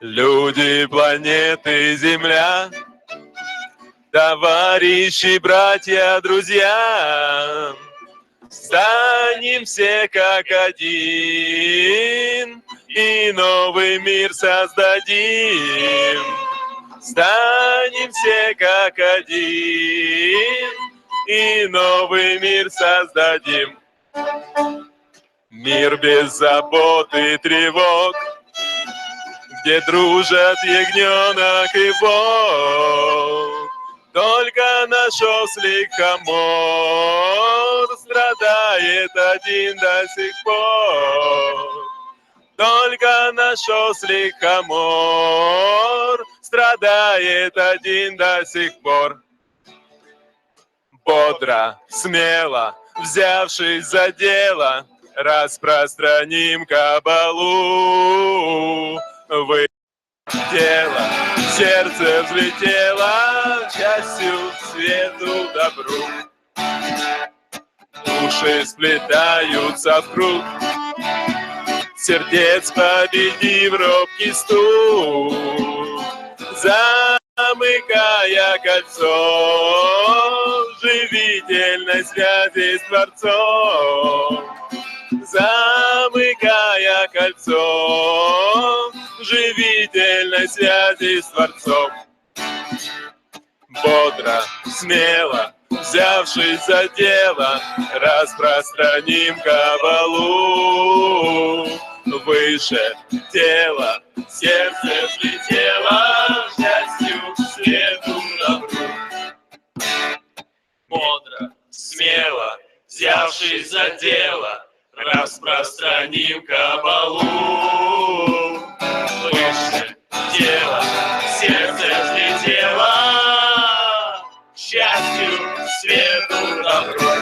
Люди планеты Земля, товарищи, братья, друзья, станем все как один и новый мир создадим. Станем все как один и новый мир создадим. Мир без забот и тревог, где дружат ягненок и волк. Только наш ослик Хамор страдает один до сих пор. Только наш ослик Хамор страдает один до сих пор. Бодро, смело, взявшись за дело, распространим кабалу. Вы тело, сердце взлетело счастью, свету, добру. Души сплетаются в круг, сердец победив робкий стук. Замыкая кольцо живительной связи с Творцом. Замыкая кольцо живительной связи с Творцом. Бодро, смело, взявшись за дело, распространим кабалу. Выше тела, сердце взлетело счастью, свету, добру. Бодро, смело, взявшись за дело, распространим кабалу. Выше тела, сердце взлетело счастью, свету, добру.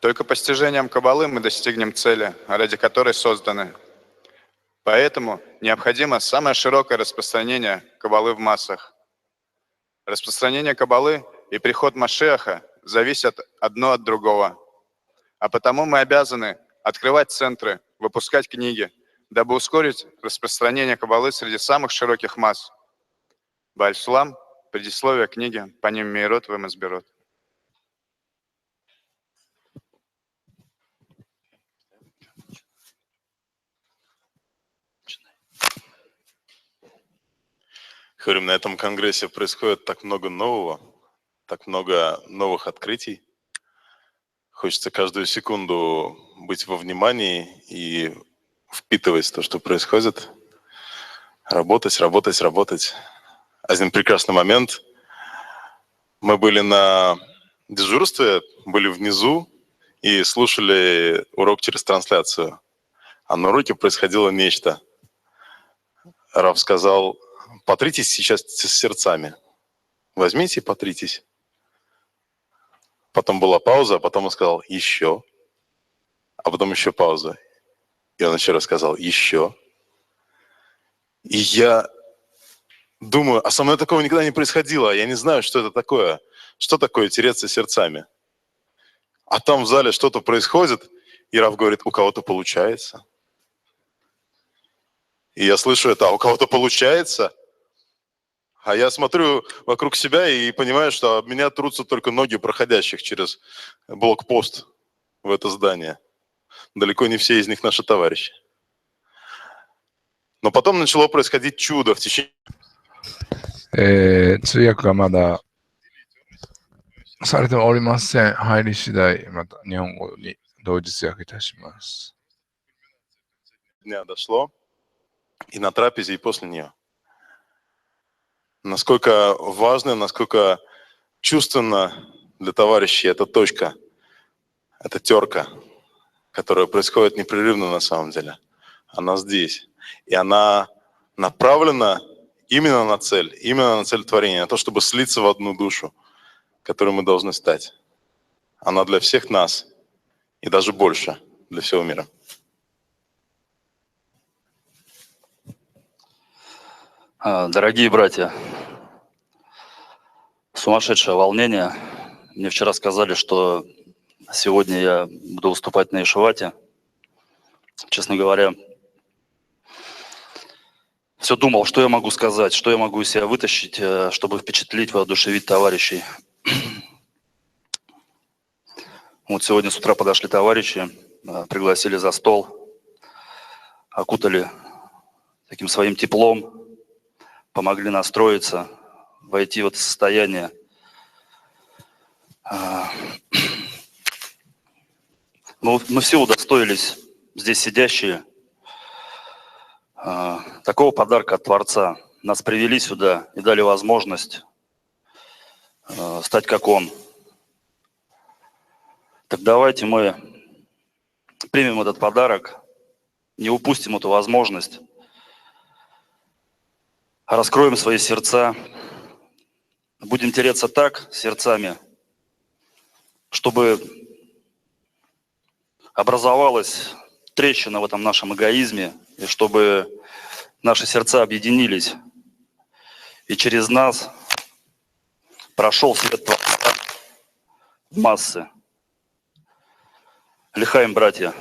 Только постижением Каббалы мы достигнем цели, ради которой созданы. Поэтому необходимо самое широкое распространение Каббалы в массах. Распространение Каббалы и приход Машиаха зависят одно от другого. А потому мы обязаны открывать центры, выпускать книги, дабы ускорить распространение Каббалы среди самых широких масс. Бааль-Сулам, предисловие книги «Паним Мейрот Вемасберот». Говорим, на этом конгрессе происходит так много нового, так много новых открытий. Хочется каждую секунду быть во внимании и впитывать то, что происходит. Работать, работать, работать. Один прекрасный момент. Мы были на дежурстве, были внизу и слушали урок через трансляцию. А на уроке происходило нечто. Рав сказал: потритесь сейчас с сердцами. Возьмите и потритесь. Потом была пауза, а потом он сказал: еще. А потом еще пауза. И он еще раз сказал: еще. И я думаю, а со мной такого никогда не происходило, я не знаю, что это такое. Что такое тереться сердцами? А там в зале что-то происходит, и Рав говорит, у кого-то получается. И я слышу это, а у кого-то получается? А я смотрю вокруг себя и понимаю, что об меня трутся только ноги проходящих через блокпост в это здание. Далеко не все из них наши товарищи. Но потом начало происходить чудо в течение... 通訳がまだされておりません。入り次第、また日本語に同時通訳いたします。Дня дошло, и на трапезе, и после нее. Насколько важно, насколько чувственно для товарищей эта точка, эта терка, которая происходит непрерывно на самом деле. Она здесь. И она направлена именно на цель творения, на то, чтобы слиться в одну душу, которой мы должны стать. Она для всех нас и даже больше для всего мира. Дорогие братья, сумасшедшее волнение. Мне вчера сказали, что сегодня я буду выступать на Ишевате. Честно говоря, все думал, что я могу сказать, что я могу из себя вытащить, чтобы впечатлить, воодушевить товарищей. Вот сегодня с утра подошли товарищи, пригласили за стол, окутали таким своим теплом, помогли настроиться, войти в это состояние. Мы все удостоились, здесь сидящие, такого подарка от Творца. Нас привели сюда и дали возможность стать как Он. Так давайте мы примем этот подарок, не упустим эту возможность, раскроем свои сердца, будем тереться так сердцами, чтобы образовалась трещина в этом нашем эгоизме, и чтобы наши сердца объединились, и через нас прошел свет Творца в массы. Лихаим, братья.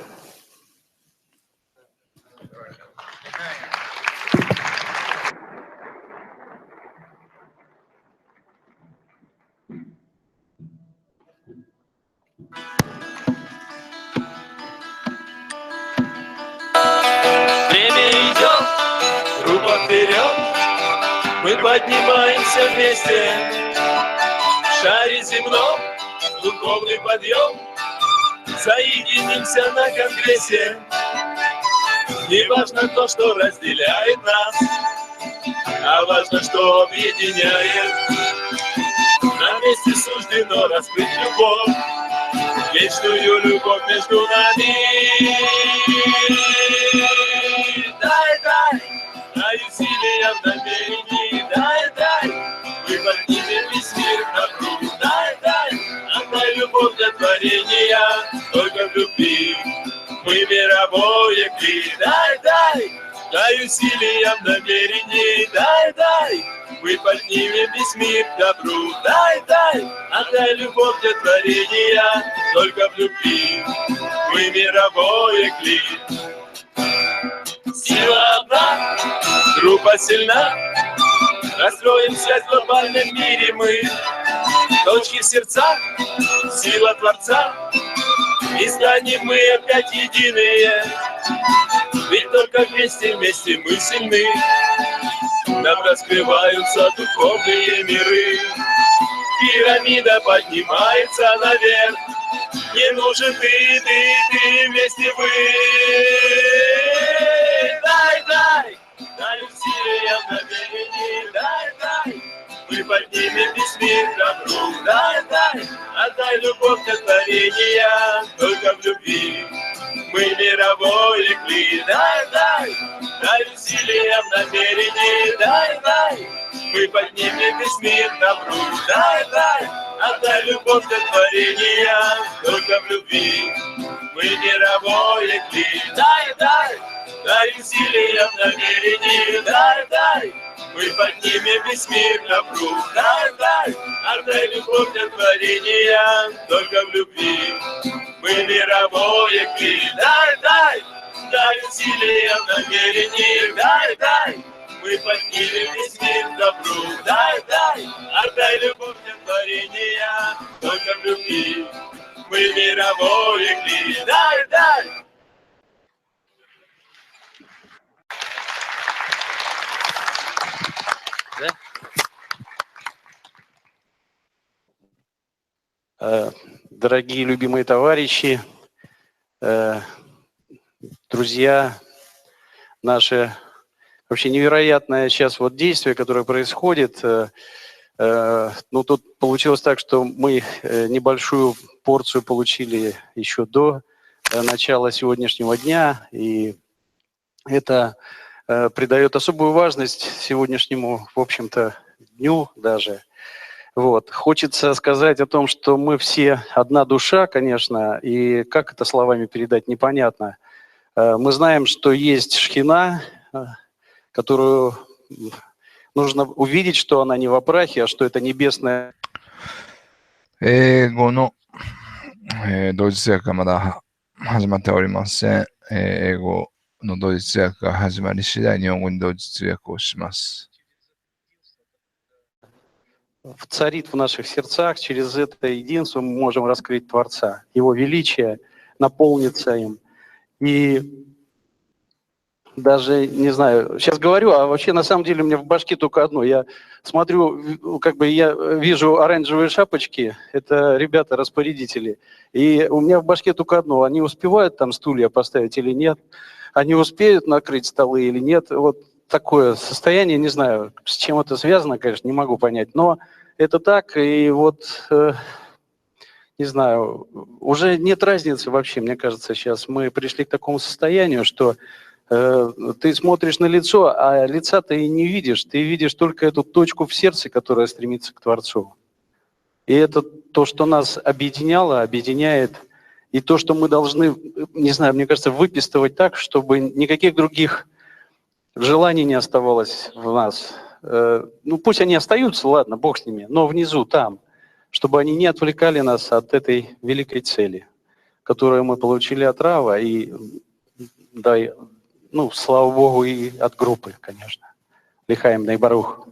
Время идет, группа вперед, мы поднимаемся вместе. В шаре земном духовный подъем, соединимся на конгрессе. Не важно то, что разделяет нас, а важно, что объединяет. Нам вместе суждено раскрыть любовь, вечную любовь между нами. Дай усилиям намерений, дай, мы поднимем весь мир к добру. Дай, отдай любовь для творения, только в любви мы мировое кли. Дай усилиям намерений, дай, мы поднимем весь мир к добру. Дай, отдай любовь для творения, только в любви мы мировое кли. Сила одна, группа сильна, раскроем связь в глобальном мире мы. Точки в сердцах, сила Творца, и станем мы опять единые. Ведь только вместе мы сильны. Нам раскрываются духовные миры. Пирамида поднимается наверх. Не нужен ты, вместе вы. Дай усилиям намерений, дай, мы поднимем весь мир к добру. Дай, отдай любовь для творения, только в любви мы мировое кли. Дай усилиям намерений, дай, мы поднимем весь мир к добру. Дай, отдай любовь для творения, только в любви мы мировое кли. Дай, дай усилиям намерений, дай, дай. Мы поднимем весь мир на пруд, дай, дай. Отдай любовь для творения, только в любви. Мы мировое кли, дай, дай. Дай усилиям намерений, дай, дай. Мы поднимем весь мир на пруд, дай, дай. Отдай любовь для творения, только в любви. Мы мировое кли, дай, дай. Дорогие любимые товарищи, друзья, наше вообще невероятное сейчас вот действие, которое происходит. Ну, тут получилось так, что мы небольшую порцию получили еще до начала сегодняшнего дня, и это придает особую важность сегодняшнему, в общем-то, дню даже. Вот. Хочется сказать о том, что мы все одна душа, конечно, и как это словами передать, непонятно. Мы знаем, что есть шхина, которую нужно увидеть, что она не в прахе, а что это небесная. 英語の、同時通訳がまだ始まっておりません。英語の同時通訳が始まり次第、日本語に同時通訳をします。Царит в наших сердцах, через это единство мы можем раскрыть Творца, Его величие, наполниться им. И даже, не знаю, сейчас говорю, а вообще на самом деле у меня в башке только одно. Я смотрю, как бы я вижу оранжевые шапочки, это ребята-распорядители, и у меня в башке только одно. Они успевают там стулья поставить или нет? Они успеют накрыть столы или нет? Вот такое состояние, не знаю, с чем это связано, конечно, не могу понять, но это так, и вот, не знаю, уже нет разницы вообще, мне кажется, сейчас мы пришли к такому состоянию, что ты смотришь на лицо, а лица ты не видишь, ты видишь только эту точку в сердце, которая стремится к Творцу. И это то, что нас объединяло, объединяет, и то, что мы должны, не знаю, мне кажется, выпистывать так, чтобы никаких других желаний не оставалось в нас. Ну, пусть они остаются, ладно, Бог с ними, но внизу, там, чтобы они не отвлекали нас от этой великой цели, которую мы получили от Рава, и, да, ну, слава Богу, и от группы, конечно. Лихаем Найбарух.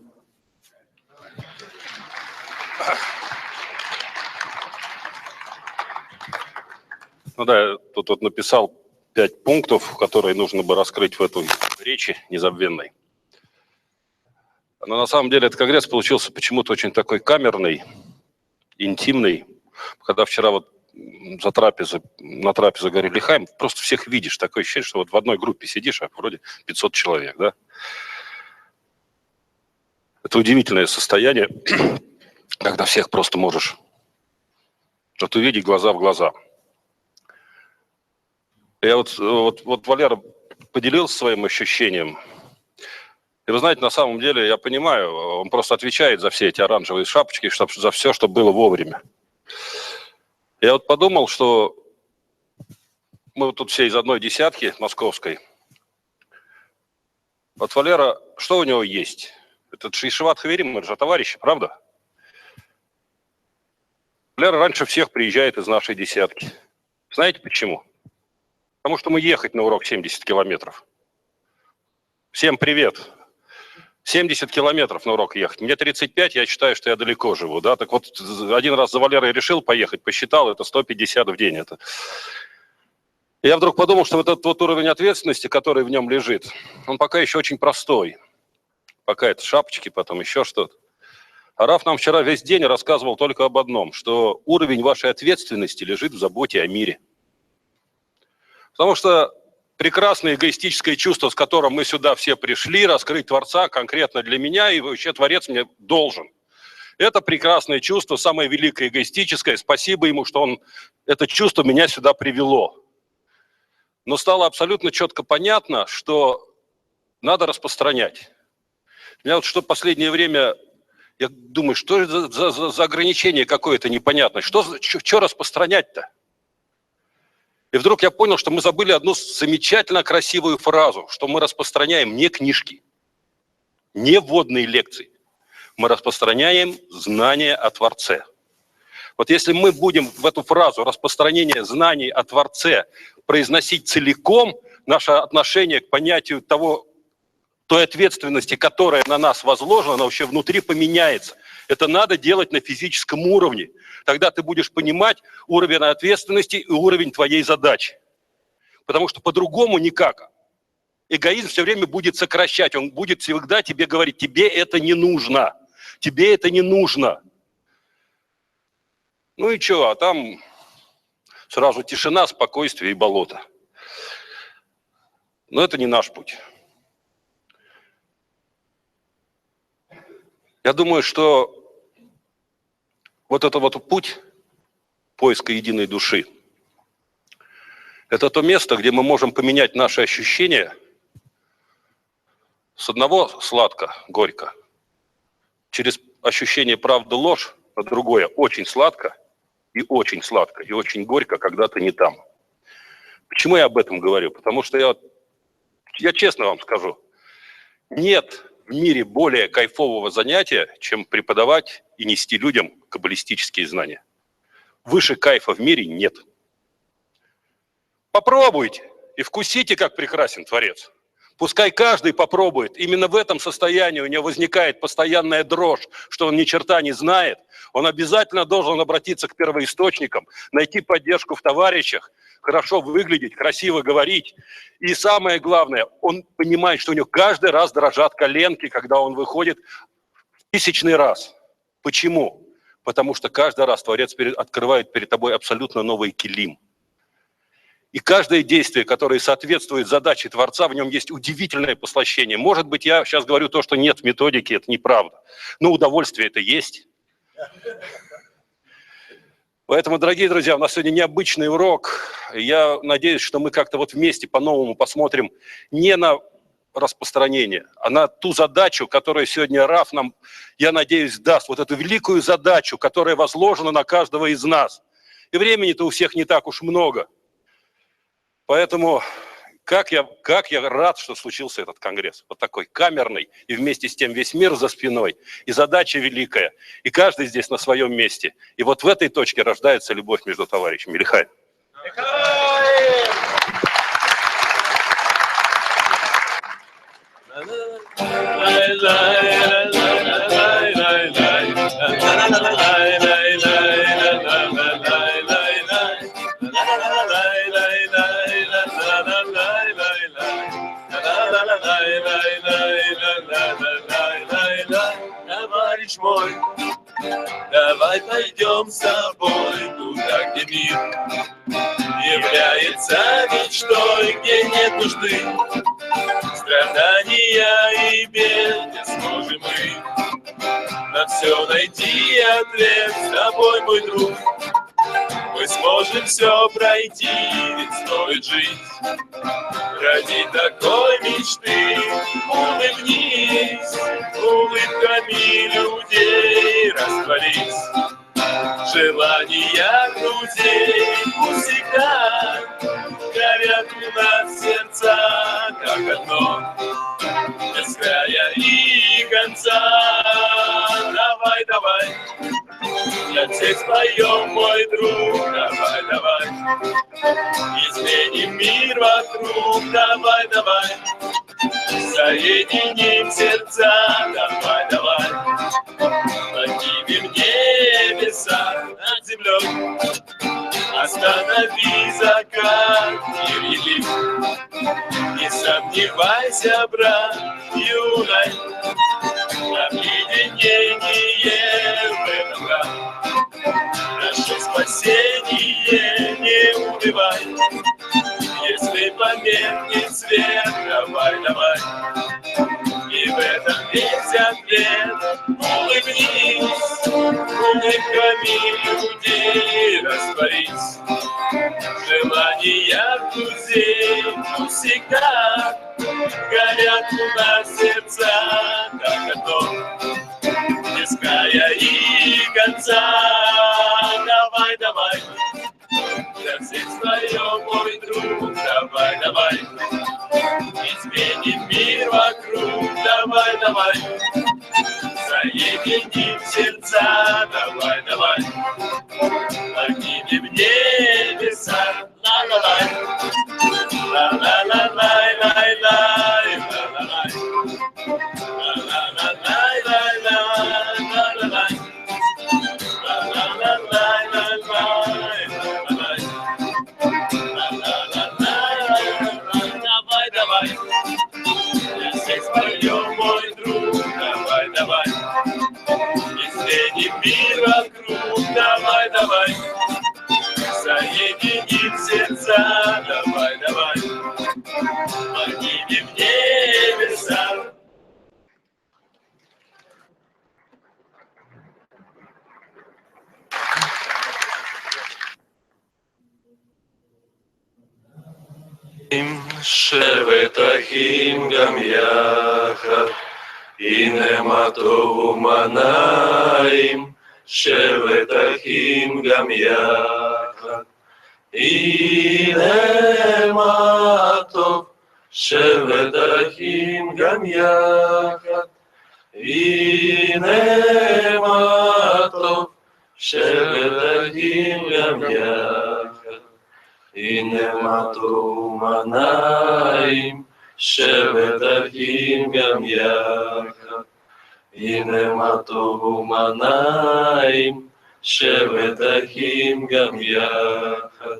Ну да, я тут вот написал 5 пунктов, которые нужно бы раскрыть в этой речи незабвенной. Но на самом деле этот конгресс получился почему-то очень такой камерный, интимный. Когда вчера вот на трапезе говорили Лихаим, просто всех видишь. Такое ощущение, что вот в одной группе сидишь, а вроде 500 человек, да? Это удивительное состояние, когда всех просто можешь вот увидеть глаза в глаза. Я вот Валера поделился своим ощущением. И вы знаете, на самом деле, я понимаю, он просто отвечает за все эти оранжевые шапочки, за все, что было вовремя. Я вот подумал, что мы вот тут все из одной десятки московской. Вот Валера, что у него есть? Этот Шишеват Хаверим, мы же товарищи, правда? Валера раньше всех приезжает из нашей десятки. Знаете почему? Потому что мы ехать на урок 70 километров. Всем привет. 70 километров на урок ехать. Мне 35, я считаю, что я далеко живу. Да? Так вот, один раз за Валерой решил поехать, посчитал, это 150 в день. Это. Я вдруг подумал, что вот этот вот уровень ответственности, который в нем лежит, он пока еще очень простой. Пока это шапочки, потом еще что-то. А Раф нам вчера весь день рассказывал только об одном, что уровень вашей ответственности лежит в заботе о мире. Потому что прекрасное эгоистическое чувство, с которым мы сюда все пришли, раскрыть Творца конкретно для меня, и вообще Творец мне должен. Это прекрасное чувство, самое великое эгоистическое. Спасибо ему, что он это чувство меня сюда привело. Но стало абсолютно четко понятно, что надо распространять. У меня вот что в последнее время, я думаю, что это за ограничение какое-то непонятное. Что распространять-то? И вдруг я понял, что мы забыли одну замечательно красивую фразу, что мы распространяем не книжки, не вводные лекции. Мы распространяем знания о Творце. Вот если мы будем в эту фразу распространение знаний о Творце произносить целиком, наше отношение к понятию той ответственности, которая на нас возложена, она вообще внутри поменяется. Это надо делать на физическом уровне. Тогда ты будешь понимать уровень ответственности и уровень твоей задачи. Потому что по-другому никак. Эгоизм все время будет сокращать. Он будет всегда тебе говорить, тебе это не нужно. Тебе это не нужно. Ну и что, а там сразу тишина, спокойствие и болото. Но это не наш путь. Я думаю, что вот это вот путь поиска единой души, это то место, где мы можем поменять наши ощущения с одного сладко, горько, через ощущение правды, ложь, на другое очень сладко, и очень горько, когда ты не там. Почему я об этом говорю? Потому что я честно вам скажу, нет в мире более кайфового занятия, чем преподавать и нести людям каббалистические знания. Выше кайфа в мире нет. Попробуйте и вкусите, как прекрасен Творец. Пускай каждый попробует. Именно в этом состоянии у него возникает постоянная дрожь, что он ни черта не знает. Он обязательно должен обратиться к первоисточникам, найти поддержку в товарищах, хорошо выглядеть, красиво говорить. И самое главное, он понимает, что у него каждый раз дрожат коленки, когда он выходит в 1000-й раз. Почему? Потому что каждый раз Творец открывает перед тобой абсолютно новый килим. И каждое действие, которое соответствует задаче Творца, в нем есть удивительное послащение. Может быть, я сейчас говорю то, что нет в методике, это неправда. Но удовольствие это есть. Поэтому, дорогие друзья, у нас сегодня необычный урок. Я надеюсь, что мы как-то вот вместе по-новому посмотрим не на распространение, а на ту задачу, которую сегодня Раф нам, я надеюсь, даст. Вот эту великую задачу, которая возложена на каждого из нас. И времени-то у всех не так уж много. Поэтому как я рад, что случился этот конгресс. Вот такой камерный, и вместе с тем весь мир за спиной. И задача великая. И каждый здесь на своем месте. И вот в этой точке рождается любовь между товарищами. Лихай. Товарищ мой, давай пойдем с тобой туда, где мир является мечтой, где нет нужды, страдания и бед, где сможем мы на все найти ответ с тобой, мой друг. Мы сможем все пройти, ведь стоит жить ради такой мечты. Улыбнись, улыбками людей растворись. Желания друзей пусть всегда горят у нас сердца, как одно, без края и конца. Давай, давай, для всех споем, мой друг, давай, давай. Изменим мир вокруг, давай, давай. Соединим сердца, давай, давай. Поднимем небеса над землей. Останови закат, мир елим. Не сомневайся, брат, юный, объединение в этом рад. Наше спасение не унывай. Если померкнет свет, давай, давай. И в этом весь ответ. Улыбнись, улыбками людей растворись. Желания друзей всегда горят у нас сердца, как одно, без края и конца. Давай, давай, для всех споем, мой давай. Изменим мир вокруг, давай, давай. Соединим сердца, давай, давай. Поднимем небеса, ла-ла-лай. Ла-ла-ла-лай-лай-лай, ла-ла-лай. Ла-ла-ла-лай-лай-лай, давай, давай. Я здесь поем, мой друг, давай, давай. Изменим мир вокруг, давай, давай. Соединим сердца, давай, давай. Поднимем небеса. שבטחים גם יחד, הנה מה טוב ומה נעים, שבטחים גם יחד, הנה מה טוב, שבטחים גם יחד, הנה מה טוב, שבטחים גם יחד. הנה מה טוב ומה נעים, שבטחים גם יחד. הנה מה טוב ומה נעים, שבטחים גם יחד.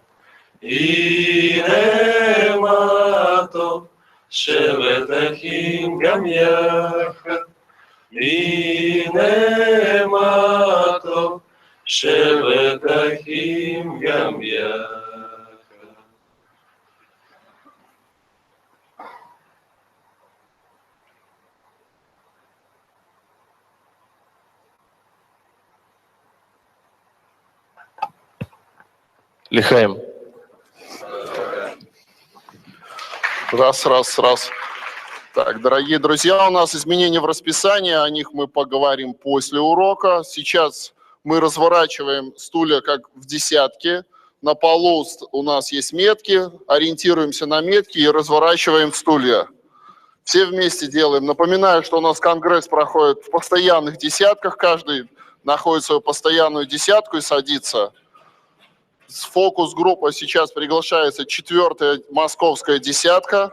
הנה מה טוב, שבטחים גם יחד. הנה מה טוב, שבטחים גם יחד. Лихаем. Раз. Так, дорогие друзья, у нас изменения в расписании, о них мы поговорим после урока. Сейчас мы разворачиваем стулья как в десятке. На полу у нас есть метки, ориентируемся на метки и разворачиваем стулья. Все вместе делаем. Напоминаю, что у нас конгресс проходит в постоянных десятках, каждый находит свою постоянную десятку и садится. С фокус-группой сейчас приглашается 4-я московская десятка.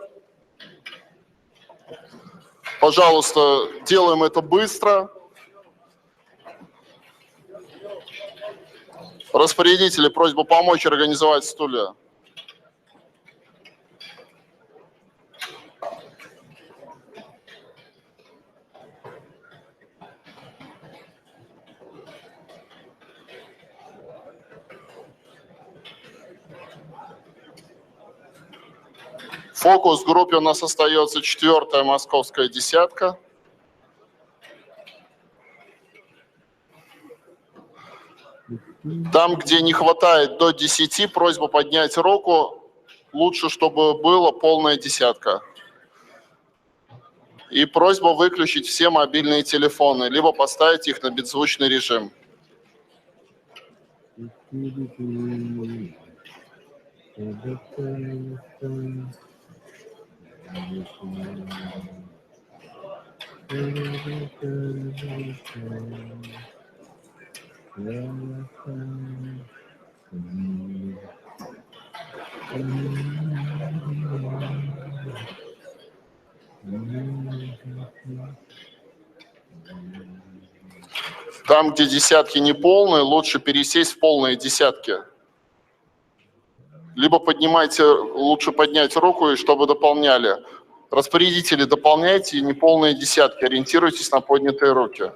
Пожалуйста, делаем это быстро. Распорядители, просьба помочь организовать стулья. В фокус-группе у нас остается 4-я московская десятка. Там, где не хватает до 10, просьба поднять руку. Лучше, чтобы была полная десятка. И просьба выключить все мобильные телефоны, либо поставить их на беззвучный режим. Там, где десятки не полные, лучше пересесть в полные десятки. Либо поднимайте, лучше поднять руку, и чтобы дополняли. Распорядители, дополняйте неполные десятки, ориентируйтесь на поднятые руки.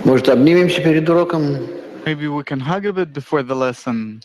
Может, обнимемся перед уроком? Maybe we can hug a bit before the lesson.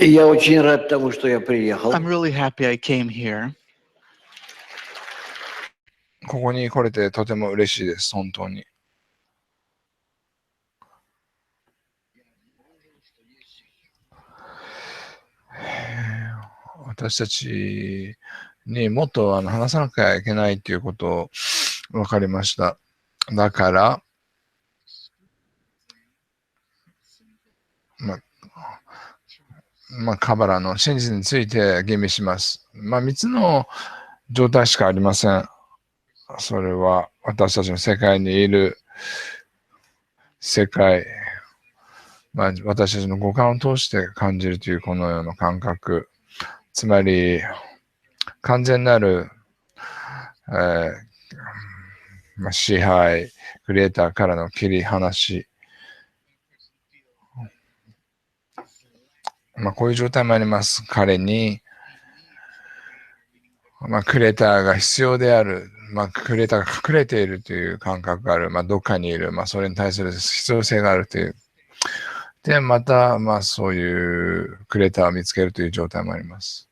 Я очень рад тому, что я приехал. I'm really happy I came here. ここに来れてとても嬉しいです、本当に。私たちにもっと話さなきゃいけないということを分かりました。だから、カバラの真実について吟味します。3つの状態しかありません。それは私たちの世界にいる世界、私たちの五感を通して感じるというこのような感覚。つまり、完全なる、支配、クリエイターからの切り離し。こういう状態もあります。彼に、クリエイターが必要である。クリエイターが隠れているという感覚がある。どっかにいる。それに対する必要性があるという。で、また、そういうクリエイターを見つけるという状態もあります。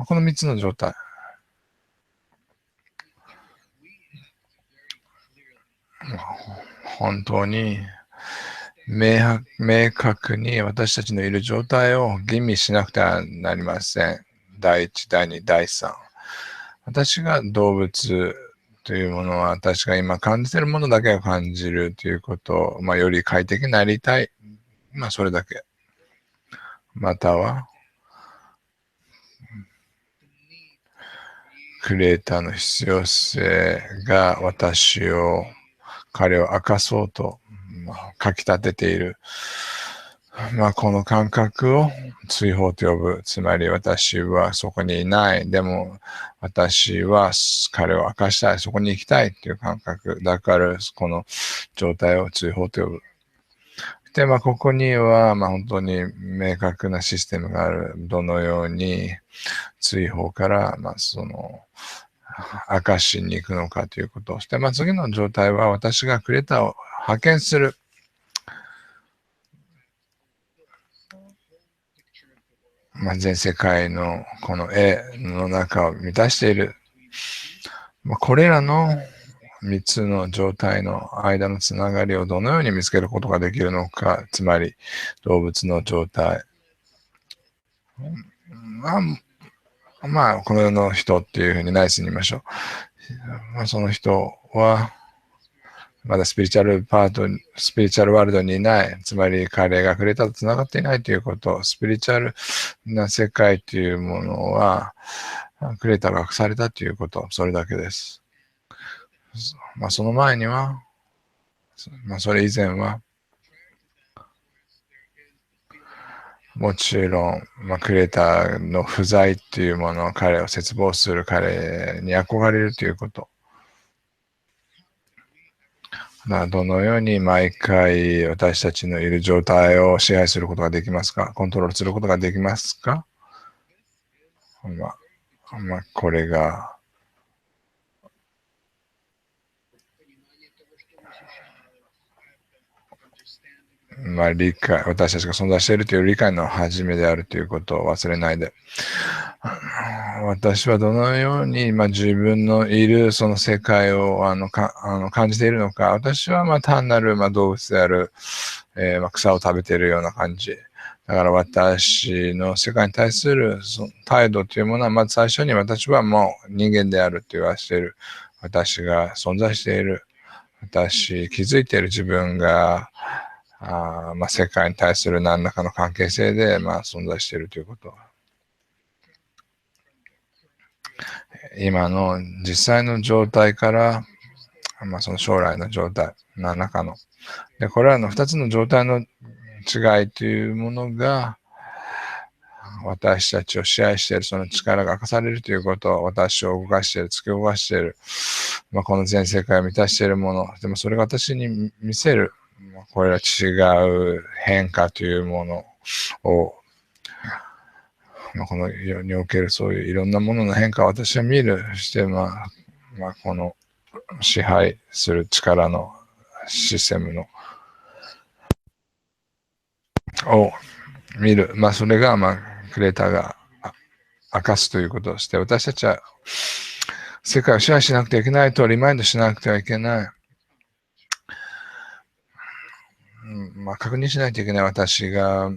この3つの状態。本当に明確に私たちのいる状態を吟味しなくてはなりません。第1、第2、第3。私が動物というものは私が今感じているものだけを感じるということを、より快適になりたい。それだけ。または、クリエイターの必要性が彼を明かそうと、かき立てている。この感覚を追放と呼ぶ。つまり私はそこにいない。でも私は彼を明かしたい。そこに行きたいという感覚。だからこの状態を追放と呼ぶ。で、ここには、本当に明確なシステムがある。どのように追放から、明かしに行くのかということをして、次の状態は私がクリエイターを派遣する。全世界のこの絵の中を満たしている。これらの3つの状態の間のつながりをどのように見つけることができるのか、つまり動物の状態。この世の人っていうふうにナイスに言いましょう。その人は、まだスピリチュアルワールドにいない。つまり彼がクリエイターとつながっていないということ。スピリチュアルな世界というものは、クリエイターが隠されたということ。それだけです。その前には、それ以前は、もちろん、クリエイターの不在というもの、彼を切望する、彼に憧れるということ。どのように毎回私たちのいる状態を支配することができますか？コントロールすることができますか？これが、理解、私たちが存在しているという理解の始めであるということを忘れないで。私はどのように自分のいるその世界を感じているのか。私は単なる動物である、草を食べているような感じ。だから私の世界に対するその態度というものは、まず最初に私はもう人間であると言わせている。私が存在している。気づいている自分が、世界に対する何らかの関係性で、存在しているということ。今の実際の状態から、その将来の状態、何らかの。で、これらの2つの状態の違いというものが、私たちを支配しているその力が明かされるということ、私を動かしている、突き動かしている、この全世界を満たしているもの、でもそれが私に見せる、これは違う変化というものを、この世におけるそういういろんなものの変化を私は見るして、この支配する力のシステムのを見る。それがクリエイターが明かすということをして、私たちは世界を支配しなくてはいけないとリマインドしなくてはいけない。確認しないといけない私が、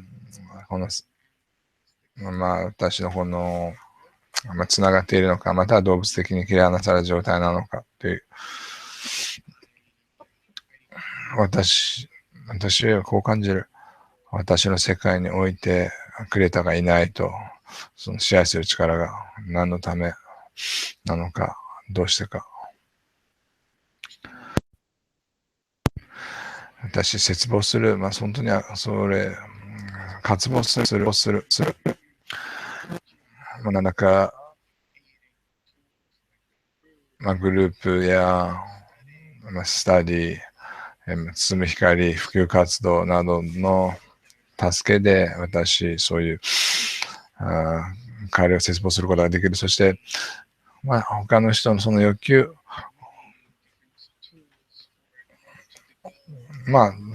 私のこの、つながっているのか、または動物的に切り離される状態なのかという。私はこう感じる。私の世界においてクレーターがいないと、その支配する力が何のためなのか、どうしてか。私、絶望する。本当に渇望する。なんだか、グループや、スタディ、進む光、普及活動などの助けで、私、そういう、彼を絶望することができる。そして、他の人のその欲求、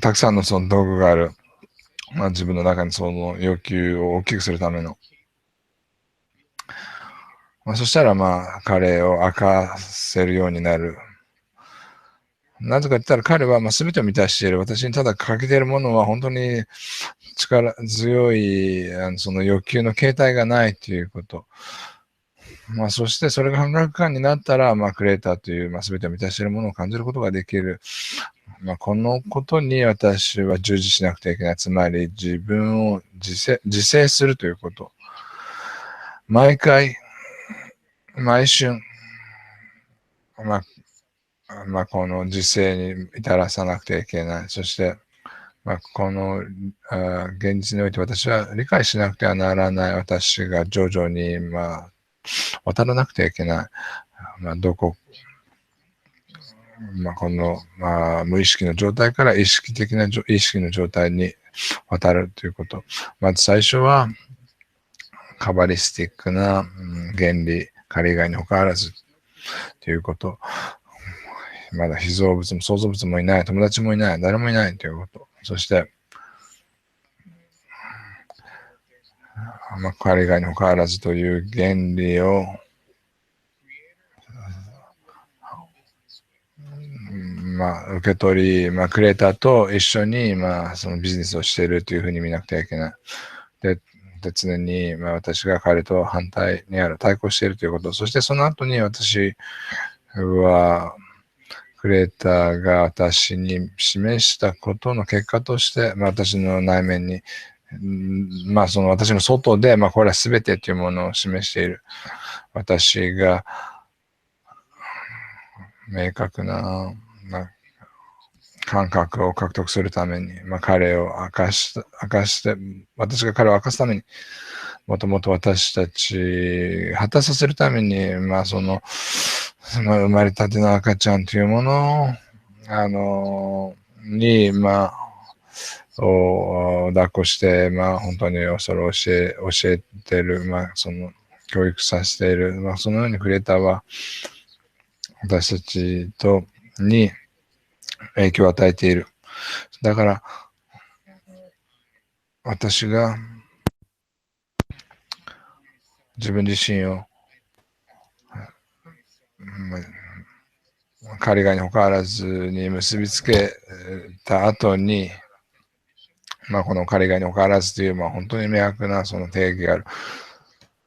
たくさんのその道具がある。自分の中にその欲求を大きくするための。そしたら彼を明かせるようになる。なぜか言ったら彼は全てを満たしている。私にただ欠けているものは本当に力強いその欲求の形態がないということ。そしてそれが半額感になったら、クレーターという全てを満たしているものを感じることができる。このことに私は従事しなくてはいけない。つまり自分を自制するということ。毎回、毎春、この自制に至らさなくてはいけない。そして、この現実において私は理解しなくてはならない。私が徐々に渡らなくてはいけない。この、無意識の状態から意識の状態に渡るということ。まず最初は、カバリスティックな原理、彼以外に他あらずということ。まだ被造物も創造物もいない、友達もいない、誰もいないということ。そして、彼以外に他あらずという原理を受け取り、クレーターと一緒に、そのビジネスをしているというふうに見なくてはいけない。で常に、私が彼と反対にある、対抗しているということ。そしてその後に私は、クレーターが私に示したことの結果として、私の内面に、その私の外で、これは全てというものを示している。私が明確な、感覚を獲得するために、彼を明かして、私が彼を明かすために、もともと私たち、果たさせるために、その生まれたての赤ちゃんというものに、抱っこして、本当にそれを教えてる、その教育させている、そのようにクリエイターは、私たちに影響を与えている。だから、私が自分自身を彼以外に他あらずに結びつけた後に、この彼以外に他あらずという、本当に明確なその定義がある。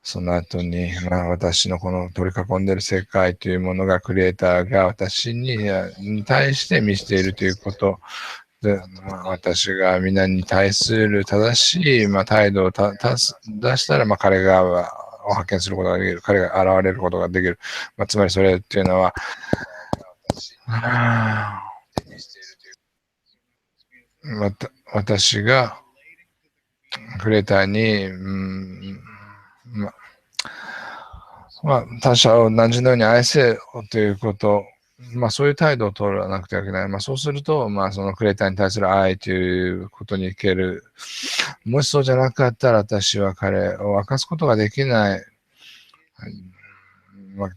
その後に、私のこの取り囲んでいる世界というものがクリエイターが私に対して見せているということ。で私が皆に対する正しい態度を出したら、彼がを発見することができる。彼が現れることができる。つまりそれっていうのは、私がクリエイターに、他者を何時のように愛せよということ、そういう態度を取らなくてはいけない。そうすると、そのクリエイターに対する愛ということにいける。もしそうじゃなかったら、私は彼を明かすことができない。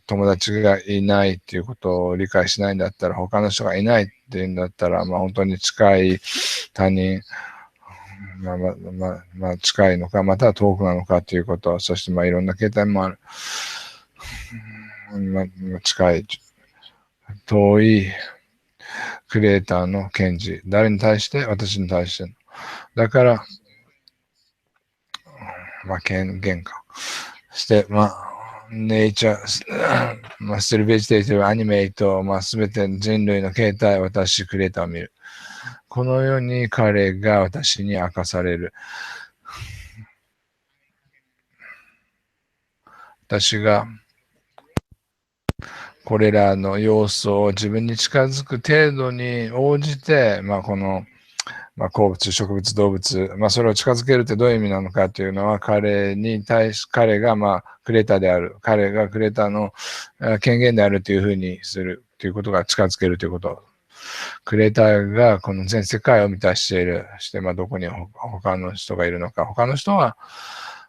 友達がいないっていうことを理解しないんだったら、他の人がいないっていうんだったら、本当に近い他人、近いのか、または遠くなのかということ、そしていろんな形態もある。近い、遠いクリエイターの検事。誰に対して？私に対しての。だから、喧嘩して、ネイチャー、ステルベジテイティブ、アニメイト、すべて人類の形態、私、クリエイターを見る。このように彼が私に明かされる。私がこれらの要素を自分に近づく程度に応じて、この、鉱物、植物、動物、それを近づけるってどういう意味なのかというのは、彼がクリエイターである。彼がクリエイターの権限であるというふうにするということが近づけるということ。クリエイターがこの全世界を満たしている。どこに他の人がいるのか。他の人は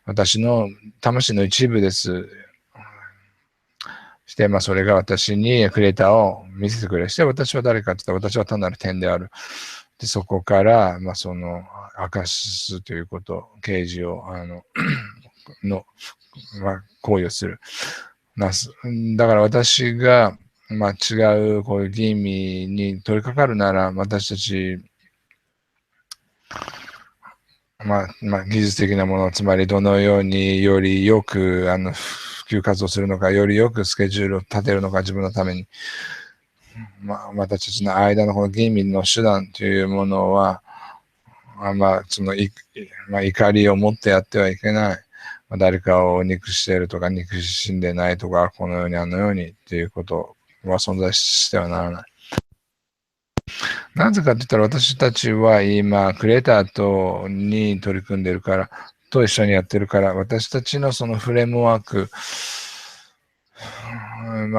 私の魂の一部です。それが私にクリエイターを見せてくれ。私は誰かと言ったら、私は単なる点である。で、そこから、その、明かすということ、啓示を、行為をする。だから私が、違う、こういう吟味に取り掛かるなら、私たち、技術的なもの、つまりどのようによりよく、普及活動するのか、よりよくスケジュールを立てるのか、自分のために。私たちの間のこの吟味の手段というものは、怒りを持ってやってはいけない。誰かを憎しているとか、憎しんでないとか、このようにあのようにっていうことは存在してはならない。なぜかと言ったら、私たちは今、クリエイターに取り組んでいるから、と一緒にやってるから、私たちのそのフレームワーク、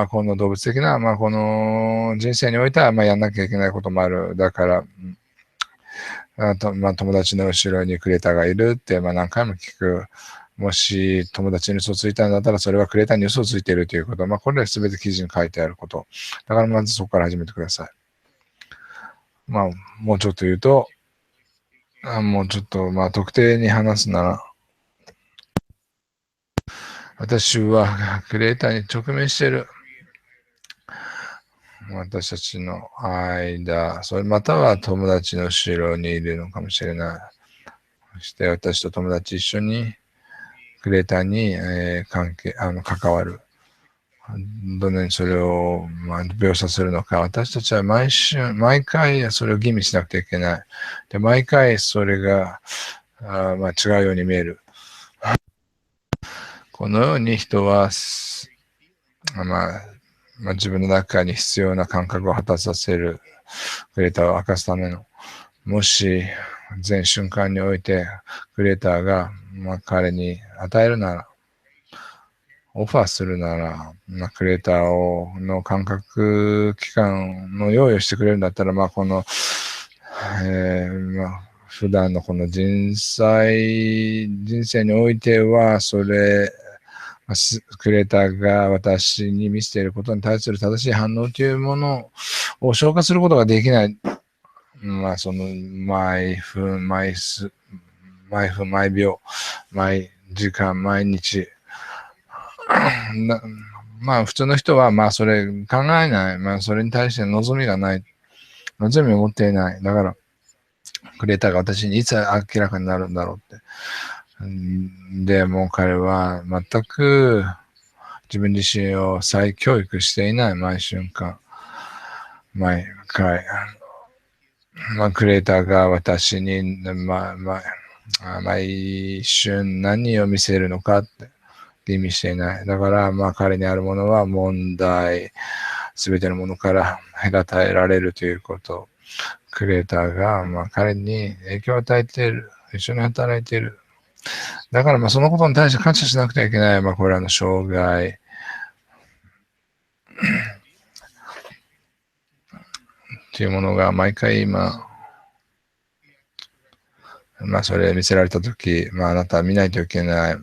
この動物的な、この人生においては、やんなきゃいけないこともある。だから、友達の後ろにクリエイターがいるって、何回も聞く。もし友達に嘘ついたんだったら、それはクリエイターに嘘ついているということ。これらすべて記事に書いてあること。だからまずそこから始めてください。もうちょっと言うと、もうちょっと、特定に話すなら、私はクリエイターに直面している。私たちの間、それまたは友達の後ろにいるのかもしれない。そして私と友達一緒にクリエイターに、関わる。どのようにそれを、描写するのか。私たちは毎回それを吟味しなくてはいけない。で、毎回それが違うように見える。このように人は、自分の中に必要な感覚を果たさせるクリエイターを明かすための、もし全瞬間においてクリエイターが、彼に与えるなら、オファーするなら、クリエイターの感覚期間の用意をしてくれるんだったら、この、普段のこの人生においては、それ、クリエイターが私に見せていることに対する正しい反応というものを消化することができない。その毎分、毎秒、毎時間、毎日。普通の人は、それ考えない。それに対して望みがない。望みを持っていない。だから、クリエイターが私にいつ明らかになるんだろうって。でも彼は全く自分自身を再教育していない。毎瞬間。毎回。クリエイターが私に、毎瞬何を見せるのかって意味していない。だから、彼にあるものは問題、すべてのものから隔てられるということ。クリエイターが、彼に影響を与えている。一緒に働いている。だから、そのことに対して感謝しなくてはいけない。これらの障害。というものが毎回今、それ見せられたとき、あなたは見ないといけない。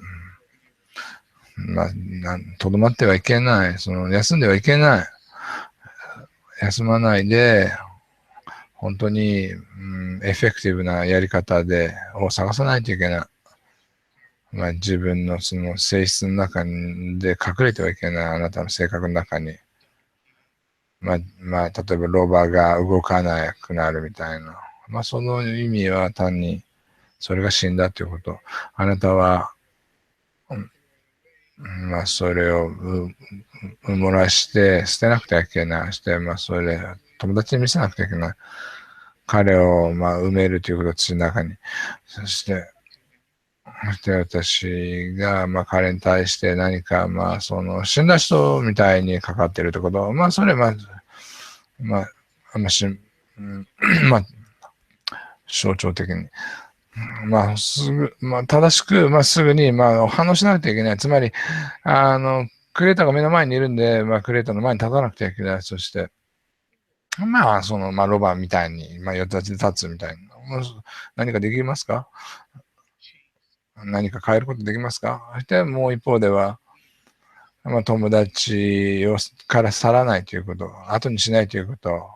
とどまってはいけない。休んではいけない。休まないで、本当に、エフェクティブなやり方を探さないといけない。自分のその性質の中で隠れてはいけないあなたの性格の中に、例えばロバが動かなくなるみたいな。その意味は単に、それが死んだということ。あなたは、それを埋もらして捨てなくてはいけない。それで友達に見せなくてはいけない。彼を埋めるということ、土の中に。そして私が彼に対して何かその死んだ人みたいにかかっているということ。それ象徴的に。正しく、すぐに、反応しなくてはいけない。つまり、クレーターが目の前にいるんで、クレーターの前に立たなくてはいけない。そして、ロバみたいに、四つ立ちで立つみたいな。何かできますか？何か変えることできますか？そして、もう一方では、友達から去らないということ、後にしないということ、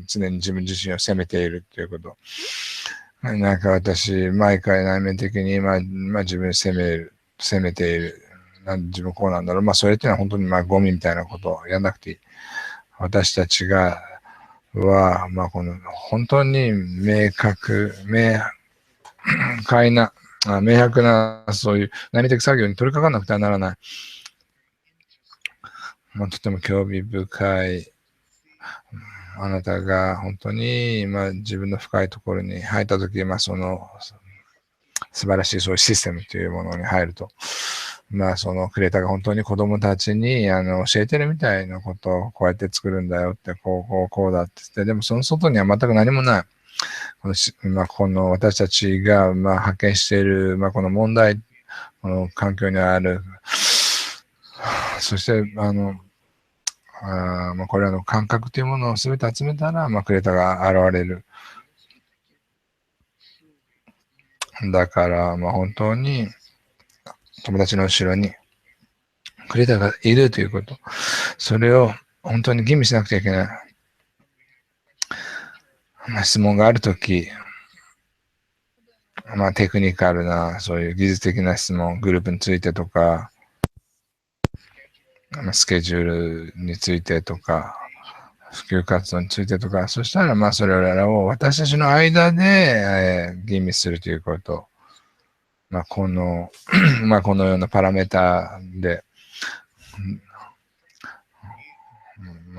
常に自分自身を責めているということ。私、毎回内面的に、自分を責めている。自分こうなんだろう。それっていうのは本当にゴミみたいなことをやんなくていい。私たちは、この本当に明白な、そういう内面的作業に取り掛かんなくてはならない。とても興味深い。あなたが本当に、自分の深いところに入ったとき、その素晴らしいそういうシステムというものに入ると、そのクレーターが本当に子供たちに教えてるみたいなことをこうやって作るんだよって、こうだって言って、でもその外には全く何もない。この私たちが発見している、この問題、この環境にある、そしてこれらの感覚というものを全て集めたら、クレーターが現れる。だから、本当に友達の後ろにクレーターがいるということ。それを本当に吟味しなくちゃいけない。質問があるとき、テクニカルな、そういう技術的な質問、グループについてとか、スケジュールについてとか、普及活動についてとか、そしたらそれらを私たちの間で、吟味するということ。このようなパラメータで、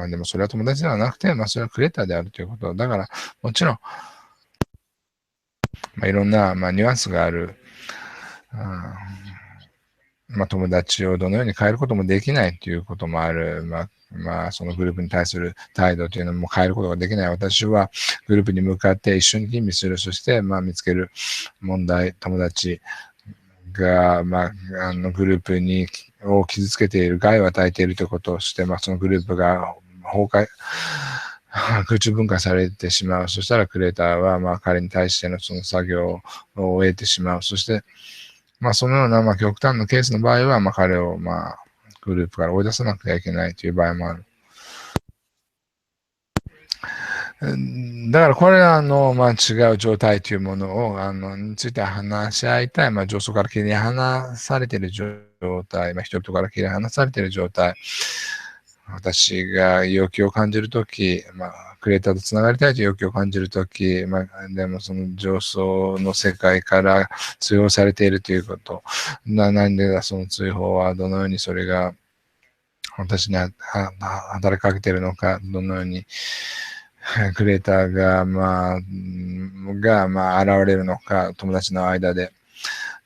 でもそれは友達ではなくて、それはクレーターであるということ。だから、もちろん、いろんな、ニュアンスがある。友達をどのように変えることもできないということもある。そのグループに対する態度というのも変えることができない。私はグループに向かって一緒に吟味する。そして、見つける問題、友達が、グループを傷つけている、害を与えているということをして、そのグループが空中分解されてしまう。そしたらクレーターは、彼に対してのその作業を終えてしまう。そして、そのような、極端なケースの場合は、彼を、グループから追い出さなくてはいけないという場合もある。だからこれらの、違う状態というものを、について話し合いたい。上層から切り離されている状態、人々から切り離されている状態。私が要求を感じるとき、クリエイターとつながりたいという要求を感じるとき、でもその上層の世界から追放されているということ。なんでその追放はどのようにそれが私に働きかけているのか、どのようにクリエイターが、現れるのか、友達の間で、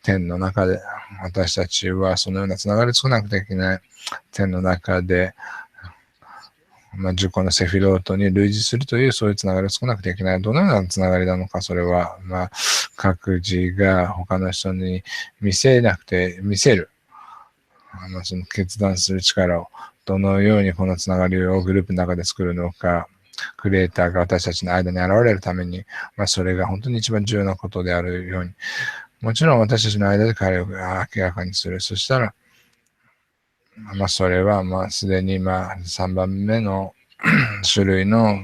天の中で、私たちはそのようなつながりを作らなくてはいけない。天の中で、10個のセフィロートに類似するという、そういうつながりを作らなくてはいけない。どのようなつながりなのか、それは、各自が他の人に見せる。その決断する力を、どのようにこのつながりをグループの中で作るのか、クリエイターが私たちの間に現れるために、それが本当に一番重要なことであるように、もちろん私たちの間で彼を明らかにする。そしたら、それはすでに3番目の種類の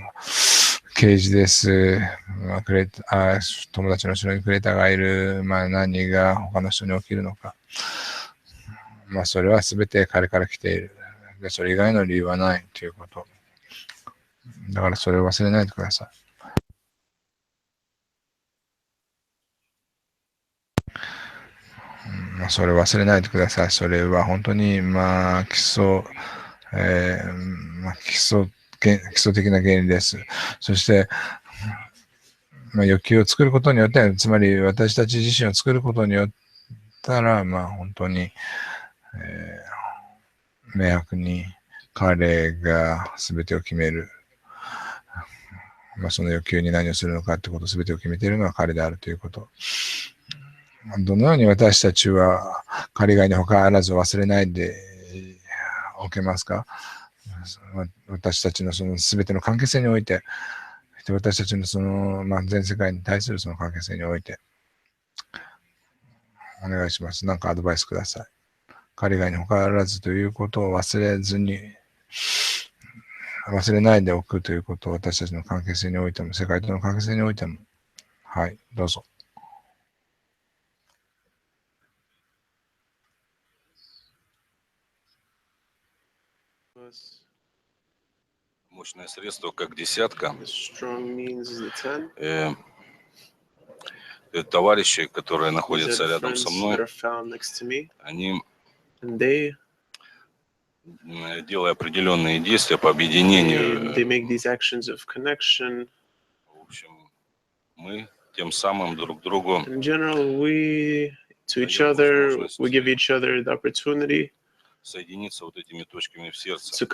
ケージです。友達の後ろにクレーターがいる。何が他の人に起きるのか。それは全て彼から来ている。で、それ以外の理由はないということ。だからそれを忘れないでください。それを忘れないでください。それは本当に、基礎的な原理です。そして、欲求を作ることによって、つまり私たち自身を作ることによったら、本当に、明白に彼が全てを決める。その欲求に何をするのかということを全てを決めているのは彼であるということ。どのように私たちは彼以外に他あらずを忘れないでおけますか？私たちのその全ての関係性において、私たちのその、全世界に対するその関係性において、お願いします。何かアドバイスください。彼以外に他あらずということを忘れないでおくということを私たちの関係性においても、世界との関係性においても。はい、どうぞ。Мощное средство, как десятка. Товарищи, которые находятся рядом со мной, они, делая определенные действия по объединению, в общем, мы тем самым друг другу соединиться вот этими точками в сердце,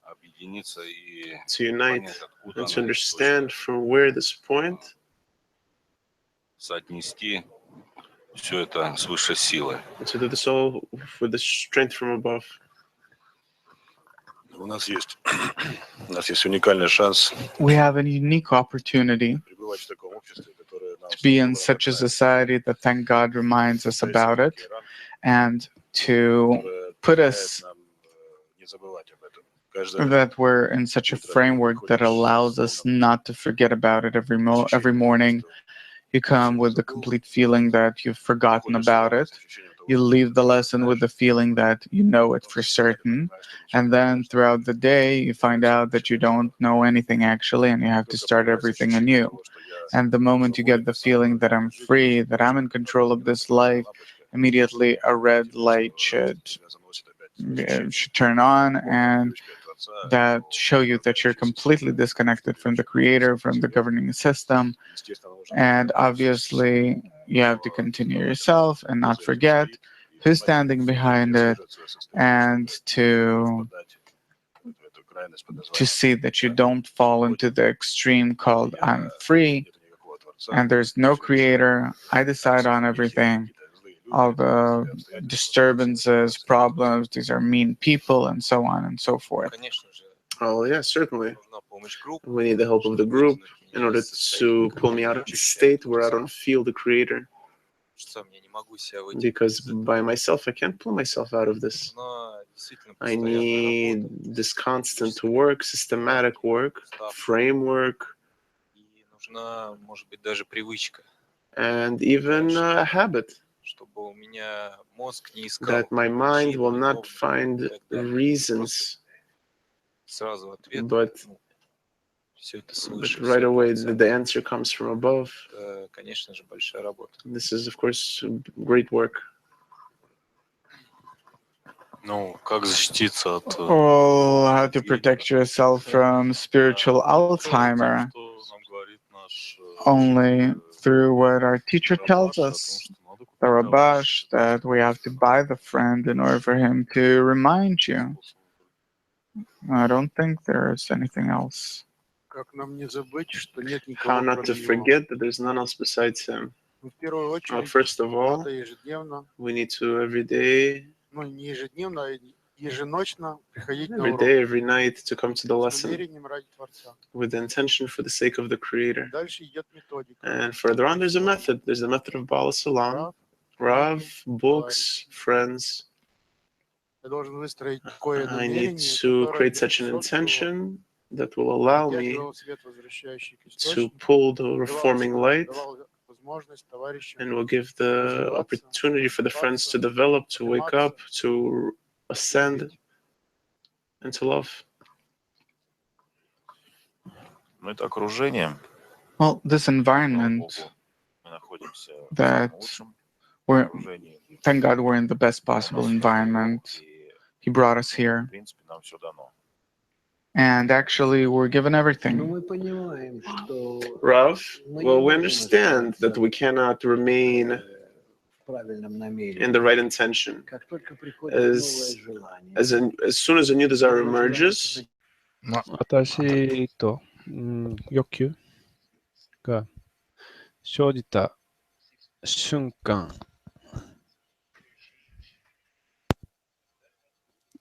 объединиться и понять, откуда она, соотнести все это с высшей силой. У нас есть уникальный шанс We have a unique opportunity to be in such a society that, thank God, reminds us about it and to put us that we're in such a framework that allows us not to forget about it every morning. You come with the complete feeling that you've forgotten about it. You leave the lesson with the feeling that you know it for certain. And then throughout the day, you find out that you don't know anything actually, and you have to start everything anew. And the moment you get the feeling that I'm free, that I'm in control of this life, immediately a red light should turn on, and that show you that you're completely disconnected from the creator, from the governing system. And obviously, you have to continue yourself and not forget who's standing behind it, and to see that you don't fall into the extreme called I'm free and there's no creator, I decide on everything. All the disturbances, problems, these are mean people, and so on and so forth. Oh, yeah, certainly. We need the help of the group in order to pull me out of the state where I don't feel the creator. Because by myself, I can't pull myself out of this. I need this constant work, systematic work, framework, and even a habit. That my mind will not find reasons, but right away the answer comes from above. This is, of course, great work. Ну, как защититься от... Well, how to protect yourself from spiritual Alzheimer? Only through what our teacher tells us, the Rabash, that we have to buy the friend in order for him to remind you. I don't think there's anything else. How not to forget that there's none else besides him. Well, first of all, we need to every day, every night, to come to the lesson with the intention for the sake of the Creator. And further on, there's a method. There's the method of Baal Salam, Rav, books, friends. I need to create such an intention that will allow me to pull the reforming light and will give the opportunity for the friends to develop, to wake up, to ascend, and to love. Well, this environment that we're, thank God we're in the best possible environment. He brought us here. And actually, we're given everything. Rav, well, we understand that we cannot remain in the right intention. As soon as a new desire emerges, 私と、欲求が生じた瞬間、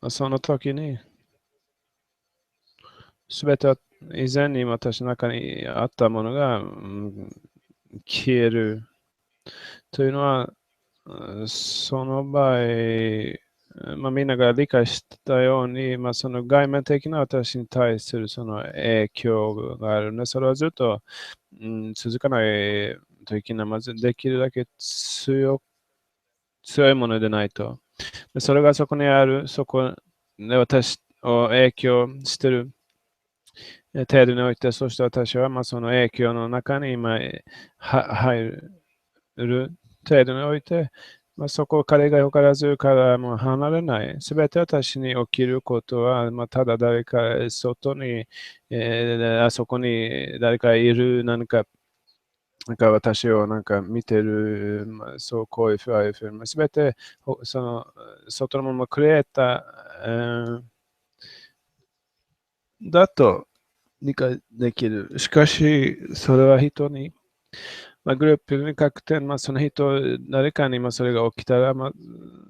その時に、すべては以前に私の中にあったものが、消えるというのは、その場合、みんなが理解したように、その外面的な私に対するその影響があるね。それはずっと、続かないといけない。まずできるだけ強いものでないと。それがそこにある、そこで私を影響している程度において、そして私はその影響の中に今入る程度において、そこを彼がよからずからも離れない。すべて私に起きることは、ただ誰か外に、あそこに誰かいる、なんか私を見てる、そうこういうふうに、すべてその外のものをクリエイター、だと理解できる。しかし、それは人に、グループに確定、その人、誰かにそれが起きたら、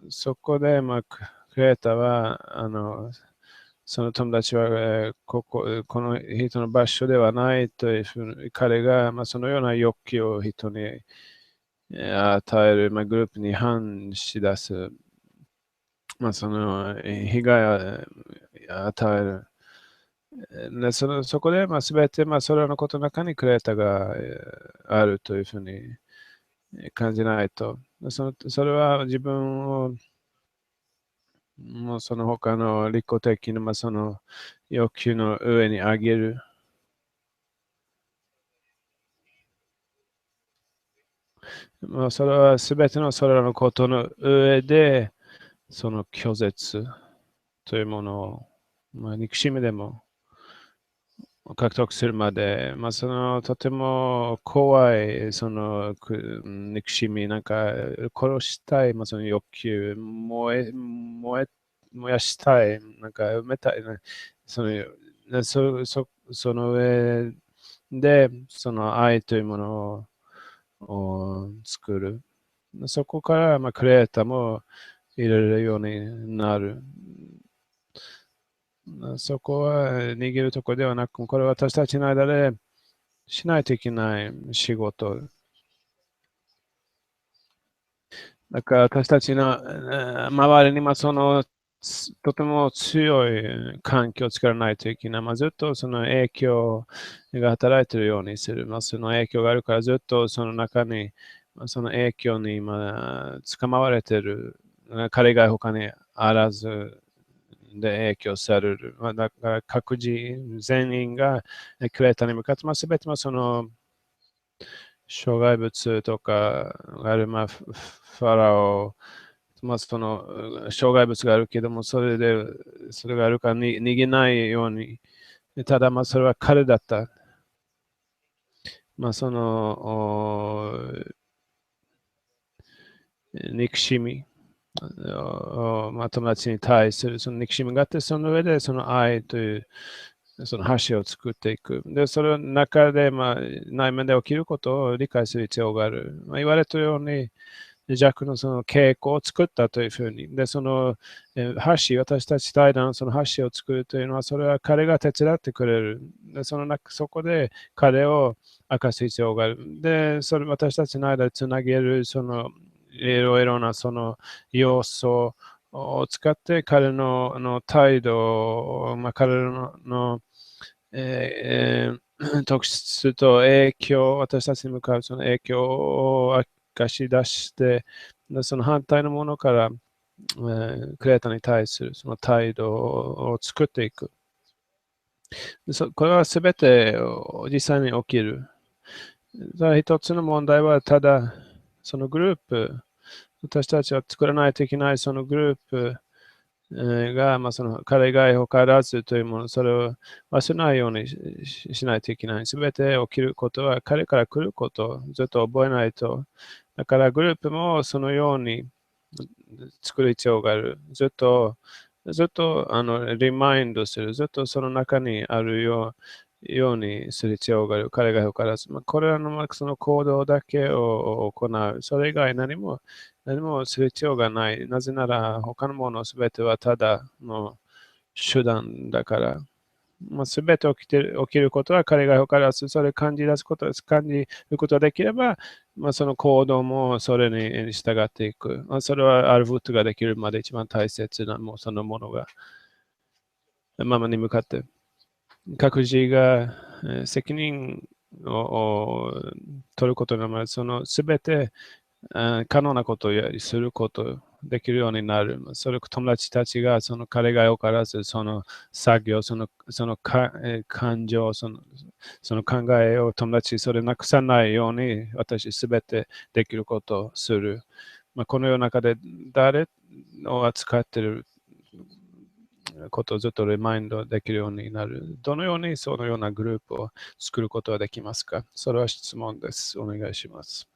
そこで、クリエイターは、その友達は、この人の場所ではないというふうに、彼が、そのような欲求を人に与える、グループに反し出す、その被害を与える。でそこで、すべて、それらのことの中にクリエイターがあるというふうに感じないと。それは自分を、もうその他の利己的な、その欲求の上に上げる。それはすべてのそれらのことの上で、その拒絶というものを、憎しみでも、獲得するまで、そのとても怖いその憎しみ、殺したい、その欲求、燃やしたい、埋めたい、その上で、その愛というものを作る。そこからクリエイターも入れるようになる。そこは逃げるところではなく、これは私たちの間でしないといけない仕事。だから私たちの周りにそのとても強い環境を作らないといけない。ずっとその影響が働いているようにする。その影響があるからずっとその中に、その影響に今捕まわれている。彼が他にあらず。で影響される。だから各自全員がクリエイターに向かって、すべてその障害物とかある、ファラオ、その障害物があるけども、それがあるから逃げないように。ただ、それは彼だった。その憎しみ。友達に対するその憎しみがあって、その上でその愛というその橋を作っていく。で、その中で、内面で起きることを理解する必要がある。言われたように、弱のその傾向を作ったというふうに。で、その橋、私たちと間のその橋を作るというのは、それは彼が手伝ってくれる。で、そこで彼を明かす必要がある。で、私たちの間でつなげる、そのいろいろなその要素を使って彼の態度、彼の特質と影響、私たちに向かうその影響を明かし出して、その反対のものから、クリエイターに対するその態度を作っていく。これはすべて実際に起きる。一つの問題は、ただ、そのグループ、私たちは作らないといけないそのグループが、その彼が他からずというもの、それを忘れないようにしないといけない。すべて起きることは彼から来ることをずっと覚えないと。だからグループもそのように作る必要がある。ずっとリマインドする。ずっとその中にあるようにする必要がある。彼が分からず。これらのその行動だけを行う。それ以外何もする必要がない。なぜなら他のものすべてはただの手段だから。すべて起きることは彼が分からず、それを感じることができれば、その行動もそれに従っていく。それはあることができるまで一番大切なそのものが、ママに向かって。各自が責任を取ることが、そのすべて可能なことをすることできるようになる。それを友達たちがその彼が分からず、その作業、その感情、その考えを友達それなくさないように私すべてできることをする。この世の中で誰を扱っていることをずっとリマインドできるようになる。どのようにそのようなグループを作ることができますか？それは質問です。お願いします。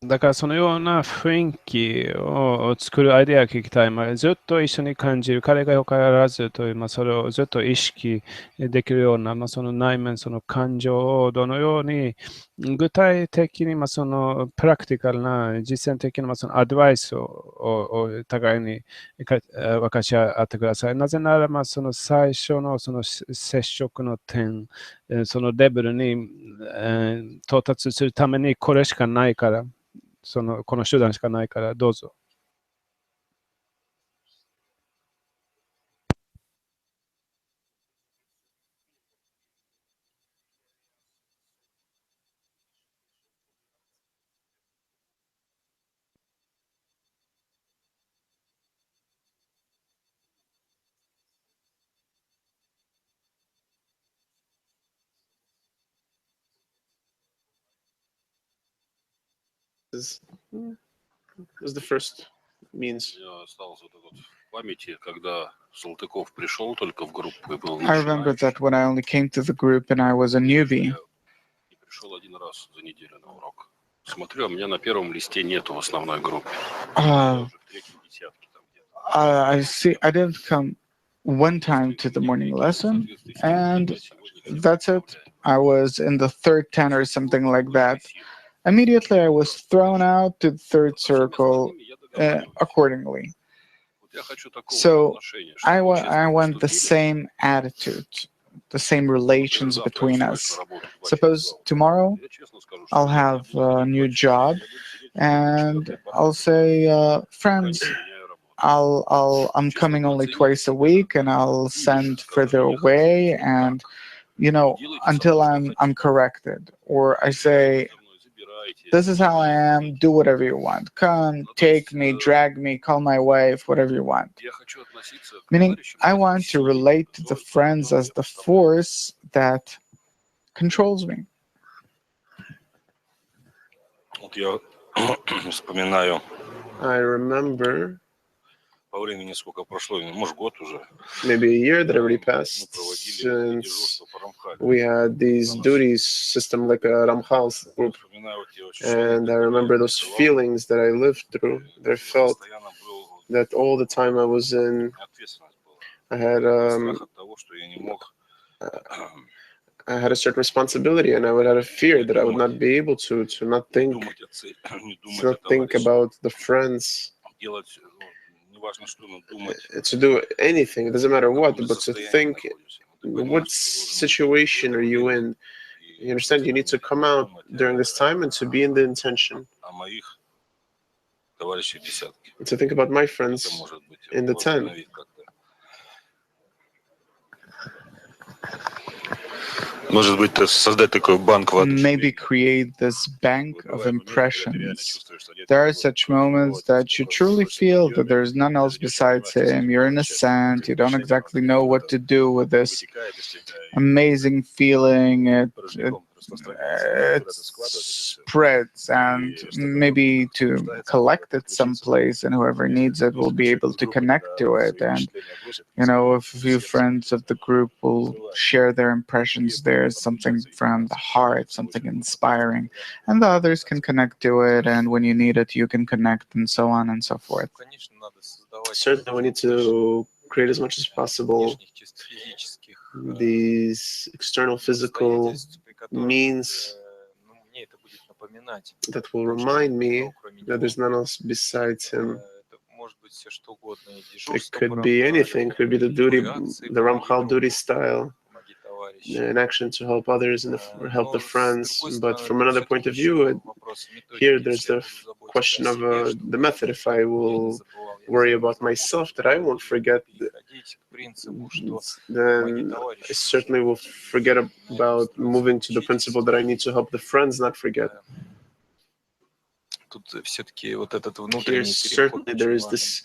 だからそのような雰囲気を作るアイデアを聞きたい。ずっと一緒に感じる。彼がよからずという、それをずっと意識できるような、その内面、その感情をどのように具体的に、そのプラクティカルな実践的な、そのアドバイスを互いに分かち合ってください。なぜなら、その最初のその接触の点、そのレベルに到達するためにこれしかないから。この手段しかないからどうぞ。Is the first means. I remember that when I only came to the group and I was a newbie. I see. I didn't come one time to the morning lesson, and that's it. I was in the third 10 or something like that. Immediately, I was thrown out to the third circle accordingly. So I want the same attitude, the same relations between us. Suppose tomorrow I'll have a new job, and I'll say, friends, I'm coming only twice a week, and I'll send further away, and until I'm corrected, or I say, this is how I am, do whatever you want. Come, take me, drag me, call my wife, whatever you want. Meaning, I want to relate to the friends as the force that controls me. I remember maybe a year that already passed since we had these duties system like a Ramchal's group. And I remember those feelings that I lived through, that I felt that all the time I was in, I had a certain responsibility, and I would have a fear that I would not be able to not think about the friends, to do anything. It doesn't matter what, but to think, what situation are you in? You understand? You need to come out during this time and to be in the intention. To think about my friends in the 10. Maybe create this bank of impressions. There are such moments that you truly feel that there's none else besides him. You're in a sand. You don't exactly know what to do with this amazing feeling. It spreads, and maybe to collect it someplace, and whoever needs it will be able to connect to it. And a few friends of the group will share their impressions. There's something from the heart, something inspiring, and the others can connect to it. And when you need it, you can connect, and so on and so forth. Certainly, we need to create as much as possible these external physical means that will remind me that there's none else besides him. It could be anything. It could be the duty, the Ramchal duty style, an action to help others and help the friends. But from another point of view, here there's the question of the method. If I will worry about myself, that I won't forget, then I certainly will forget about moving to the principle that I need to help the friends not forget. Here, certainly there is this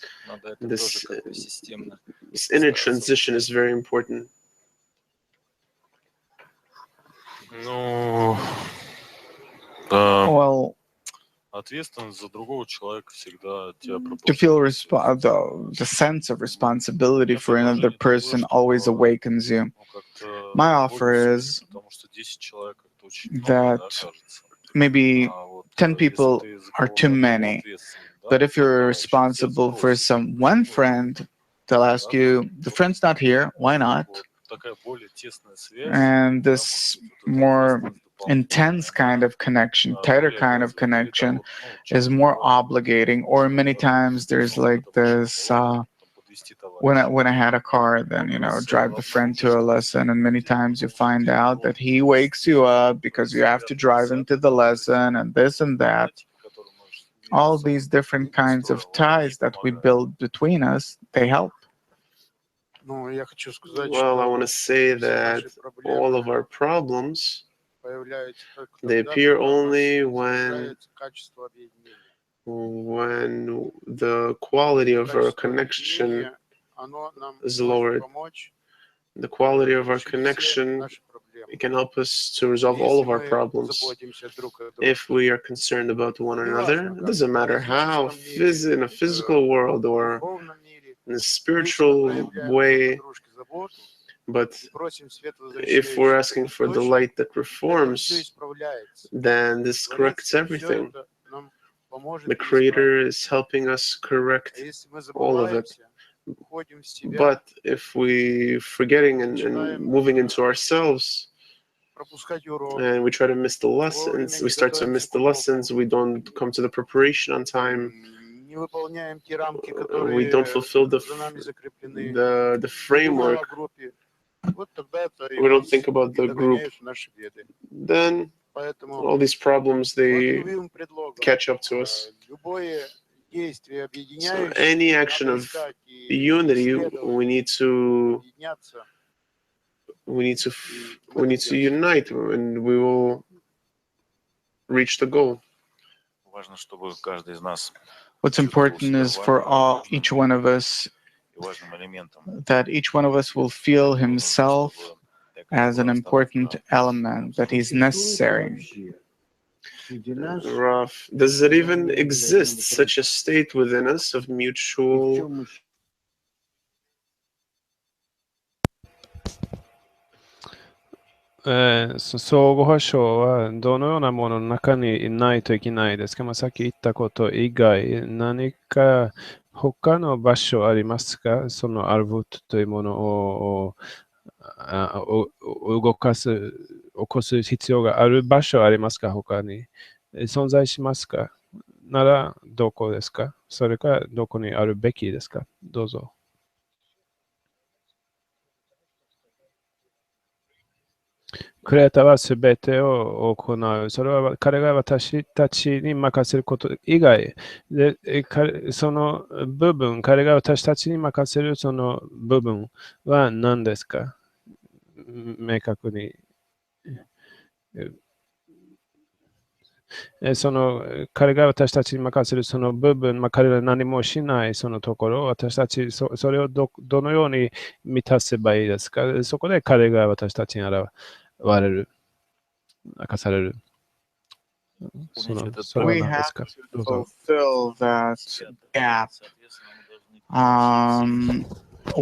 inner transition is very important. Well, to feel the sense of responsibility for another person always awakens you. My offer is that maybe 10 people are too many, but if you're responsible for one friend, they'll ask you, the friend's not here, why not? And this more intense kind of connection, tighter kind of connection, is more obligating. Or many times there's like this, when I had a car, then drive the friend to a lesson, and many times you find out that he wakes you up because you have to drive him to the lesson, and this and that. All these different kinds of ties that we build between us, they help. Well, I want to say that all of our problems, they appear only when the quality of our connection is lowered. The quality of our connection, it can help us to resolve all of our problems. If we are concerned about one another, it doesn't matter how, in a physical world or in a spiritual way, but if we're asking for the light that reforms, then this corrects everything. The Creator is helping us correct all of it. But if we forgetting and moving into ourselves, and we try to miss the lessons, we start to miss the lessons, we don't come to the preparation on time, we don't fulfill the framework, we don't think about the group, then all these problems, they catch up to us. So any action of unity, we need to unite, and we will reach the goal. What's important is for each one of us, that each one of us will feel himself as an important element, that he's necessary. Raf, does it even exist such a state within us of mutual? 相互保証はどのようなものの中にないといけないですか？さっき言ったこと以外、何か他の場所ありますか？そのアルブトというものを起こす必要がある場所ありますか？他に存在しますか？ならどこですか？それからどこにあるべきですか？どうぞ。クリエイターはすべてを行う。それは彼が私たちに任せること以外で、その部分、彼が私たちに任せるその部分は何ですか？明確に。その彼が私たちに任せるその部分、彼が何もしないそのところ、私たちそれをどのように満たせばいいですか？そこで彼が私たちに現れる、明かされる。We have to fulfill that gap.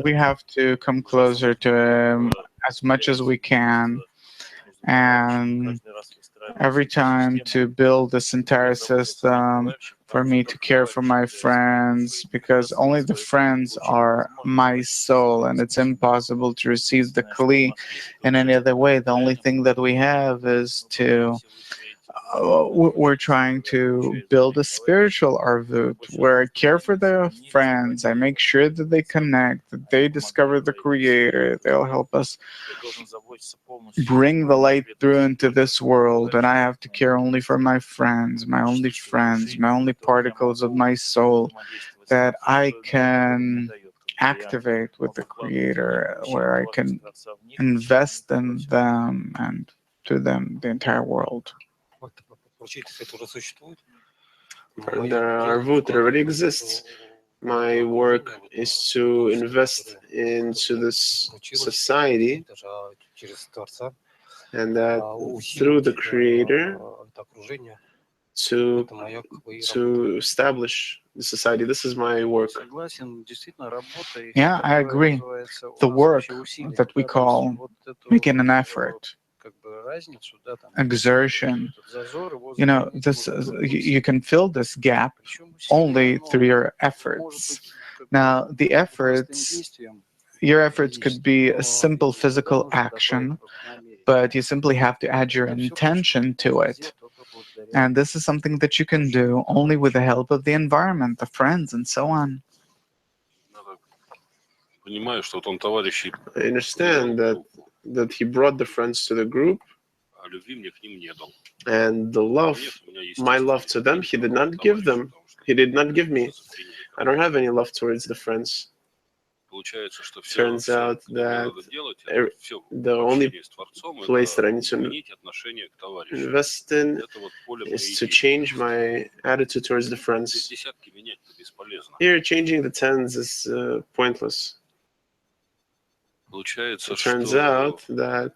We have to come closer to him as much as we can. And every time to build this entire system for me to care for my friends, because only the friends are my soul, and it's impossible to receive the Kli in any other way. The only thing that we have is we're trying to build a spiritual arvut where I care for their friends. I make sure that they connect, that they discover the Creator. They'll help us bring the light through into this world. And I have to care only for my friends, my only particles of my soul that I can activate with the Creator, where I can invest in them and to them the entire world. The arvut already exists. My work is to invest into this society, and that through the Creator to establish the society. This is my work. Yeah, I agree. The work that we call making an effort, exertion, this you can fill this gap only through your efforts. Now, your efforts could be a simple physical action, but you simply have to add your intention to it. And this is something that you can do only with the help of the environment, the friends, and so on. I understand that he brought the friends to the group, and my love to them, he did not give them. He did not give me. I don't have any love towards the friends. Turns out that the only place that I need to invest in is to change my attitude towards the friends. Here, changing the tens is pointless. It turns out that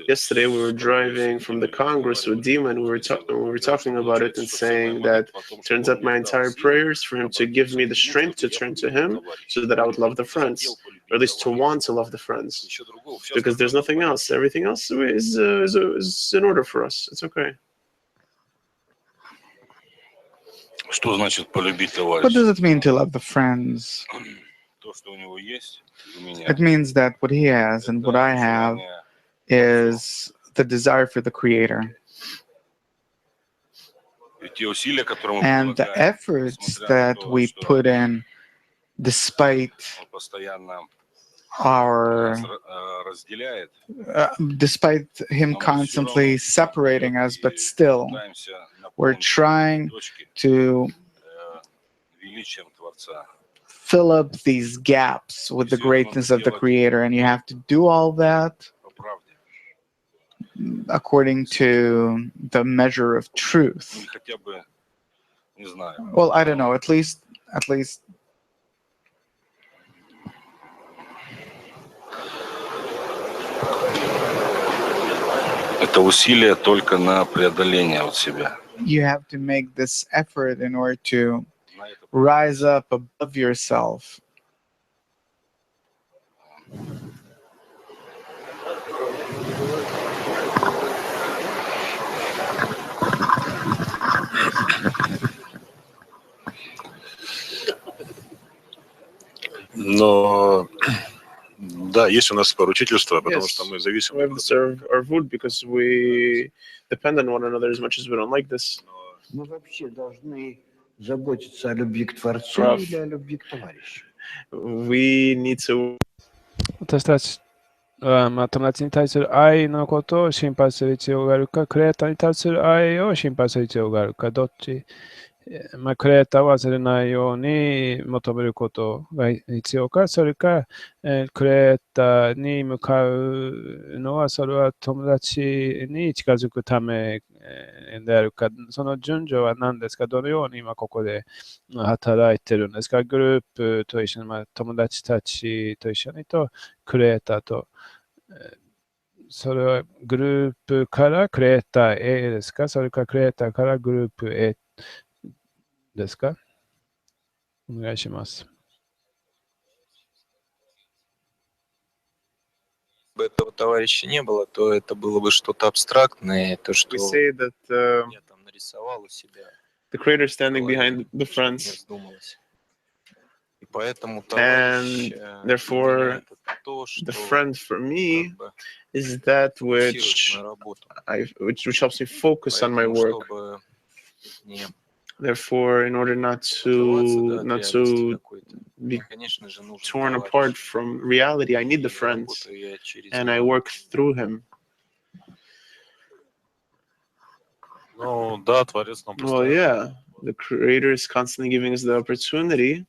yesterday we were driving from the Congress with Dima, and we were talking about it and saying that turns out my entire prayers for him to give me the strength to turn to him so that I would love the friends, or at least to want to love the friends, because there's nothing else. Everything else is in order for us. It's okay. What does it mean to love the friends? It means that what he has and what I have is the desire for the Creator. And the efforts that we put in, despite despite him constantly separating us, but still we're trying to fill up these gaps with the greatness of the Creator, and you have to do all that according to the measure of truth. Well, I don't know, at least Это усилие только на преодоление от себя. You have to make this effort in order to rise up above yourself. Но да, есть у нас поручительство, потому что мы We зависим have to serve our food because we depend on one another as much as we don't like this. Мы вообще должны заботиться о любви к Творцу или о любви к товарищу. We need to. 私たちは、友達に対する愛のことを心配する必要があるか、クリエイターに対する愛を心配する必要があるか、どっち、クリエイターを忘れないように求めることが必要か、それか、クリエイターに向かうのは、それは友達に近づくためであるか、その順序は何ですか、どのように今ここで働いてるんですか、グループと一緒に、友達たちと一緒にと、クリエイターと、それはグループからクリエイター A ですか、それからクリエイターからグループ A ですか？お願いします。Если бы этого товарища не было, то это было бы что-то абстрактное, то, что We say that я там нарисовал у себя. The creator standing behind the friends. И поэтому And therefore, the friend for me is that which helps me focus on my work. Therefore, in order not to be torn apart from reality, I need the friends, and I work through him. Well, yeah, the Creator is constantly giving us the opportunity,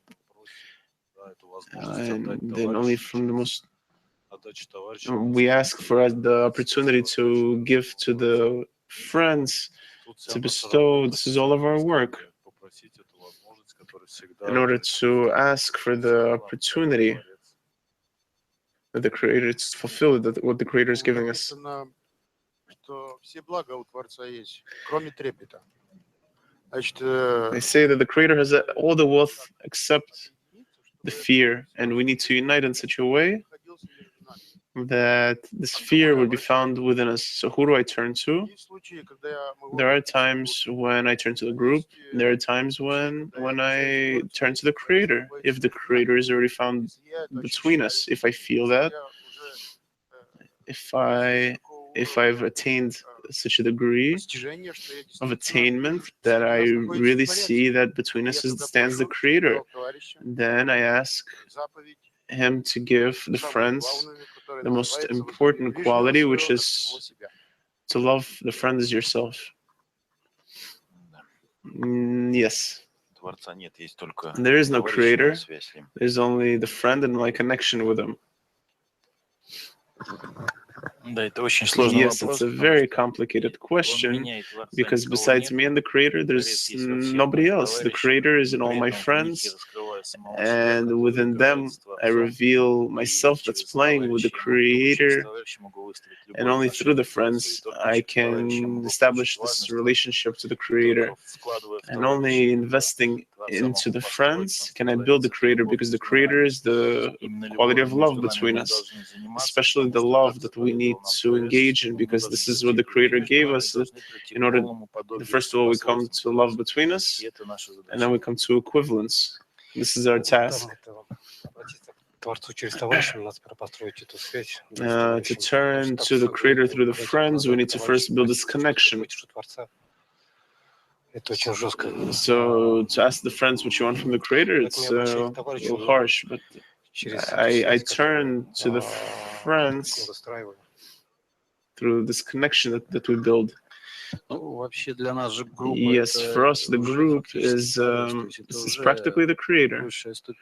and then only from the most we ask for the opportunity to give to the friends, to bestow. This is all of our work. In order to ask for the opportunity that the Creator to fulfill what the Creator is giving us. They say that the Creator has all the wealth except the fear, and we need to unite in such a way that this fear would be found within us. So who do I turn to? There are times when I turn to the group. There are times when I turn to the Creator. If the Creator is already found between us, if I feel that, if I've attained such a degree of attainment that I really see that between us stands the Creator, then I ask him to give the friends the most important quality, which is to love the friend as yourself. Yes. There is no Creator. There's only the friend and my connection with him. Yes, it's a very complicated question because besides me and the Creator, there's nobody else. The Creator is in all my friends, and within them, I reveal myself that's playing with the Creator, and only through the friends, I can establish this relationship to the Creator. And only investing into the friends can I build the Creator, because the Creator is the quality of love between us, especially the love that we need to engage in, because this is what the Creator gave us. In order, first of all, we come to love between us, and then we come to equivalence. This is our task. To turn to the Creator through the friends, we need to first build this connection. Это очень жестко. So to ask the friends what you want from the creator, it's a little harsh, but I turn to the friends through this connection that we build. Yes, for us, the group is practically the creator.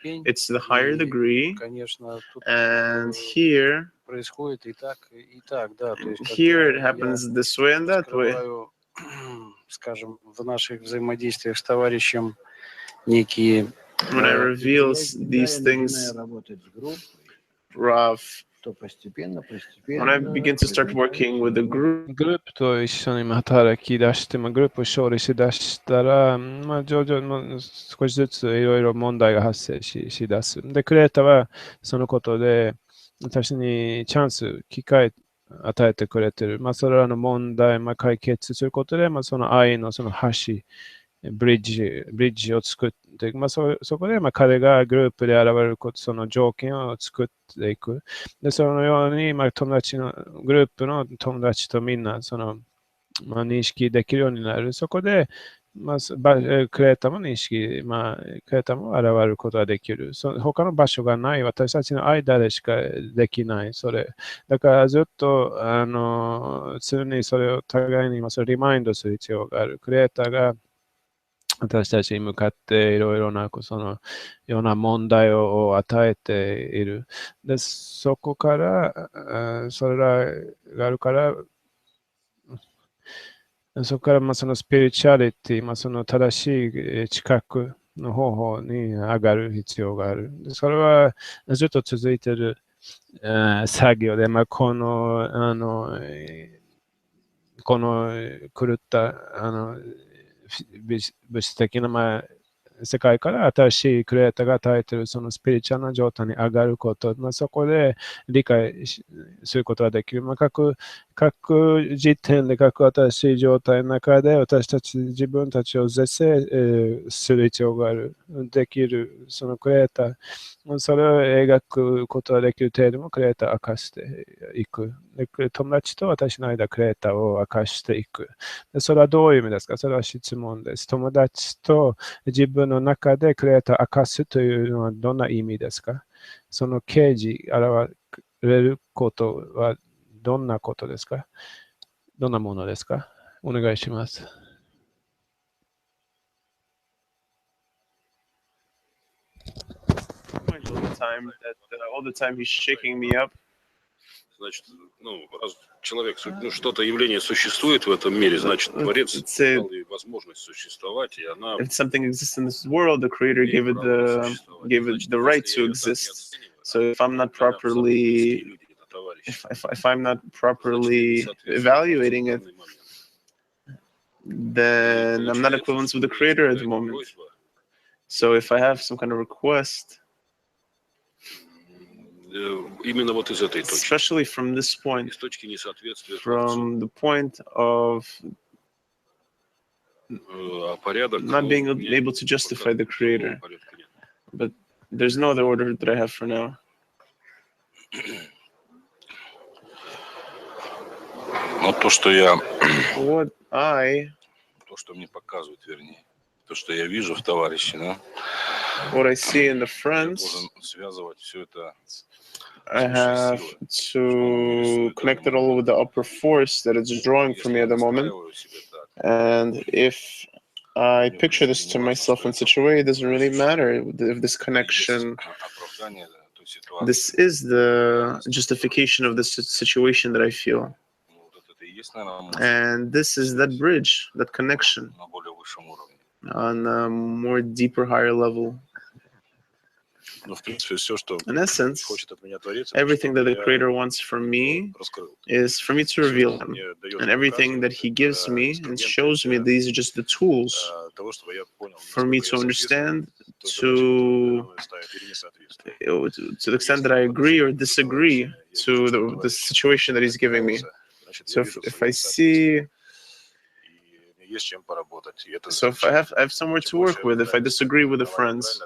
It's the higher degree, and here it happens this way and that way. Скажем, в наших взаимодействиях с товарищем некие When I reveal these things, Rav, when I begin to start working with the group, グループと一緒に働き出して、グループを勝利し出したら、徐々に少しずついろいろ問題が発生し出す。で、クリエイターはそのことで私にチャンス、機会与えてくれてる。それらの問題、解決することで、その愛のその橋、ブリッジを作っていく。そこで彼がグループで現れること、その条件を作っていく。で、そのように、友達の、グループの友達とみんな、認識できるようになる。そこで、クリエイターも認識、クリエイターも現れることができる。他の場所がない、私たちの間でしかできない、それ。だからずっと、常にそれを互いにリマインドする必要がある。クリエイターが私たちに向かっていろいろなそのような問題を与えている。で、そこから、それらがあるから、そこからそのスピリチュアリティ、その正しい知覚の方法に上がる必要がある。それはずっと続いている、作業で、この狂った物質的な世界から新しいクリエイターが与えているそのスピリチュアルな状態に上がること、そこで理解することができる。各時点で各新しい状態の中で私たち自分たちを是正、する必要がある。できるそのクリエイター、それを描くことができる程度もクリエイターを明かしていく。友達と私の間クリエイターを明かしていく。それはどういう意味ですか？それは質問です。友達と自分の中でクリエイターを明かすというのはどんな意味ですか？その啓示、現れることはどんなことですか？どんなものですか？お願いします。All the time he's shaking me up. Значит, раз человек, что-то явление существует в этом мире, значит, Творец дал ей возможность существовать, и она... If something exists in this world, the Creator gave it the right to exist. So if I'm not properly, if I'm not properly evaluating it, then I'm not equivalent with the Creator at the moment. So if I have some kind of request, именно вот из этой точки. Especially from this point, from the point of not being able to justify the Creator. But there's no other order that I have for now. Но то, что я... То, что мне показывают, вернее. То, что я вижу в товарище, да? What I see in the friends, связывать все это. I have to connect it all with the upper force that it's drawing for me at the moment. And if I picture this to myself in such a way, it doesn't really matter if this connection, this is the justification of this situation that I feel. And this is that bridge, that connection on a more deeper, higher level. In essence, everything that the Creator wants from me is for me to reveal Him. And everything that He gives me and shows me, these are just the tools for me to understand, to the extent that I agree or disagree to the situation that He's giving me. So if I see... So if I have somewhere to work with, if I disagree with the friends,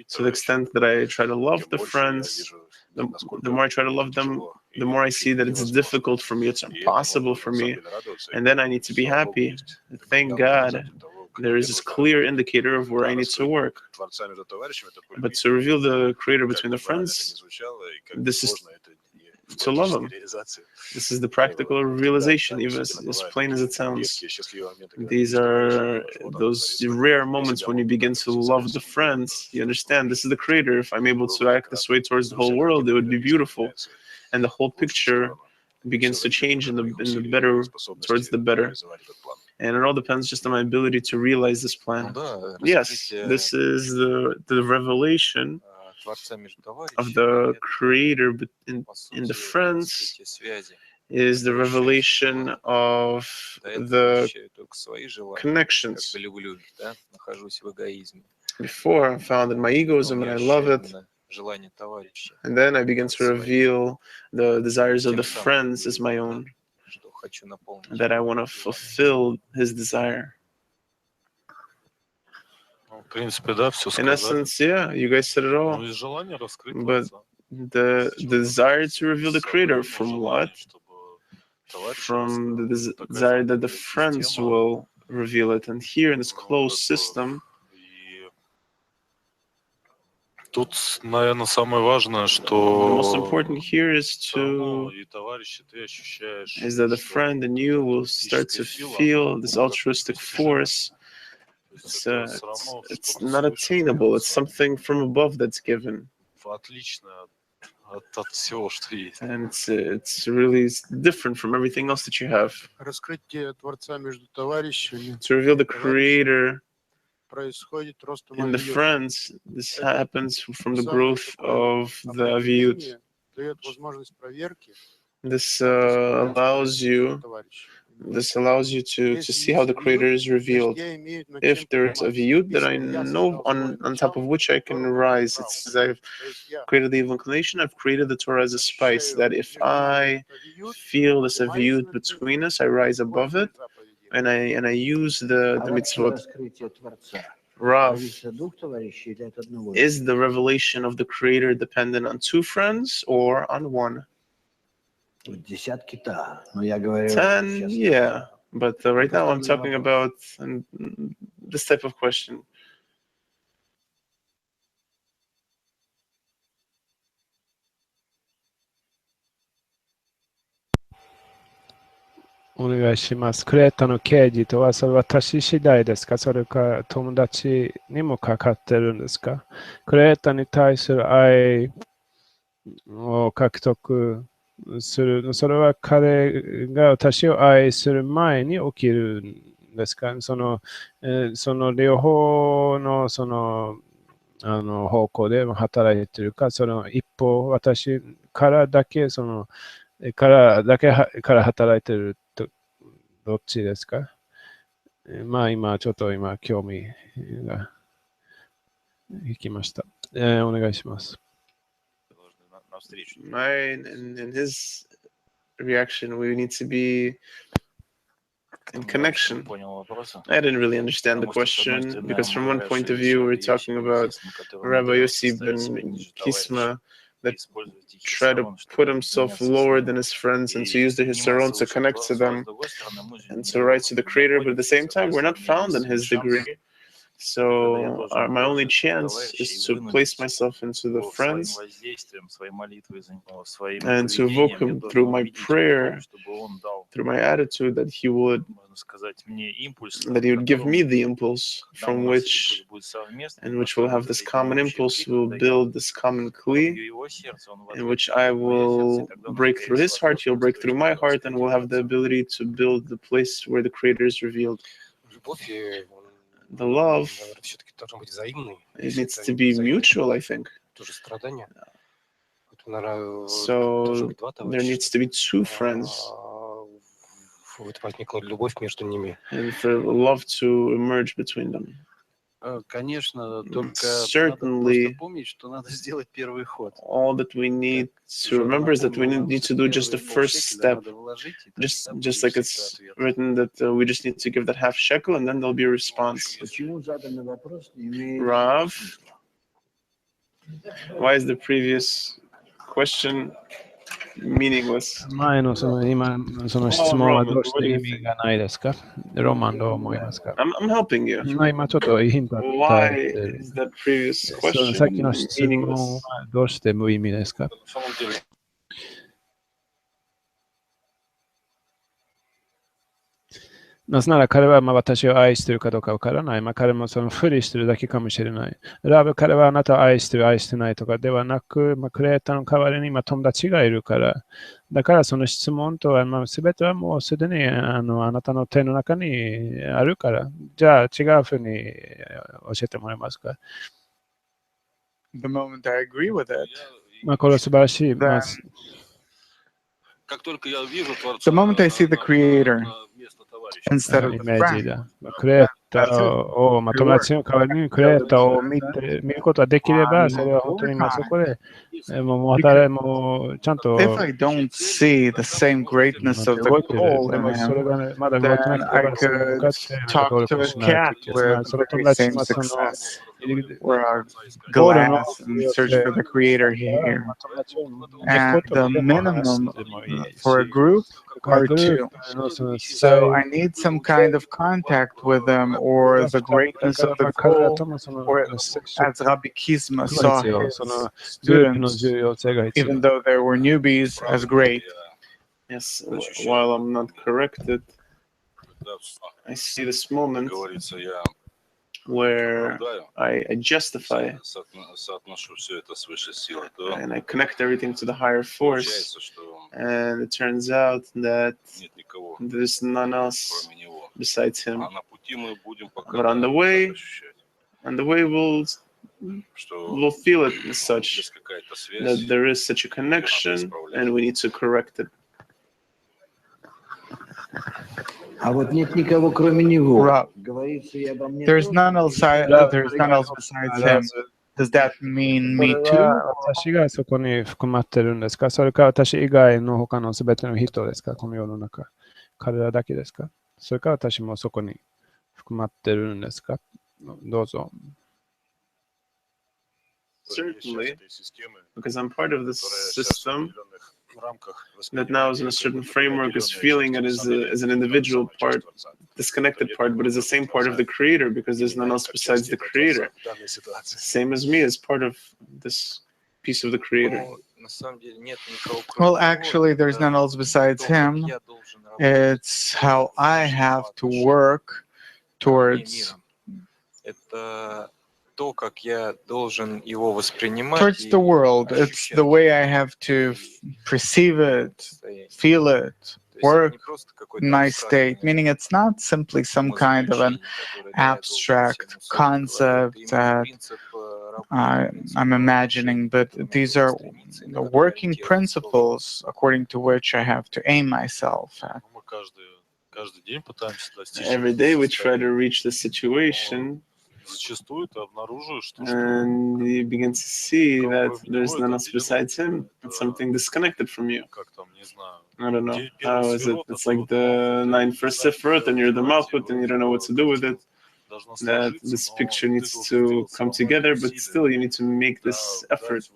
to the extent that I try to love the friends, the more I try to love them, the more I see that it's difficult for me, it's impossible for me, and then I need to be happy. Thank God there is this clear indicator of where I need to work. But to reveal the Creator between the friends, this is to love Him. This is the practical realization, even as plain as it sounds. These are those rare moments when you begin to love the friends. You understand, this is the Creator. If I'm able to act this way towards the whole world, it would be beautiful. And the whole picture begins to change in the better, towards the better. And it all depends just on my ability to realize this plan. Yes, this is the revelation of the Creator in the friends, is the revelation of the connections. Before, I found in my egoism and I love it. And then I begin to reveal the desires of the friends as my own, that I want to fulfill his desire. In essence, yeah, you guys said it all. But the desire to reveal the Creator, from what? From the desire that the friends will reveal it. And here in this closed system, Тут, наверное, самое важное, the что most important here is that the friend and you will start to feel this altruistic force. It's not attainable. It's something from above that's given. And it's really different from everything else that you have. To reveal the Creator in the friends, this happens from the growth of the aviyut. This allows you to see how the Creator is revealed. If there's a aviyut that I know on top of which I can rise, it's as I've created the evil inclination, I've created the Torah as a spice, that if I feel this aviyut between us, I rise above it, and I use the mitzvot. Rav, is the revelation of the Creator dependent on two friends or on one? 10, yeah. But right now I'm talking about this type of question.お願いします。クレータの刑事とはそれは私次第ですか？それか友達にもかかってるんですか？クレータに対する愛を獲得する、それは彼が私を愛する前に起きるんですか？その両方の方向で働いているか、その一方私からだけから働いているとどっちですか？まあ今興味がいきました。お願いします。In his reaction, we need to be in connection. I didn't really understand the question, because from one point of view, we're talking about Rabbi Yossi ben Kisma that try to put himself lower than his friends and to use the Hisaron to connect to them and to rise to the Creator, but at the same time, we're not found in his degree. So my only chance is to place myself into the friends and to evoke him through my prayer, through my attitude, that he would give me the impulse from which we'll have this common impulse, we'll build this common kli, in which I will break through his heart, he'll break through my heart, and we'll have the ability to build the place where the Creator is revealed. The love, it needs to be mutual, I think. So there needs to be two friends, and for love to emerge between them. Certainly, all that we need to remember is that we need to do just the first step. Just like it's written that we just need to give that half shekel, and then there'll be a response. Rav, why is the previous question meaningless. 前のその今その質問はどうして意味がないですか？ロマンどう思いますか？ I'm helping you. 今ちょっとヒント与 Why えてる。 is that previous そのさっ question きの質問 meaningless? はどうして無意味ですか？ なぜなら彼は私を愛しているかどうかわからない。彼もそのふりしているだけかもしれない。彼はあなたを愛している、愛してないとかではなく、クレーターの代わりに友達がいるから。だからその質問とは、全てはもうすでにあなたの手の中にあるから。じゃあ違うふうに教えてもらえますか？ The moment I agree with it, これは素晴らしい。then the moment I see the creator instead of イ the メージ friend, だ。クレータ that's ー it. を、友達の代わりにクレーターを見ることができれば、それは本当にそこで、もうちゃん If と I don't see the same greatness of the 動いてる。 goal で in もそれ him, がまだ動いてな then けれ I ば、それに向 could かって努 talk 力 to a しない cat といけない。 with その the 友 very 達 same もその success, ゴ or a ールの glass and search for the creator here. 友達を抜く And こと the でも話 minimum でもいい for a し、 group グ are ルー two. プのその So I need some kind of contact with them, or the greatness of the 彼ら goal, ともその or 接触 as Rabbi Kizma が saw 必要。その his グループの students, 重要性が必要。 even though they were newbies, as great. Yes, while I'm not corrected, I see this moment where I justify and I connect everything to the higher force, and it turns out that there's none else besides him. But on the way we'll feel it as such that there is such a connection, and we need to correct it. А вот нет никого, кроме него. Rob, Говорится и обо мне there's тоже. none else. There's none else besides him. Does that mean こ me れ too? は私がそこに含まってるんですか？それか私以外の他のすべての人ですか？この世の中。彼らだけですか？それか私もそこに含まってるんですか？どうぞ。 Certainly, because I'm part of this system that now is in a certain framework, is feeling it as an individual part, disconnected part, but is the same part of the creator, because there's none else besides the creator. Same as me as part of this piece of the creator. Well, actually, there's none else besides him. It's how I have to work towards the world. It's the way I have to perceive it, feel it, work nice state, meaning it's not simply some kind of an abstract concept that I'm imagining, but these are the working principles according to which I have to aim myself at. Every day we try to reach the situation, and you begin to see that there's none else besides him. It's something disconnected from you. I don't know. How is it? It's like the 9 first Sefirot, and you're the Malchut, and you don't know what to do with it. That this picture needs to come together, but still you need to make this effort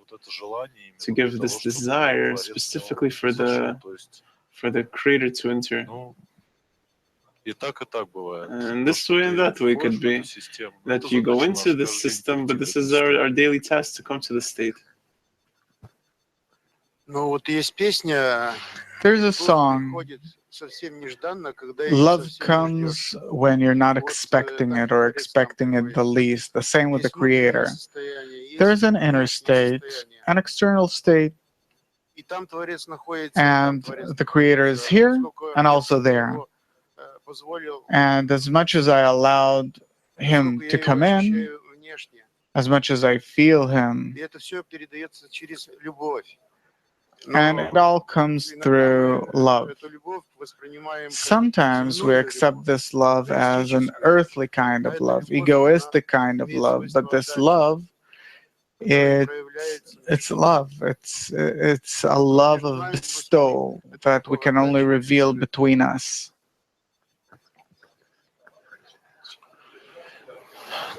to give this desire specifically for the creator to enter. And this way and that way could be that you go into this system, but this is our daily task to come to the state. There's a song, love comes when you're not expecting it or expecting it the least. The same with the creator. There's an inner state, an external state, and the creator is here and also there. And as much as I allowed him to come in, as much as I feel him, and it all comes through love. Sometimes we accept this love as an earthly kind of love, egoistic kind of love, but this love, it's love. It's a love of bestow that we can only reveal between us.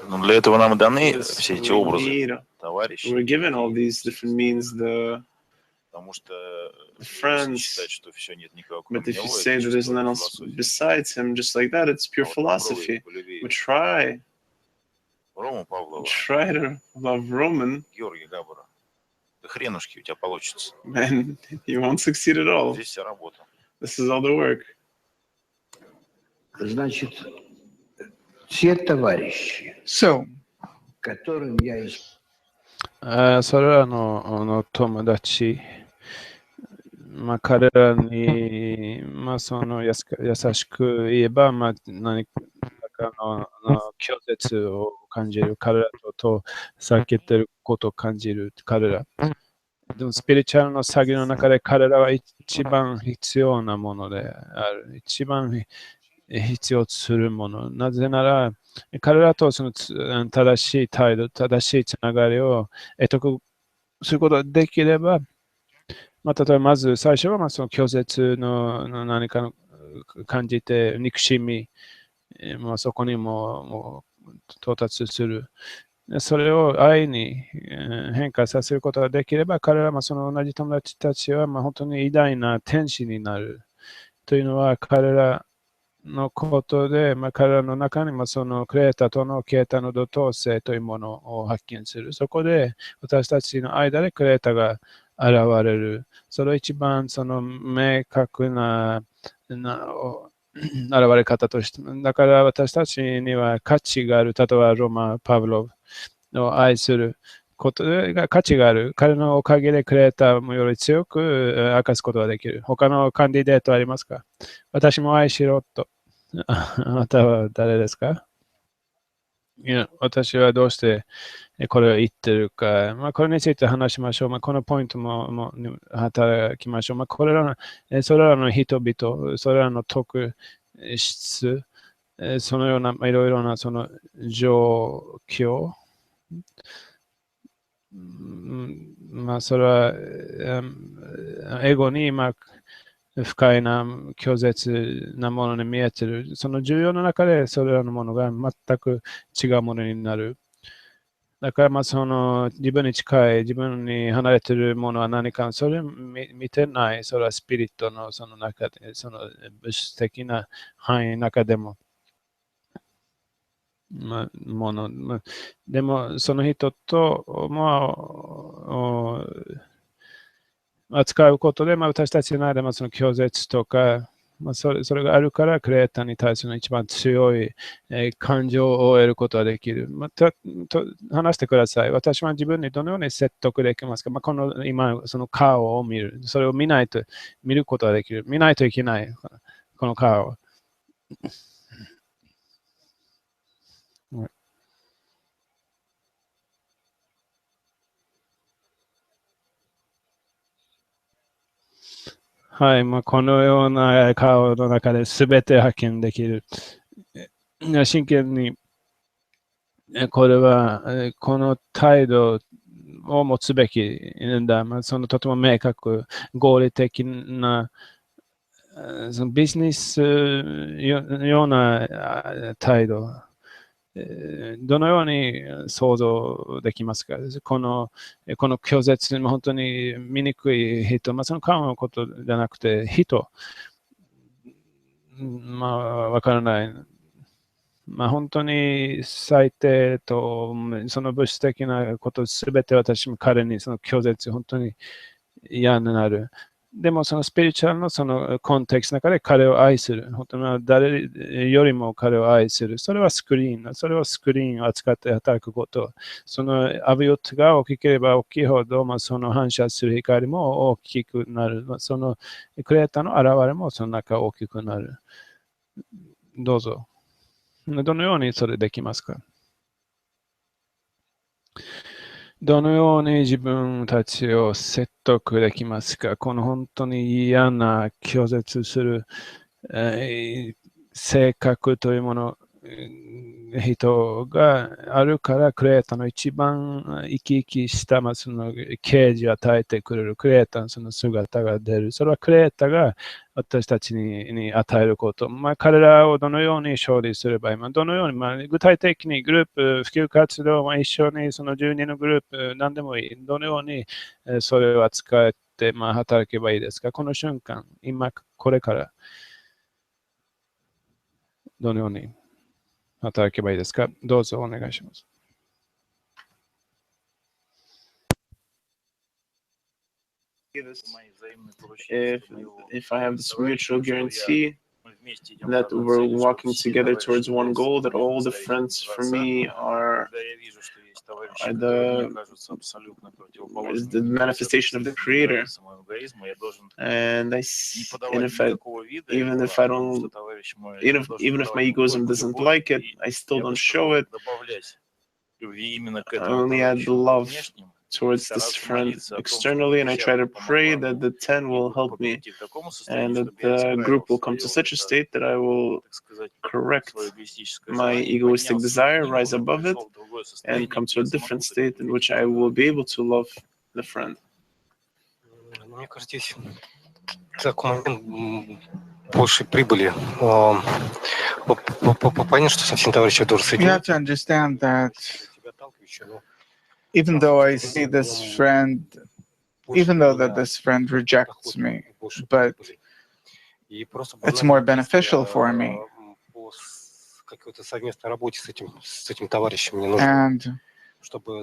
Для этого нам даны все эти образы. We're given all these different means, the friends. But if you say that there's nothing else besides him, just like that, it's pure philosophy. But try to love Roman, and you won't succeed at all. This is all the work. Значит, те товарищи, которым яそれらの友達、彼らに、その優しく言えば、何かの拒絶を感じる彼らと避けてることを感じる彼ら。でもスピリチュアルの作業の中で彼らは一番必要なものである。一番必要とするもの。なぜなら、彼らとその正しい態度、正しいつながりを得得することができれば、例えばまず最初はその拒絶の何かの感じて、憎しみ、そこにも到達する。それを愛に変化させることができれば、彼らはその同じ友達たちは本当に偉大な天使になる。というのは、彼らのことで、彼らの中にもそのクレータとのケータの同等性というものを発見する。そこで私たちの間でクレータが現れる。それは一番その明確な現れ方として。だから私たちには価値がある。例えばロマ・パブロフを愛することが価値がある。彼のおかげでクレータもより強く明かすことができる。他のカンディデートありますか？私も愛しろと。あなたは誰ですか？いや、私はどうしてこれを言ってるか。これについて話しましょう。このポイントも働きましょう。それらの人々、それらの特質、そのようないろいろなその状況、それはエゴに不快な拒絶なものに見えている。その重要な中でそれらのものが全く違うものになる。だからその自分に近い、自分に離れているものは何か、それを見てない、それはスピリットのその中で、その物質的な範囲の中でも、もの、でもその人と、扱うことで、私たちの間でその拒絶とか、それがあるからクレーターに対する一番強い、感情を得ることができる。話してください。私は自分にどのように説得できますか？この今、その顔を見る。それを見ることができる。見ないといけない。この顔。はい、このような顔の中で全て発見できる。真剣に、これは、この態度を持つべきだ。そのとても明確、合理的な、そのビジネスような態度。どのように想像できますか？この拒絶も本当に醜い人、その顔のことじゃなくて人、わからない。本当に最低と、その物質的なことすべて私も彼にその拒絶、本当に嫌になる。でもそのスピリチュアルのそのコンテクストの中で彼を愛する。本当に誰よりも彼を愛する。それはスクリーンを扱って働くこと。そのアビオットが大きければ大きいほど、その反射する光も大きくなる。そのクレーターの現れもその中大きくなる。どうぞ。どのようにそれできますか？どのように自分たちを説得できますか？この本当に嫌な拒絶する、性格というもの、人があるからクレーターの一番生き生きしたその啓示を与えてくれるクレーターのその姿が出る。それはクレーターが私たちに与えること。彼らをどのように勝利すればいい。どのように、具体的にグループ、普及活動、一緒にその12のグループ、何でもいい。どのようにそれを扱って、働けばいいですか？この瞬間、今、これから、どのように働けばいいですか？どうぞお願いします。If I have this mutual guarantee that we're walking together towards one goal, that all the friends for me are the manifestation of the Creator. And even if my egoism doesn't like it, I still don't show it. I only add the love towards this friend externally, and I try to pray that the 10 will help me and that the group will come to such a state that I will correct my egoistic desire, rise above it, and come to a different state in which I will be able to love the friend. You have to understand that even though I see this friend, even though that this friend rejects me, but it's more beneficial for me. And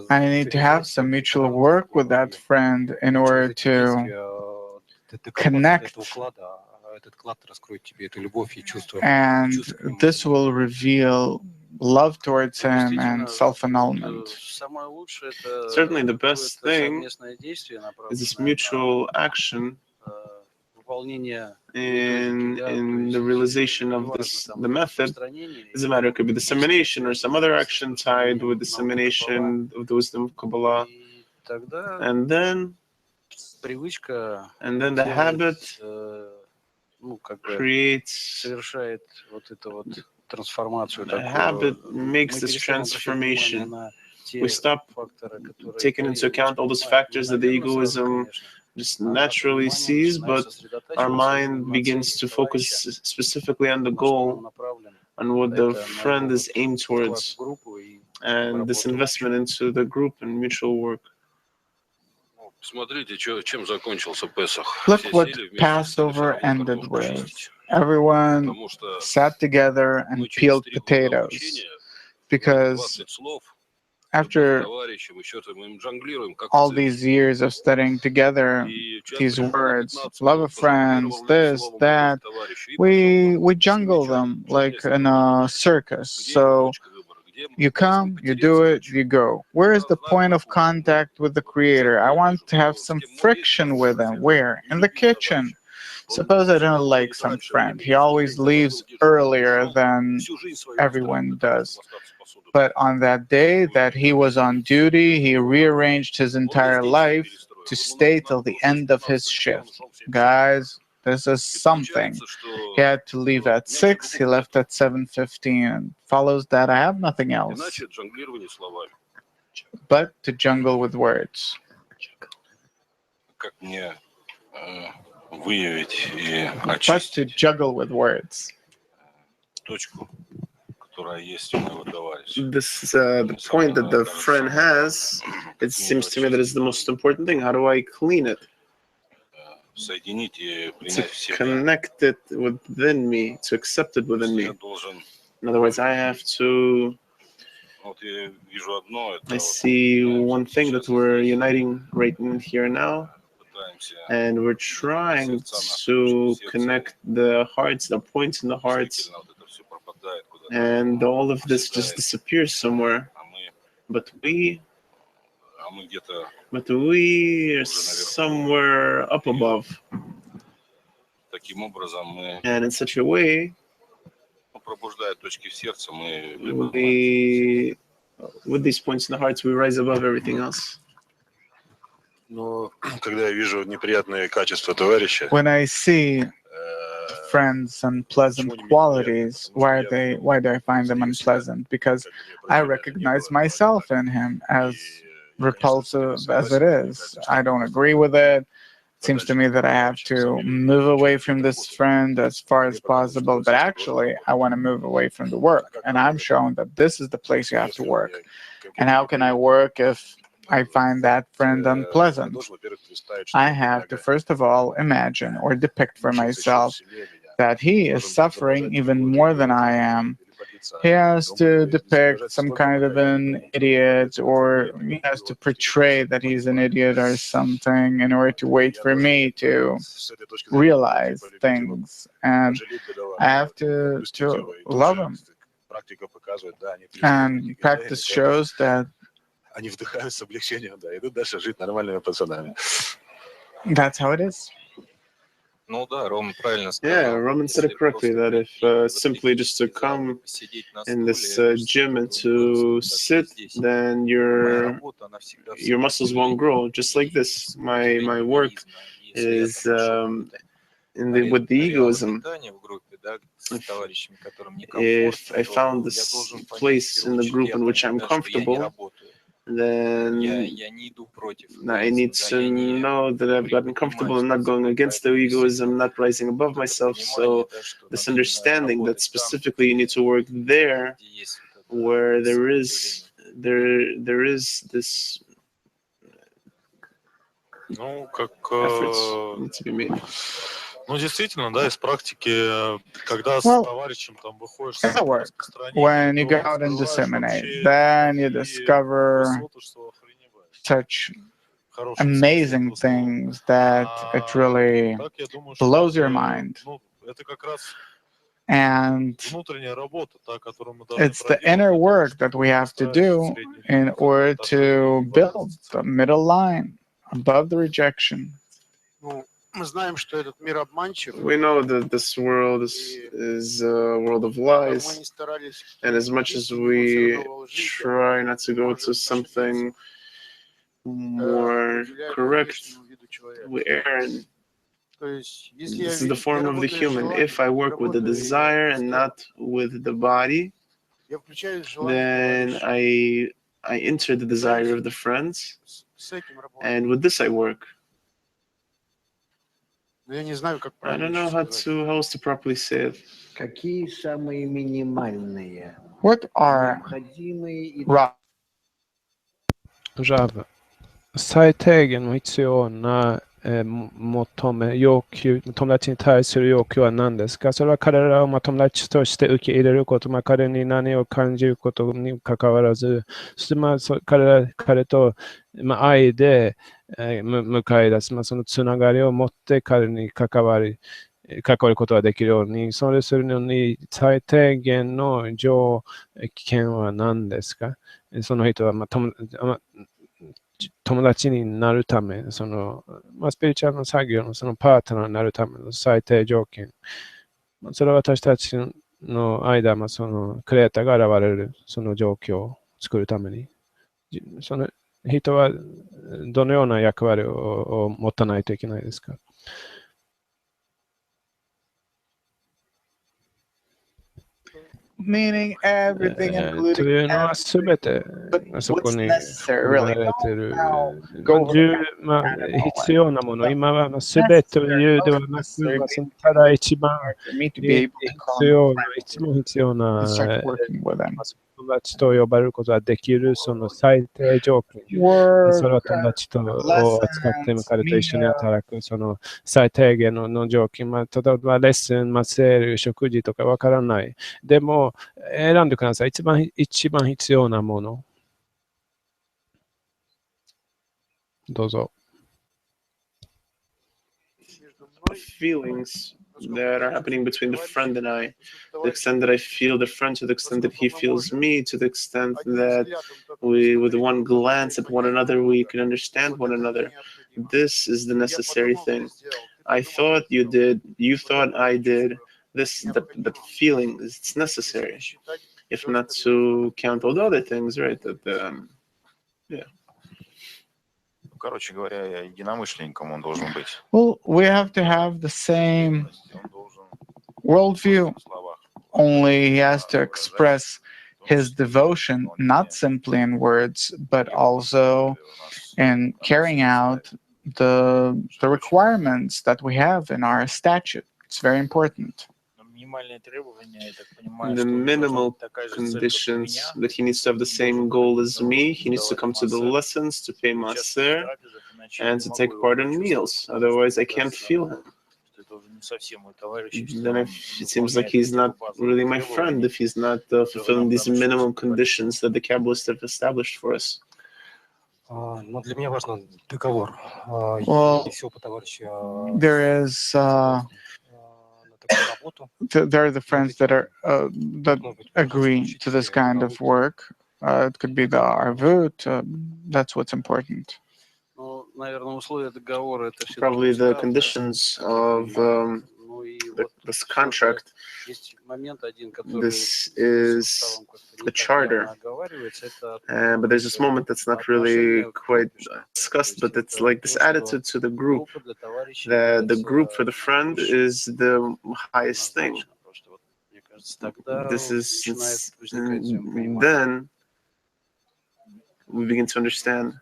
I need to have some mutual work with that friend in order to connect. And this will reveal love towards him and self-annulment. Certainly the best thing is this mutual action in the realization of the method. Doesn't matter, it could be dissemination or some other action tied with dissemination of the wisdom of Kabbalah. And then the habit creates, the habit makes this transformation. We stop taking into account all those factors that the egoism just naturally sees, but our mind begins to focus specifically on the goal, on what the friend is aimed towards, and this investment into the group and mutual work. Look what Passover ended with. Everyone sat together and peeled potatoes, because after all these years of studying together these words, love of friends, this, that, we jungle them like in a circus. So you come, you do it, you go. Where is the point of contact with the Creator? I want to have some friction with him. Where? In the kitchen. Suppose I don't like some friend. He always leaves earlier than everyone does. But on that day that he was on duty, he rearranged his entire life to stay till the end of his shift. Guys, this is something. He had to leave at 6, he left at 7:15, and follows that I have nothing else but to jungle with words. But to juggle with words. This the point that the friend has, it seems to me that is the most important thing. How do I clean it? To connect it within me, to accept it within me. In other words, I have to. I see one thing that we're uniting right in here now, and we're trying to connect the hearts, the points in the hearts, and all of this just disappears somewhere. But we are somewhere up above. And in such a way, with these points in the hearts, we rise above everything else. When I see friends' unpleasant qualities, why do I find them unpleasant? Because I recognize myself in him as repulsive as it is. I don't agree with it. It seems to me that I have to move away from this friend as far as possible, but actually I want to move away from the work, and I'm shown that this is the place you have to work. And how can I work if I find that friend unpleasant, I have to first of all imagine or depict for myself that he is suffering even more than I am. He has to depict some kind of an idiot, or he has to portray that he's an idiot or something in order to wait for me to realize things. And I have to love him. And practice shows that that's how it is. Yeah, Roman said it correctly, that if simply just to come in this gym and to sit, then your muscles won't grow. Just like this, my work is with the egoism. If I found this place in the group in which I'm comfortable, then I need to know that I've gotten comfortable. I'm not going against the egoism, not rising above myself. So this understanding that specifically you need to work there, where there is this efforts need to be made. Ну, действительно, да, из практики, когда с товарищем там выходишь с распространением, when you go out and disseminate, then you discover such amazing things that it really blows your mind. And it's the inner work that we have to do in order to build the middle line above the rejection. We know that this world is a world of lies, and as much as we try not to go to something more correct, we err. This is the form of the human. If I work with the desire and not with the body, then I enter the desire of the friends, and with this I work. I don't know how else to properly say it. What are Rav, 最低限の必要な求め、要求、友達に対する要求は何ですか？それは彼らを友達として受け入れること、彼に何を感じることに関わらず、そして彼と愛で迎え出す、そのつながりを持って彼に関わることができるように、それするのに最低限の条件は何ですか？その人は友達になるため、スピリチュアルの作業のそのパートナーになるための最低条件。それは私たちの間、そのクリエイターが現れるその状況を作るために、その人はどのような役割を持たないといけないですか？Meaning everything, including というのはすべてそこに含まれている必要なもの、今はすべてというではなく、ただ一番必要な友達と呼ばれることができるその最低条件、それは友達を扱って彼と一緒に働くその最低限の条件、例えばレッスン、セール、食事とかわからない。でも選んでください。一番必要なもの。どうぞ。Feelings that are happening between the friend and I, to the extent that I feel the friend, to the extent that he feels me, to the extent that we, with one glance at one another, we can understand one another. This is the necessary thing. I thought you did, you thought I did. That feeling is necessary, if not to count all the other things, right? Yeah. Короче говоря, единомышленником он должен быть. Well, we have to have the same worldview. Only he has to express his devotion not simply in words, but also in carrying out the requirements that we have in our statute. It's very important. The minimal conditions that he needs to have the same goal as me. He needs to come to the lessons, to pay maser, and to take part in meals. Otherwise, I can't feel him. Then it seems like he's not really my friend if he's not fulfilling these minimum conditions that the Kabbalists have established for us. Но для меня важен договор. Well, there is there are the friends that are that agree to this kind of work. It could be the arvut. That's what's important. Probably the conditions of this contract. This is the charter. But there's this moment that's not really quite discussed, but it's like this attitude to the group. The group for the friend is the highest thing. This is, then we begin to understand.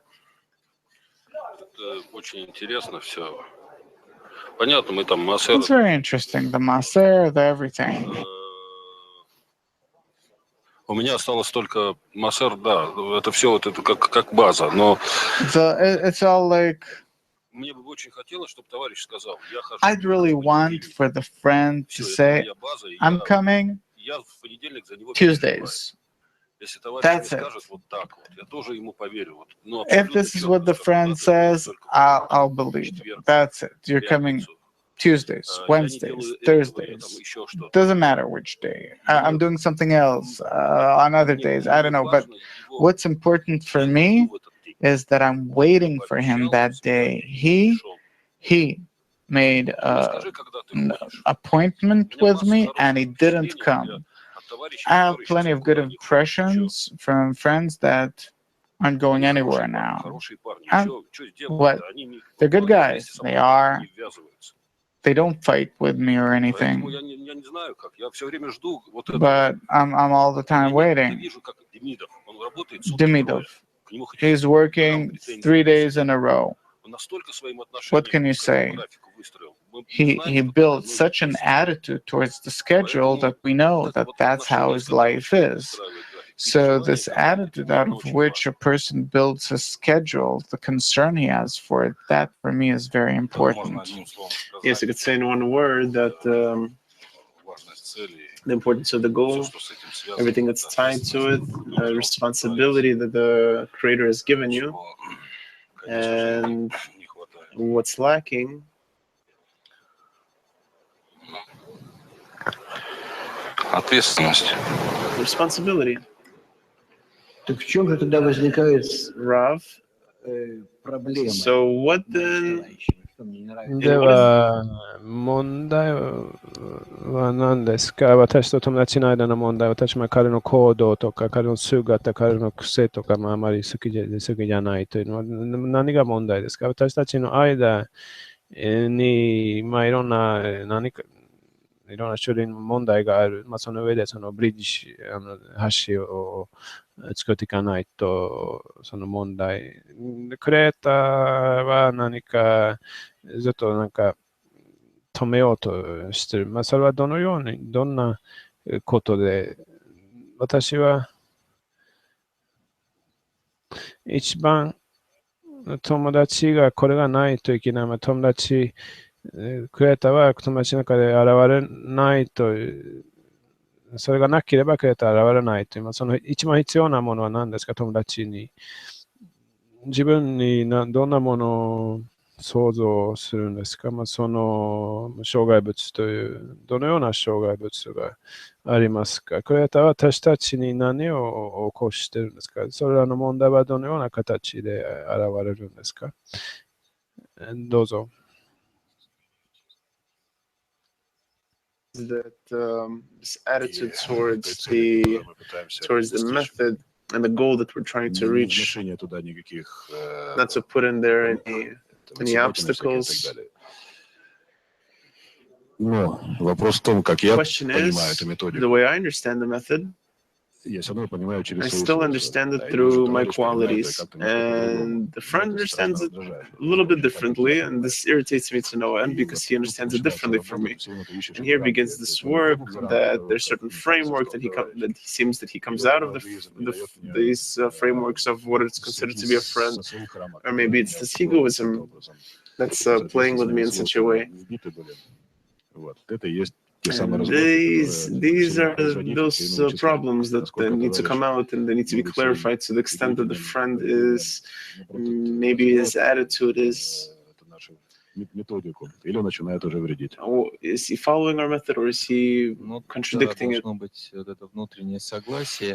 It's very interesting. The maser, the everything. У меня осталось только массер, да, это все вот это как база, но It's all like. Мне бы очень хотелось, чтобы товарищ сказал, я хожу. I'd really want for the friend to say, I'm coming Tuesdays. That's it. If this is what the friend says, I'll believe. That's it. You're coming Tuesdays, Wednesdays, Thursdays. Doesn't matter which day. I'm doing something else on other days. I don't know. But what's important for me is that I'm waiting for him that day. He made an appointment with me and he didn't come. I have plenty of good impressions from friends that aren't going anywhere now. And what? They're good guys. They are. They don't fight with me or anything. But I'm all the time waiting. Demidov. He's working 3 days in a row. What can you say? He built such an attitude towards the schedule that we know that that's how his life is. So this attitude out of which a person builds his schedule, the concern he has for it, that for me is very important. Yes, I could say in one word that the importance of the goal, everything that's tied to it, the responsibility that the Creator has given you, and what's lacking. Ответственность. Responsibility. Так в чем же тогда возникает Rav? проблема? So what then? では、問題は何ですか？私と友達の間の問題、私も彼の行動とか、彼の姿、彼の癖とかもあまり好きじゃないというのは何が問題ですか？私たちの間に、いろんな種類の問題がある。その上でそのブリッジ、橋を作っていかないと、その問題。クレーターは何かずっと止めようとしてる。それはどんなことで、私は一番友達がこれがないといけない。友達クレーターは友達の中で現れないと、それがなければクレーターは現れないという、その一番必要なものは何ですか？友達に。自分にどんなものを想像するんですか？その障害物という、どのような障害物がありますか？クレーターは私たちに何を起こしているんですか？それらの問題はどのような形で現れるんですか？どうぞ。That this attitude towards the method and the goal that we're trying to reach, not to put in there any obstacles. The question is, the way I understand the method, I still understand it through my qualities, and the friend understands it a little bit differently, and this irritates me to no end because he understands it differently from me. And here begins this work that there's certain framework that that he seems that he comes out of these frameworks of what is considered to be a friend, or maybe it's this egoism that's playing with me in such a way. And these are those problems that need to come out and they need to be clarified to the extent that the friend is, maybe his attitude is, is he following our method or is he contradicting it?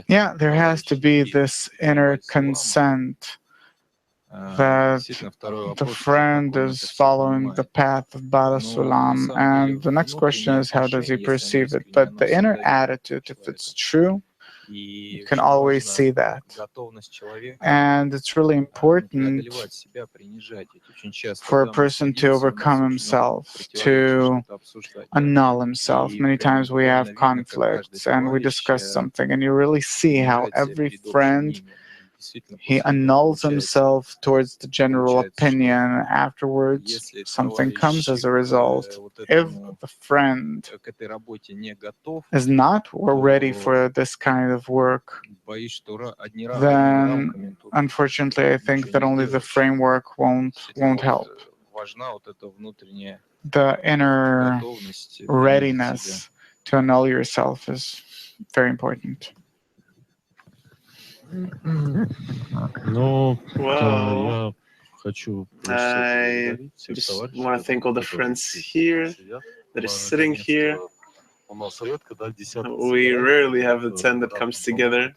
Yeah, there has to be this inner consent that the friend is following the path of Bala Sulam, and the next question is how does he perceive it? But the inner attitude, if it's true, you can always see that. And it's really important for a person to overcome himself, to annul himself. Many times we have conflicts and we discuss something, and you really see how every friend, he annuls himself towards the general opinion. Afterwards, something comes as a result. If the friend is not ready for this kind of work, then unfortunately, I think that only the framework won't help. The inner readiness to annul yourself is very important. Well, I just want to thank all the friends here that are sitting here. We rarely have a 10 that comes together,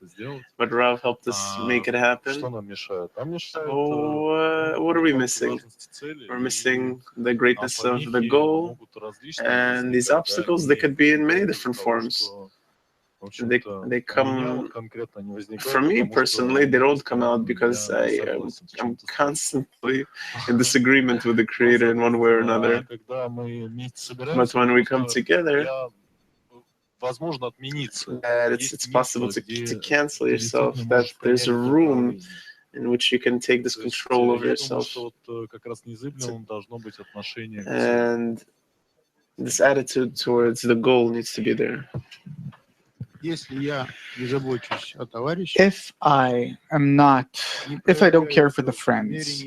but Rav helped us make it happen. Oh, what are we missing? We're missing the greatness of the goal, and these obstacles, they could be in many different forms. They come, for me personally, they don't come out because I'm constantly in disagreement with the Creator in one way or another. But when we come together, that it's possible to cancel yourself, that there's a room in which you can take this control over yourself. And this attitude towards the goal needs to be there. If I don't care for the friends,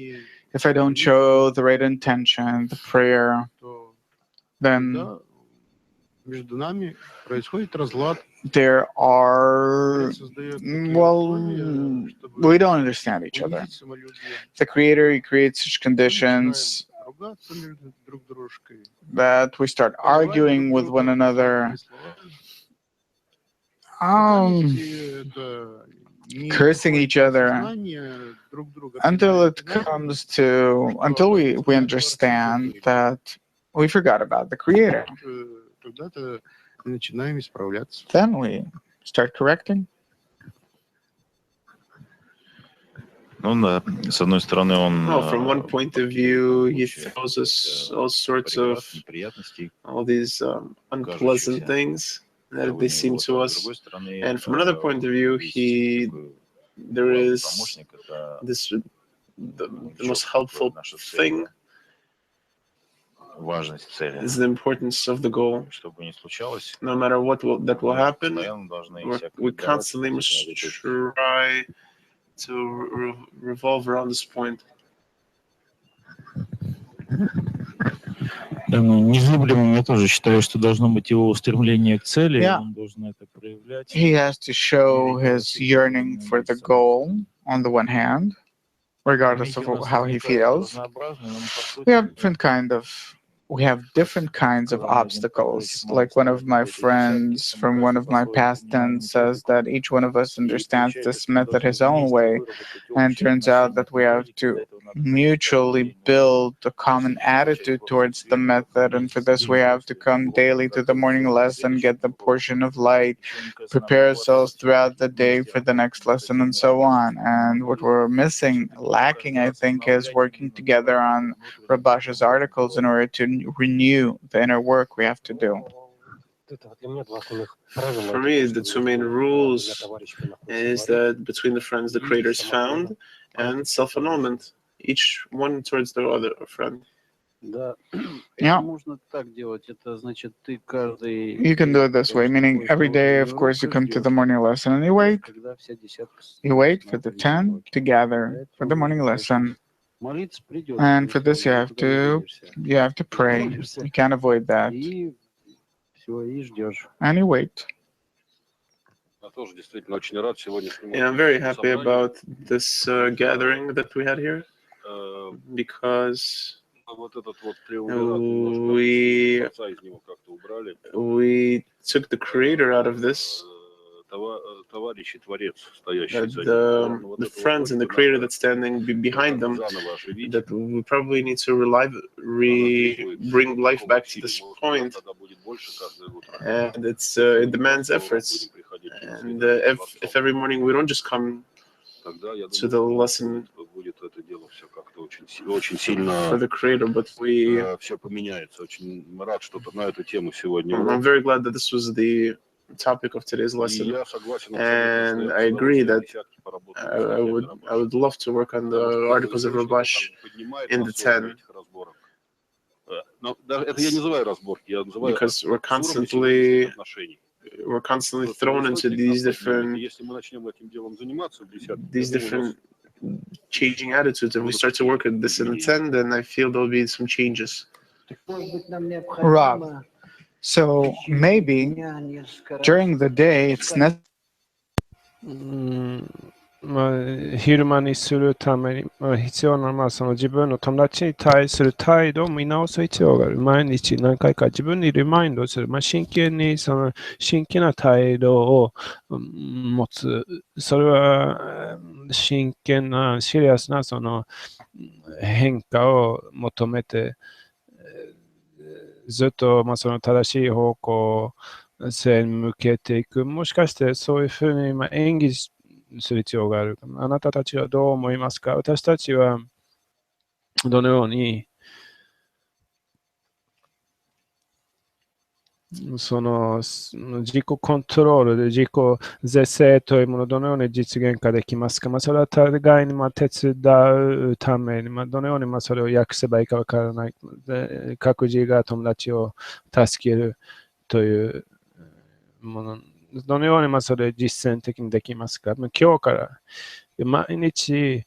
if I don't show the right intention, the prayer, then there are, we don't understand each other. The Creator, he creates such conditions that we start arguing with one another, cursing each other, until we understand that we forgot about the Creator. Then we start correcting. Well, from one point of view, he throws us all sorts of, all these unpleasant things that they seem to us. And from another point of view, there is this, the most helpful thing is the importance of the goal. No matter what that will happen, we constantly must try to revolve around this point. Незыблемым я тоже считаю, что должно быть его устремление к цели, Yeah. он должен это проявлять. He has to show his yearning for the goal on the one hand, regardless of how he feels. We have different kinds of obstacles. Like one of my friends from one of my past tense says that each one of us understands this method his own way, and it turns out that we have to mutually build a common attitude towards the method, and for this we have to come daily to the morning lesson, get the portion of light, prepare ourselves throughout the day for the next lesson, and so on. And what we're lacking, I think, is working together on Rabash's articles in order to renew the inner work we have to do. For me, the two main rules is that between the friends the creator is found and self-annulment, each one towards the other friend. Да. Yeah. Можно так делать. Это значит, ты каждый You can do it this way, meaning every day, of course, you come to the morning lesson and you wait. когда вся десятка You wait for the 10 to gather for the morning lesson. молиться придется. And for this, you have to pray. You can't avoid that. И все, и ждешь. And you wait. Я тоже действительно очень рад сегодняшнему Yeah, I'm very happy about this gathering that we had here because вот этот вот триумвират немножко отца из него как-то убрали. We took the creator out of this. Товарищ и творец, стоящий за ним. The friends and the creator that's standing behind them, that we probably need to bring life back to this point. And it demands efforts. And if every morning we don't just come to the lesson for the creator, but we... I'm very glad that this was the topic of today's lesson, and I agree that I would love to work on the articles of Rabash in the 10, because we're constantly thrown into these different changing attitudes. If we start to work at this in the 10, then I feel there'll be some changes. Rob, so maybe during the day it's necessary. 昼間にするために、必要な、その自分の友達に対する態度を見直す必要がある。毎日何回か自分にリマインドする。真剣に真剣な態度を持つ。それは真剣な、シリアスなその変化を求めて、ずっと、その正しい方向性に向けていく。もしかしてそういうふうに、演技する必要がある。あなたたちはどう思いますか？私たちはどのようにその自己コントロールで自己是正というものをどのように実現化できますか？それは互いに手伝うために、どのようにそれを訳せばいいかわからない。各自が友達を助けるというもの。どのようにそれを実践的にできますか？今日から毎日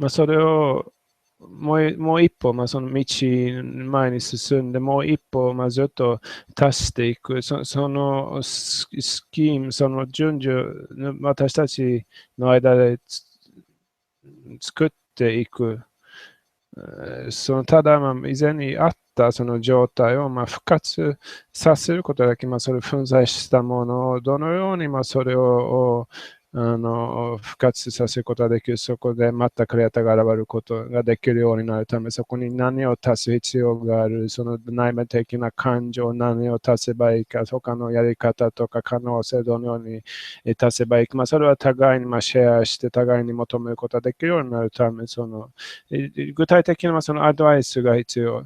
それをもう一歩その道前に進んでもう一歩ずっと足していくそのスキームその順序私たちの間で作っていくただ以前にあったその状態を復活させることだけそれを粉砕したものをどのようにそれを復活させることができる。そこでまたクリエイターが現れることができるようになるためそこに何を足す必要がある。その内面的な感情何を足せばいいか他のやり方とか可能性どのように足せばいいか。それは互いにシェアして互いに求めることができるようになるため具体的なそのアドバイスが必要。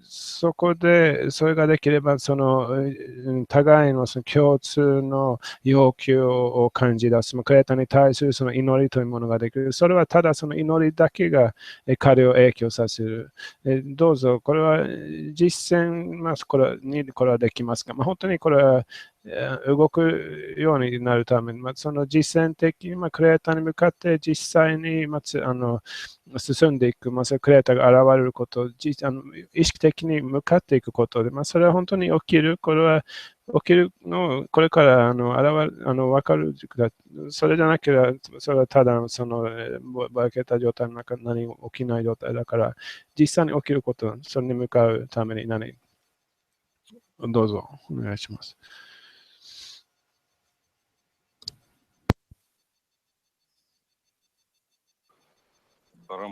そこでそれができれば互いの共通の要求を感じ出す。クリエイターに対するその祈りというものができる。それはただその祈りだけが彼を影響させる。どうぞこれは実践これはできますか？本当にこれは動くようになるために、その実践的に、クリエイターに向かって実際に、進んでいく、クリエイターが現れること、意識的に向かっていくことで、それは本当に起きる、これは起きるのこれから分かる。それじゃなければ、それはただばけた状態の中、何も起きない状態だから、実際に起きること、それに向かうためにどうぞお願いします。Maybe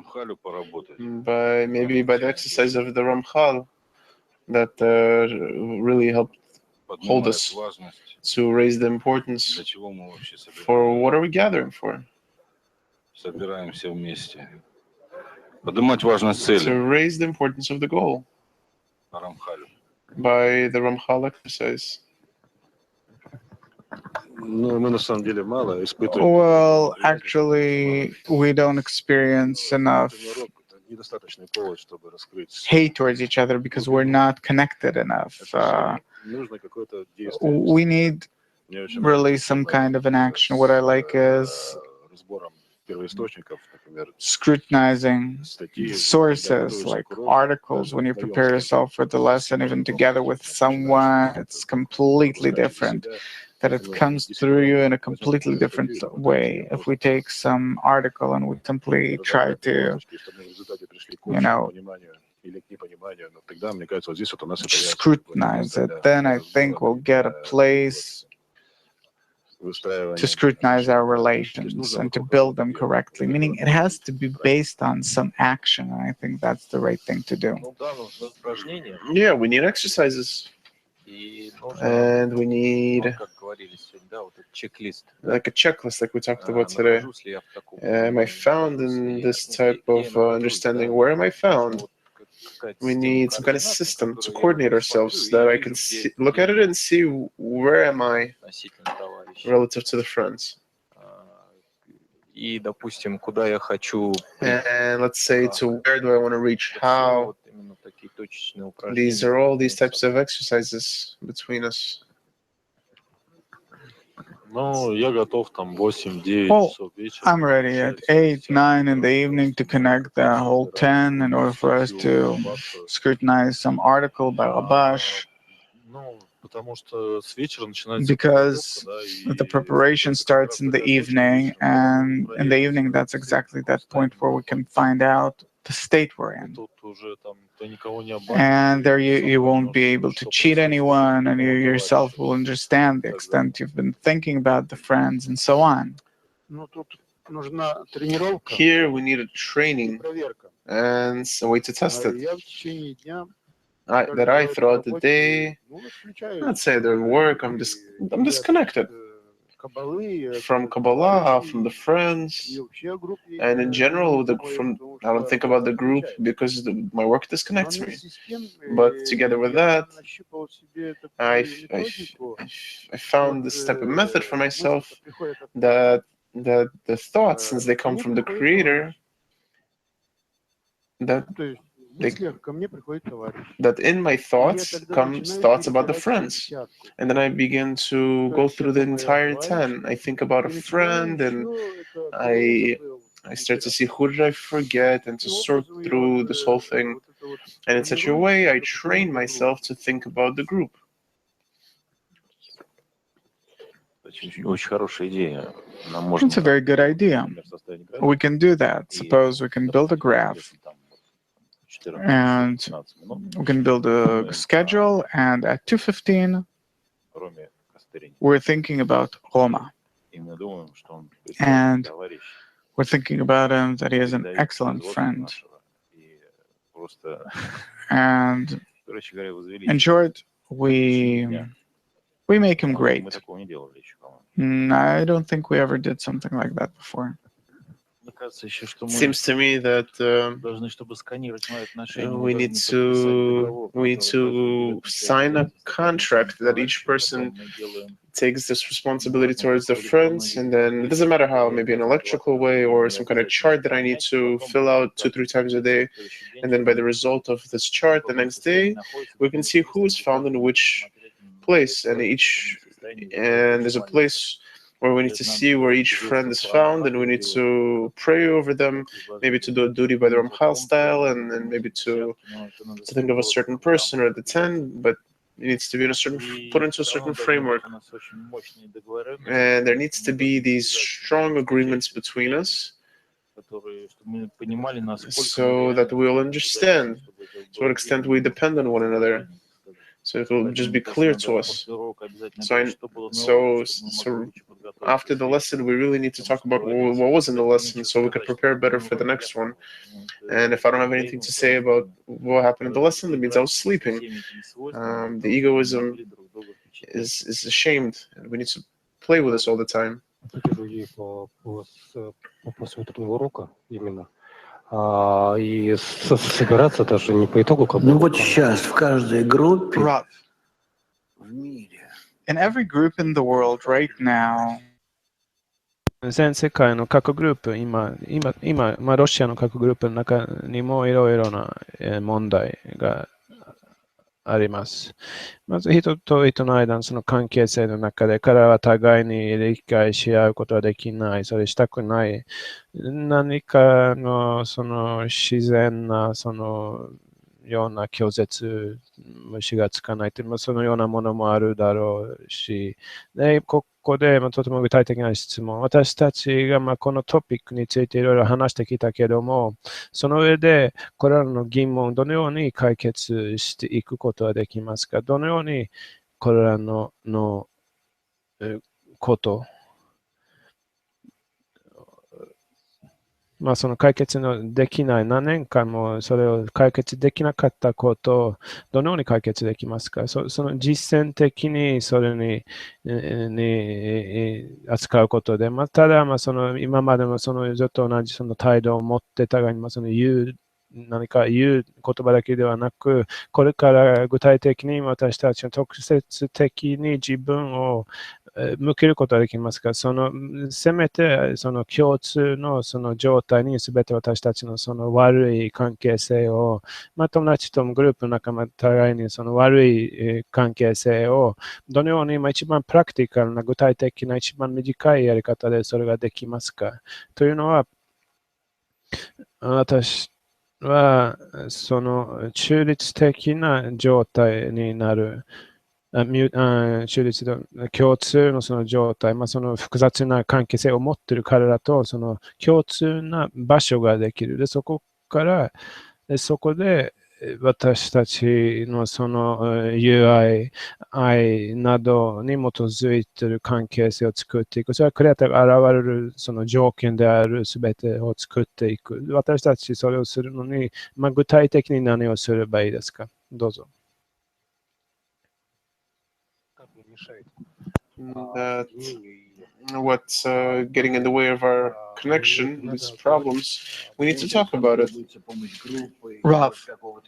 by the exercise of the Ramchal that really helped hold us to raise the importance for what are we gathering for? To raise the importance of the goal. by the Ramchal exercise. Well, actually, we don't experience enough hate towards each other because we're not connected enough. We need really some kind of an action. What I like is scrutinizing sources like articles when you prepare yourself for the lesson, even together with someone. It's completely different, that it comes through you in a completely different way. If we take some article and we simply try to, scrutinize it, then I think we'll get a place to scrutinize our relations and to build them correctly, meaning it has to be based on some action, and I think that's the right thing to do. Yeah, we need exercises. And we need like a checklist like we talked about today. Am I found in this type of understanding? Where am I found? We need some kind of system to coordinate ourselves that I can see, look at it and see where am I relative to the friends. And let's say to where do I want to reach, how. These are all these types of exercises between us. Well, I'm ready at 8, 9 in the evening to connect the whole 10 in order for us to scrutinize some article by Rabash. Because the preparation starts in the evening, and in the evening that's exactly that point where we can find out the state we're in. And there you won't be able to cheat anyone, and you yourself will understand the extent you've been thinking about the friends and so on. Here we need a training and a way to test it. That I throughout the day, let's say during work, I'm disconnected from Kabbalah, from the friends, and in general, I don't think about the group because my work disconnects me. But together with that, I found this type of method for myself that the thoughts, since they come from the Creator, that in my thoughts comes thoughts about the friends, and then I begin to go through the entire 10. I think about a friend, and I start to see who did I forget, and to sort through this whole thing. And in such a way, I train myself to think about the group. It's a very good idea. We can do that. Suppose we can build a graph, and we can build a schedule, and at 2:15 we're thinking about Roma, and we're thinking about him, that he is an excellent friend, and in short, we make him great. I don't think we ever did something like that before. It seems to me that we need to sign a contract that each person takes this responsibility towards their friends, and then it doesn't matter how, maybe an electrical way or some kind of chart that I need to fill out 2-3 times a day, and then by the result of this chart the next day we can see who is found in which place, and there's a place where we need to see where each friend is found, and we need to pray over them, maybe to do a duty by the Ramchal style, and then maybe to think of a certain person or the 10, but it needs to be put into a certain framework. And there needs to be these strong agreements between us, so that we'll understand to what extent we depend on one another. So it will just be clear to us. So after the lesson, we really need to talk about what was in the lesson, so we could prepare better for the next one. And if I don't have anything to say about what happened in the lesson, that means I was sleeping. The egoism is ashamed, and we need to play with this all the time. И собираться даже не по итогу как бы. Ну вот сейчас в каждой группе Rav, в мире in every group in the world right now, 全世界の各グループ、今、ロシアの各グループの中にもいろいろな問題があります。まず人と人の間のその関係性の中で、彼らは互いに理解し合うことはできない、それしたくない、何かのその自然なそのような拒絶、虫がつかないという、そのようなものもあるだろうし、でここで、とても具体的な質問、私たちがこのトピックについていろいろ話してきたけども、その上でこれらの疑問、どのように解決していくことができますか？どのようにこれらのこと、その解決のできない、何年間もそれを解決できなかったことをどのように解決できますか？その実践的にそれに扱うことで、ただその今までもそのずっと同じその態度を持ってたがに、その何か言う言葉だけではなく、これから具体的に私たちの直接的に自分を向けることができますか？せめてその共通のその状態に全て私たちのその悪い関係性を、友達ともグループの仲間互いにその悪い関係性をどのように一番プラクティカルな具体的な一番短いやり方でそれができますか？というのは、私はその中立的な状態になる。中立の共通のその状態、その複雑な関係性を持っている彼らとその共通な場所ができる。で、そこで私たちのその友愛などに基づいている関係性を作っていく。それはクリエイターが現れるその条件であるすべてを作っていく。私たちそれをするのに、具体的に何をすればいいですか？どうぞ。That what's getting in the way of our connection, these problems, we need to talk about it. Rav,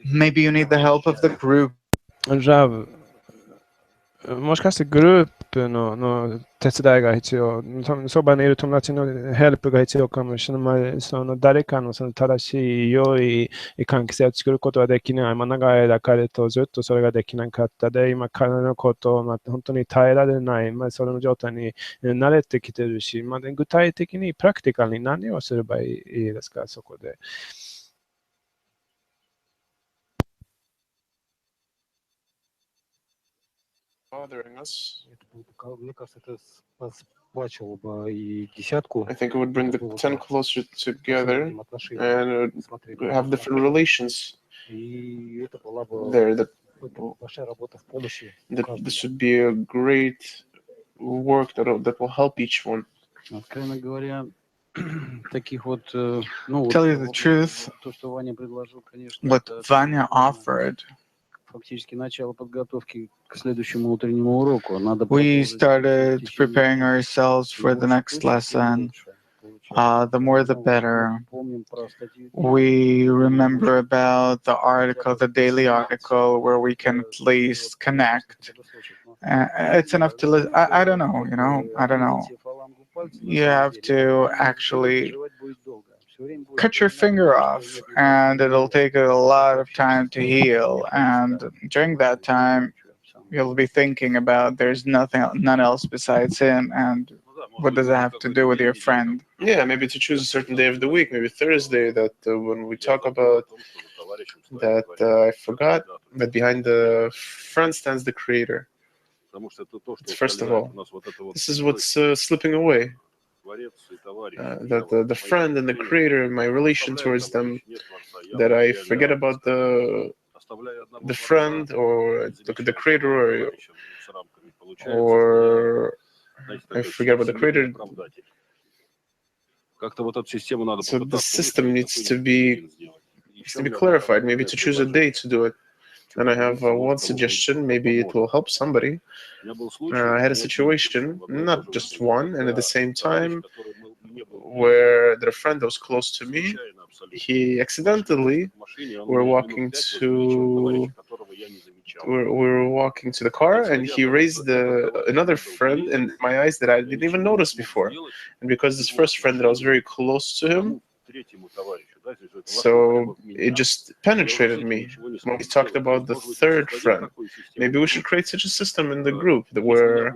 maybe you need the help of the group. Rav, もしかしてグループの手伝いが必要、そばにいる友達のヘルプが必要かもしれない。その誰かのその正しい良い関係性を作ることはできない。長い間彼とずっとそれができなかったで、今彼のことを本当に耐えられない、その状態に慣れてきてるし、具体的にプラクティカルに何をすればいいですか、そこで。Bothering us. Мне кажется, это сплачивало бы и десятку. I think it would bring the 10 closer together and have different relations there. That this would be a great work that will help each one. Откровенно говоря, таких вот, Tell you the truth, то, что Ваня предложил, конечно, what Vanya offered, фактически начало подготовки к следующему утреннему уроку. Надо we started preparing ourselves for the next lesson. The more the better. We remember about the article, the daily article, where we can at least connect. It's enough to listen. I don't know, I don't know. You have to actually cut your finger off, and it'll take a lot of time to heal. And during that time, you'll be thinking about there's none else besides him, and what does it have to do with your friend? Yeah, maybe to choose a certain day of the week, maybe Thursday, that when we talk about that, I forgot that behind the friend stands the creator. First of all, this is what's slipping away. That the friend and the creator, my relation towards them, that I forget about the friend or the creator, or I forget about the creator. So the system needs to be clarified, maybe to choose a day to do it. And I have one suggestion, maybe it will help somebody. I had a situation, not just one, and at the same time, where the friend that was close to me, he accidentally were walking to the car, and he raised another friend in my eyes that I didn't even notice before. And because this first friend that I was very close to him, so it just penetrated me when he talked about the third friend. Maybe we should create such a system in the group where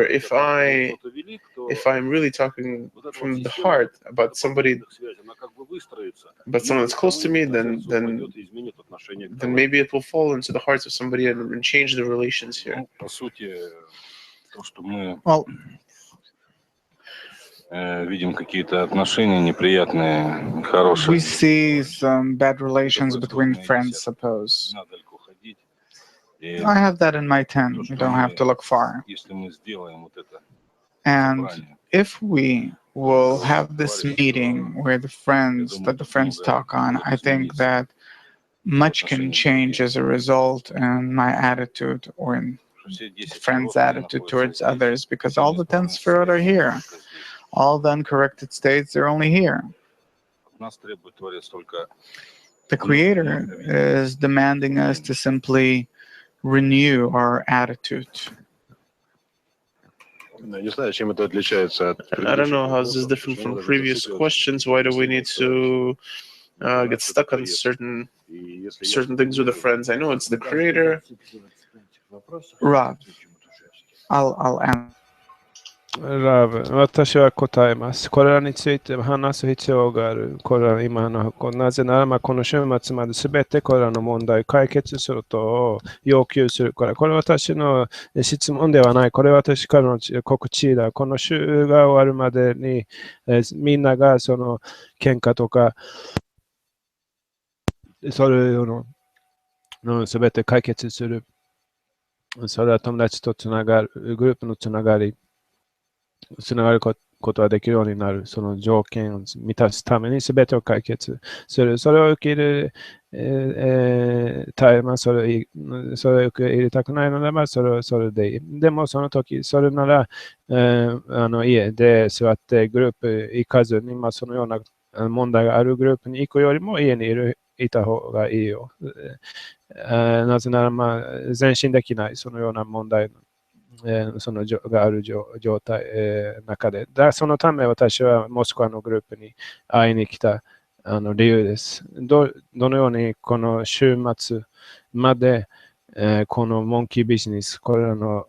if I'm really talking from the heart about somebody, but someone that's close to me, then maybe it will fall into the hearts of somebody and change the relations here. Well, видим какие-то отношения неприятные, нехорошие. we see some bad relations between friends, suppose. I have that in my tent. You don't have to look far. And if we will have this meeting where the friends talk on, I think that much can change as a result in my attitude or in friends' attitude towards others, because all the 10 Sefirot are here. All the uncorrected states, they're only here. The Creator is demanding us to simply renew our attitude. I don't know how this is different from previous questions. Why do we need to get stuck on certain things with the friends? I know it's the Creator. Rav, I'll answer. ラブ、私は答えます。これらについて話す必要がある。これら今のなぜならこの週末まで全てこれらの問題を解決すると要求するから。これは私の質問ではない。これは私からの告知だ。この週が終わるまでにみんながその喧嘩とかそれの全て解決する。それは友達とつながる、グループのつながることができるようになる。その条件を満たすために全てを解決する。それを受け入れ、それを受け入れたくないのならば、それでいい。でもその時、それなら、家で座ってグループ行かずに、そのような問題があるグループに行くよりも家にいた方がいいよ。なぜなら、前進できない、そのような問題がある状態の中で。そのため私はモスクワのグループに会いに来た理由です。どのようにこの週末まで、このモンキービジネス、これらの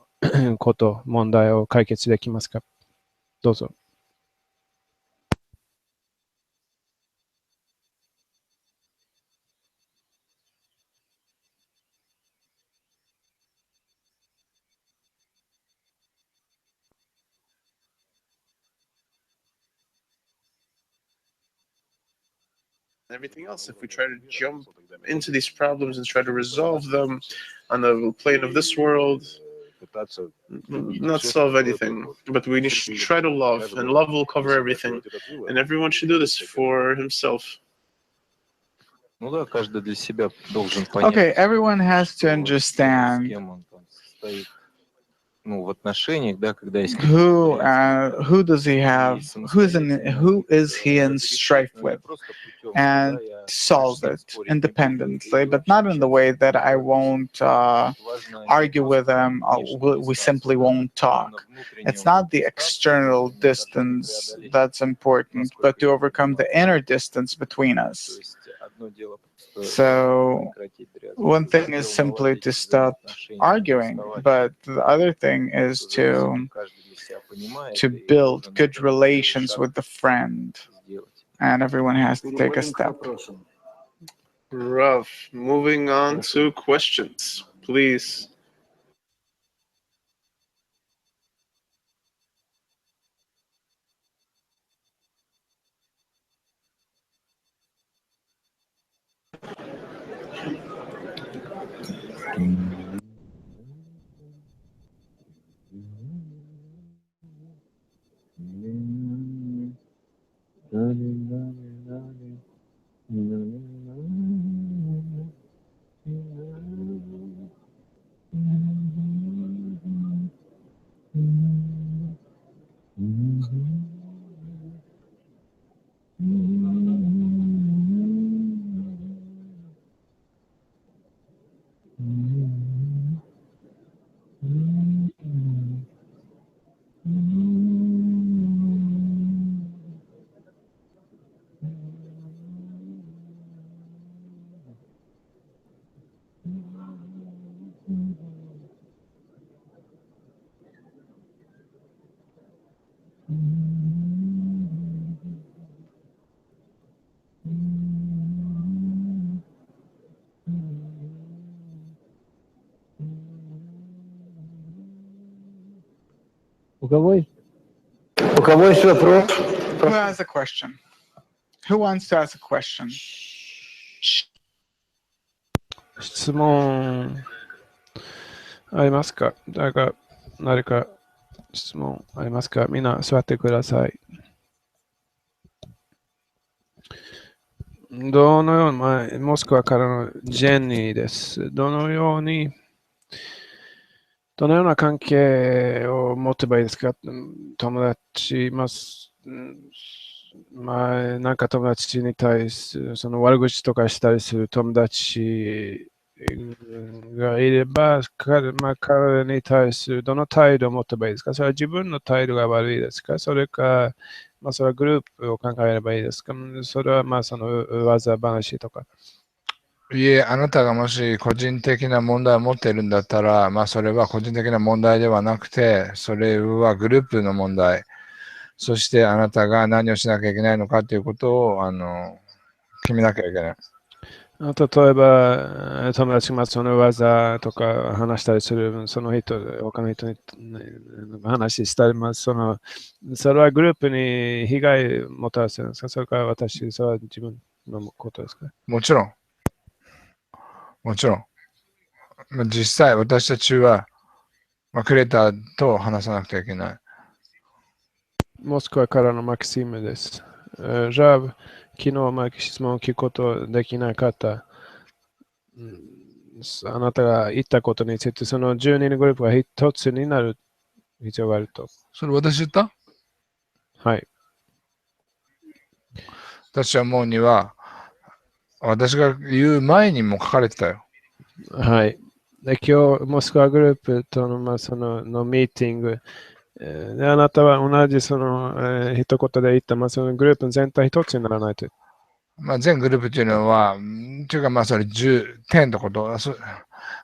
問題を解決できますか？どうぞ。Everything else, if we try to jump into these problems and try to resolve them on the plane of this world, not solve anything, but we should try to love, and love will cover everything, and everyone should do this for himself. Okay, everyone has to understand who does he have, who is he in strife with, and solve it independently, but not in the way that I won't argue with him, we simply won't talk. It's not the external distance that's important, but to overcome the inner distance between us. So one thing is simply to stop arguing, but the other thing is to build good relations with the friend, and everyone has to take a step. Rav, moving on to questions, please. У кого есть вопрос? Who has a question? Who wants to ask a question? 質問ありますか？誰か質問ありますか？みんな座ってください。どのように、モスクワからのジェニーです。どのような関係を持てばいいですか？友達、なんか友達に対する、その悪口とかしたりする友達がいれば、彼に対するどの態度を持てばいいですか？それは自分の態度が悪いですか？それか、それはグループを考えればいいですか？それはその噂話とか。いえ、あなたがもし個人的な問題を持っているんだったら、それは個人的な問題ではなくて、それはグループの問題。そしてあなたが何をしなきゃいけないのかということを決めなきゃいけない。例えば、友達がその技とか話したりする、その人、他の人に話したり、それはグループに被害をもたらすんですか？それから私、それは自分のことですか？もちろん。実際、私たちは、クレーターと話さなくてはいけない。モスクワからのマキシムです。じゃあ、昨日質問を聞くことできなかった。あなたが言ったことについて、その10人のグループが一つになる必要があると。それ私言った？はい。私は思うには、私が言う前にも書かれてたよ。はい。で、今日、モスクワグループとの、そのミーティング、で、あなたは同じ一言で言った、そのグループ全体一つにならないと。全グループというのは、というかそれ10点のこと、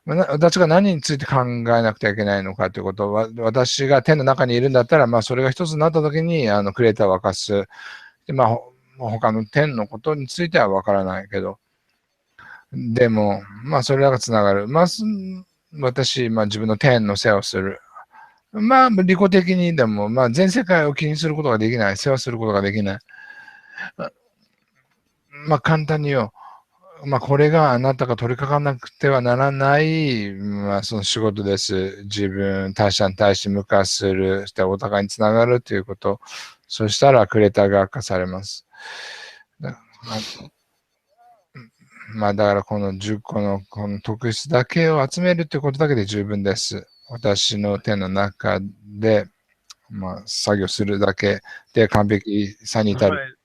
私が何について考えなくてはいけないのかということは、私が点の中にいるんだったら、それが一つになったときにクリエイターを沸かす。で他の点のことについてはわからないけど、でも、それらがつながる。私、自分の点の世話をする。利己的にでも、全世界を気にすることができない。世話することができない。簡単に言う。これがあなたが取り掛かんなくてはならない、その仕事です。他者に対して無化する、してお互いにつながるということ。そしたら、クレーターが悪化されます。だからこの10個のこの特質だけを集めるということだけで十分です。私の手の中で、作業するだけで完璧さに至る。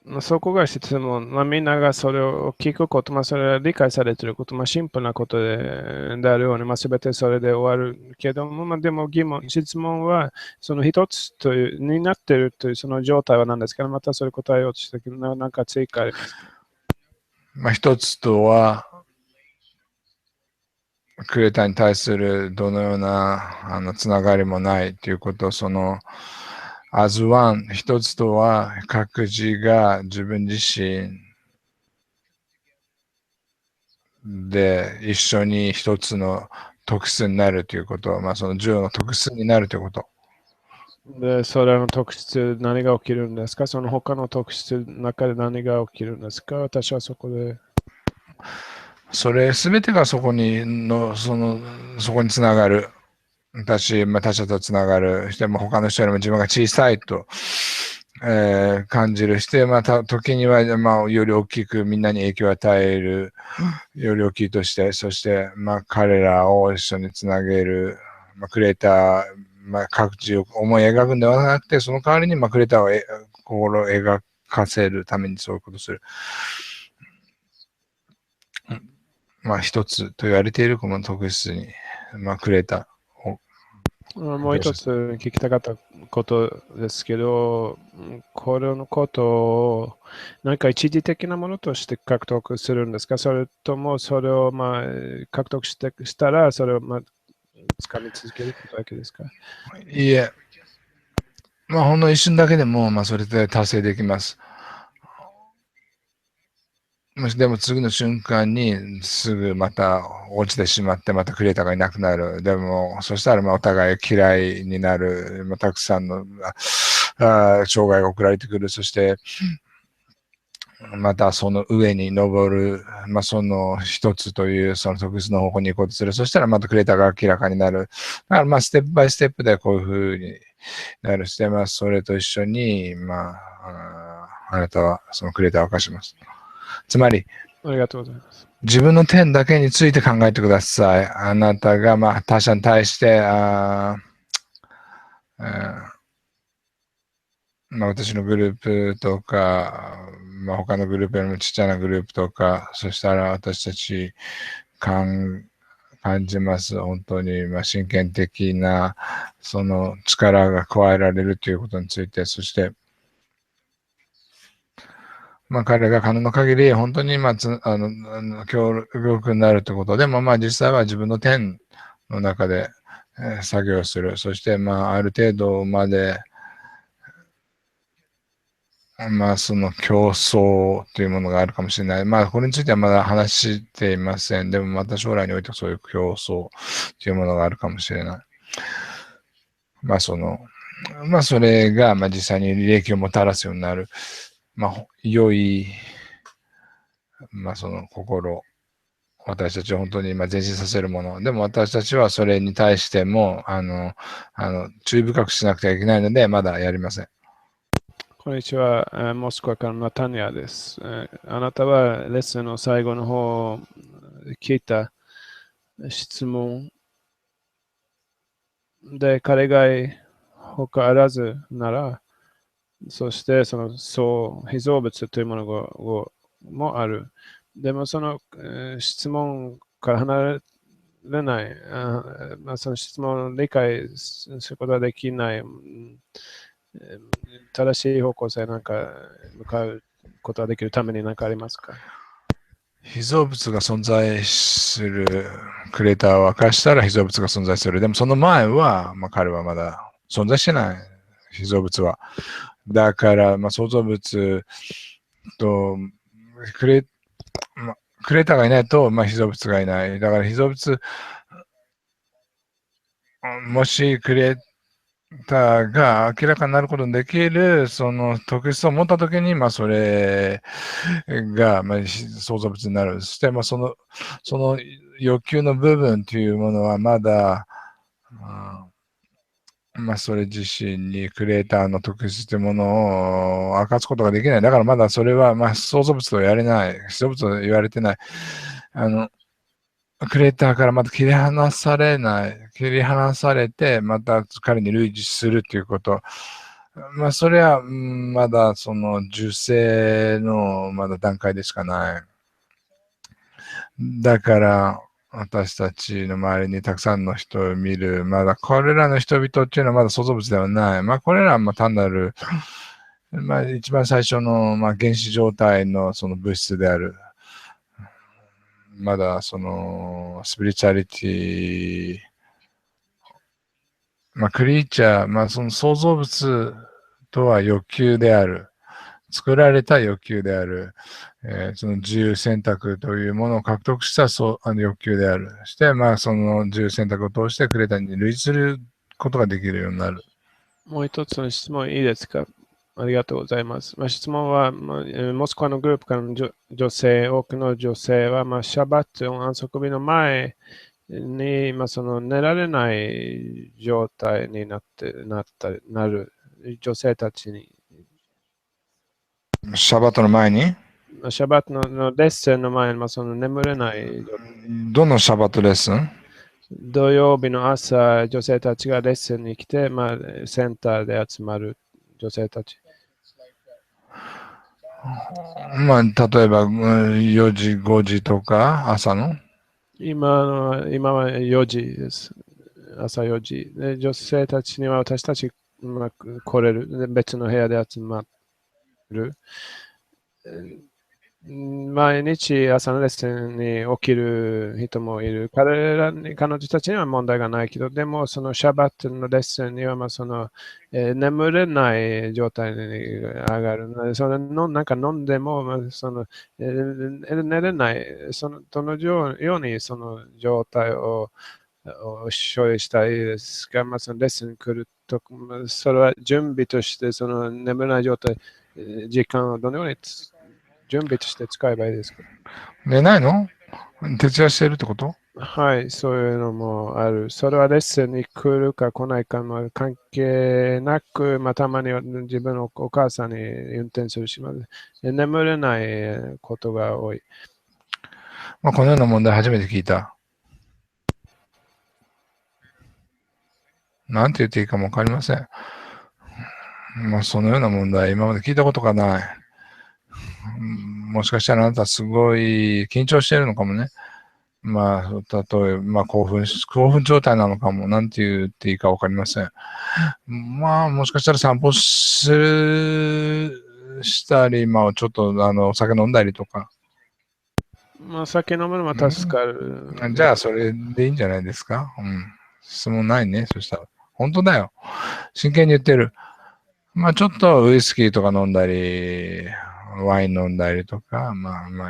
はい、そこが質問、みんながそれを聞くこと、それは理解されていること、シンプルなことであるように、全てそれで終わるけども、でも質問はその一つになっているというその状態は何ですか？またそれ答えようとしたけど、なんか追加ありますか？一つとは、クレーターに対するどのようなつながりもないということ、as one、一つとは、各自が自分自身で一緒に一つの特質になるということ、その10の特質になるということ。で、それの特質、何が起きるんですか？その他の特質の中で何が起きるんですか？私はそこで。それすべてがそこにつながる。他者とつながる。しても他の人よりも自分が小さいと、感じるして、時には、より大きくみんなに影響を与える。より大きいとして、そして、彼らを一緒につなげる。クリエイター、各自を思い描くんではなくて、その代わりに、クリエイターを心を描かせるためにそういうことをする。一つと言われているこの特質に、クリエイターを。もう一つ聞きたかったことですけど、これのことを何か一時的なものとして獲得するんですか？それともそれを獲得したら、それを掴み続けることだけですか？いいえ。ほんの一瞬だけでも、それで達成できます。でも次の瞬間にすぐまた落ちてしまって、またクリエイターがいなくなる。でも、そしたらお互い嫌いになる。たくさんの障害が送られてくる。そして、またその上に登る、その一つというその特質の方向に行こうとする。そしたらまたクリエイターが明らかになる。だからステップバイステップでこういうふうになる。してそれと一緒に、あなたはそのクリエイターを明かします。つまり、ありがとうございます。自分の点だけについて考えてください。あなたが他者に対して私のグループとか、他のグループよりもちっちゃなグループとか、そしたら私たち感じます。本当に真剣的なその力が加えられるということについて、そして彼が可能な限り本当に協力になるということでも、実際は自分の点の中で、作業する。そして、ある程度まで、その競争というものがあるかもしれない。これについてはまだ話していません。でも、また将来においてそういう競争というものがあるかもしれない。それが、実際に利益をもたらすようになる。良い、その心、私たちを本当に前進させるもの。でも私たちはそれに対しても、注意深くしなくてはいけないので、まだやりません。こんにちは。モスクワからナタニアです。あなたはレッスンの最後の方聞いた質問で彼が他あらずなら、そして被造物というものもある。でもその質問から離れない、その質問を理解することができない、正しい方向性向かうことができるために何かありますか？被造物が存在するクリエイターを明かしたら被造物が存在する。でもその前は、彼はまだ存在してない。被造物は。だから、創造物とクリエイターがいないと、被造物がいない。だから被造物、もしクリエイターが明らかになることのできる、その特質を持ったときに、それが、創造物になる。そして、その欲求の部分というものはまだ、それ自身にクリエイターの特質というものを明かすことができない。だからまだそれは、創造物とやれない。創造物と言われてない。クリエイターからまた切り離されない。切り離されて、また彼に類似するということ。それは、まだその受精のまだ段階でしかない。だから、私たちの周りにたくさんの人を見る。まだこれらの人々っていうのはまだ創造物ではない。これらは単なる、一番最初の、原子状態のその物質である。まだそのスピリチュアリティ、クリーチャー、その創造物とは欲求である。作られた欲求である。その自由選択というものを獲得した欲求である。そして、その自由選択を通してクリエイターに類似することができるようになる。もう一つの質問いいですか？ありがとうございます。質問は、モスクワのグループからの女性、多くの女性は、シャバット、安息日の前に、その寝られない状態になる女性たちに。シャバットの前に？シャバットのレッスンの前に、その眠れない。どのシャバットレッスン？土曜日の朝、女性たちがレッスンに来て、センターで集まる女性たち。例えば4時、5時とか朝の？今は4時です。朝4時。で女性たちには私たち来れる。別の部屋で集まる。毎日朝のレッスンに起きる人もいる。彼女たちには問題がないけど、でもそのシャバットのレッスンには眠れない状態に上がる。なんか飲んでも、寝れない、どのようにその状態を処理したいですが、そのレッスンに来ると、それは準備として、その眠れない状態、時間をどのように準備として使えばいいですか？寝ないの？徹夜してるってこと？はい、そういうのもある。それはレッスンに来るか来ないかの関係なく、たまには自分のお母さんに運転するし、眠れないことが多い。このような問題初めて聞いた。なんて言っていいかもわかりません。そのような問題、今まで聞いたことがない。もしかしたらあなたすごい緊張しているのかもね。例えば、興奮状態なのかも。なんて言っていいかわかりません。もしかしたら散歩したり、ちょっとお酒飲んだりとか。酒飲むのは助かる。じゃあ、それでいいんじゃないですか？質問ないね。そしたら。本当だよ。真剣に言ってる。ちょっとウイスキーとか飲んだり、ワイン飲んだりとか、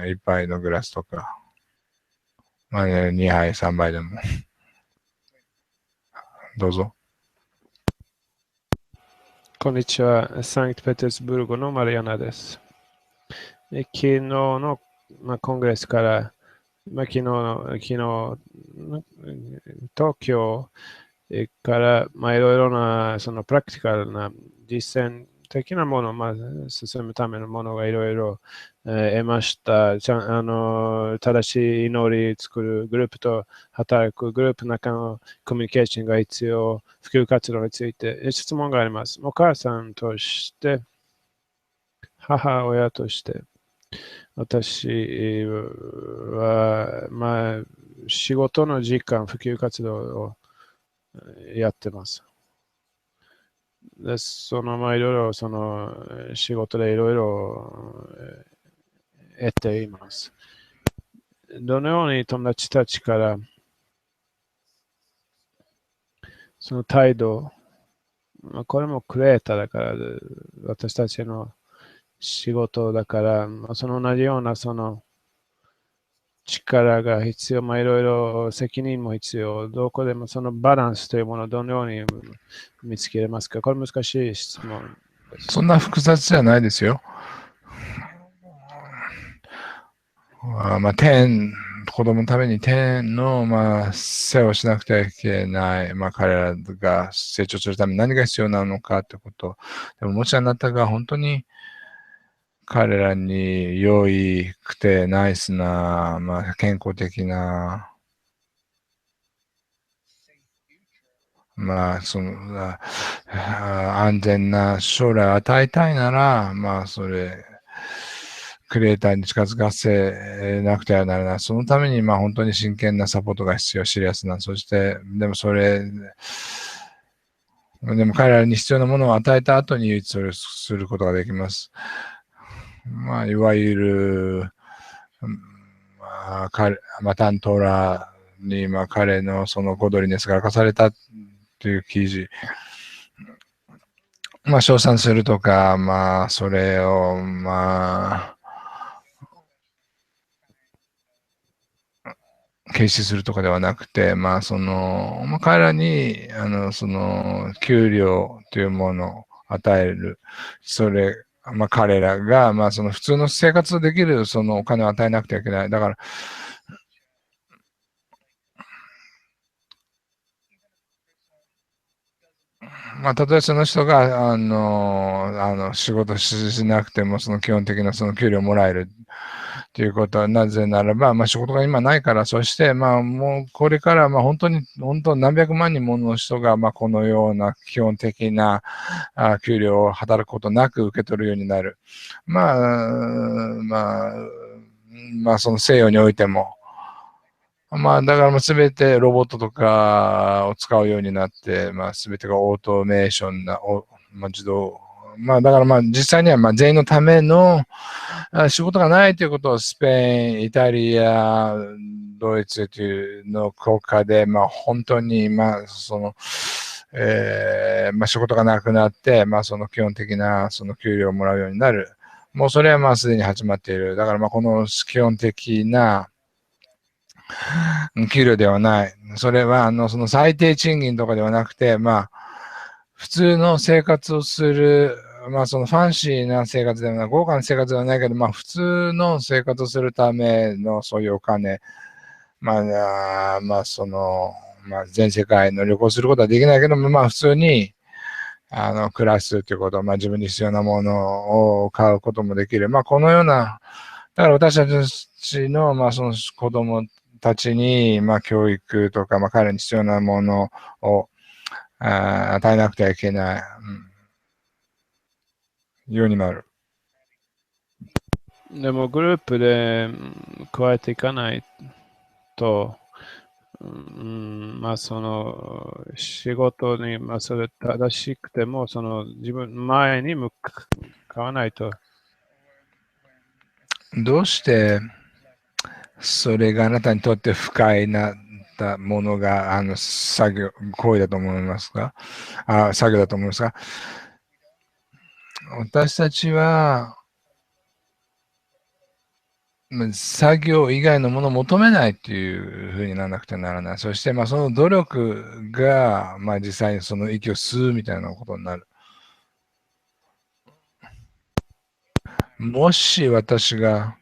一杯のグラスとか、2杯、3杯でも。どうぞ。こんにちは。サンクトペテルスブルクのマリアナです。昨日の、コングレスから、昨日、東京からいろいろなそのプラクティカルな実践的なものを進むためのものがいろいろ得ました。正しい祈り作るグループと働くグループの中のコミュニケーションが必要、普及活動について質問があります。お母さんとして、母親として、私は、仕事の時間、普及活動をやってます。で、いろいろ、仕事でいろいろ得ています。どのように友達たちから、その態度、これもクリエイターだから、私たちの仕事だから、その同じような力が必要、いろいろ責任も必要、どこでもそのバランスというものをどのように見つけれますか？これ難しい質問です。そんな複雑じゃないですよ。子供のために天の、世話をしなくてはいけない、彼らが成長するために何が必要なのかってこと。でももしあなたが本当に彼らに良くてナイスな、健康的な、安全な将来を与えたいなら、クリエイターに近づかせなくてはならない。そのために、本当に真剣なサポートが必要、シリアスな。そして、でも彼らに必要なものを与えた後にそれをすることができます。いわゆる、タントラに、彼のそのゴドリネスが明かされたという記事、称賛するとか、それを、軽視するとかではなくて、彼らに、給料というものを与える。彼らが、普通の生活できる、お金を与えなくてはいけない。だから、たとえその人が、仕事しなくても、基本的な給料をもらえるということは、なぜならば、仕事が今ないから、そして、もうこれから、本当何百万人もの人が、このような基本的な給料を働くことなく受け取るようになる。その西洋においても、だからすべてロボットとかを使うようになって、すべてがオートメーションな、自動だから実際には全員のための仕事がないということをスペイン、イタリア、ドイツというの国家で、本当に、仕事がなくなって、その基本的なその給料をもらうようになる。もうそれはすでに始まっている。だからこの基本的な給料ではない。それはその最低賃金とかではなくて、普通の生活をする、そのファンシーな生活ではない、豪華な生活ではないけど、普通の生活をするためのそういうお金、全世界の旅行することはできないけども、普通に、暮らすということ、自分に必要なものを買うこともできる。このような、だから私たちの、その子供たちに、教育とか、彼らに必要なものを与えなくてはいけない、ようになる。でもグループで加えていかないと、その仕事に、それ正しくても、その自分前に向かわないと。どうしてそれがあなたにとって不快なものが行為だと思いますか？作業だと思いますか？私たちは作業以外のものを求めないっていうふうにならなくてならない。そしてその努力が実際にその息を吸うみたいなことになる。もし私が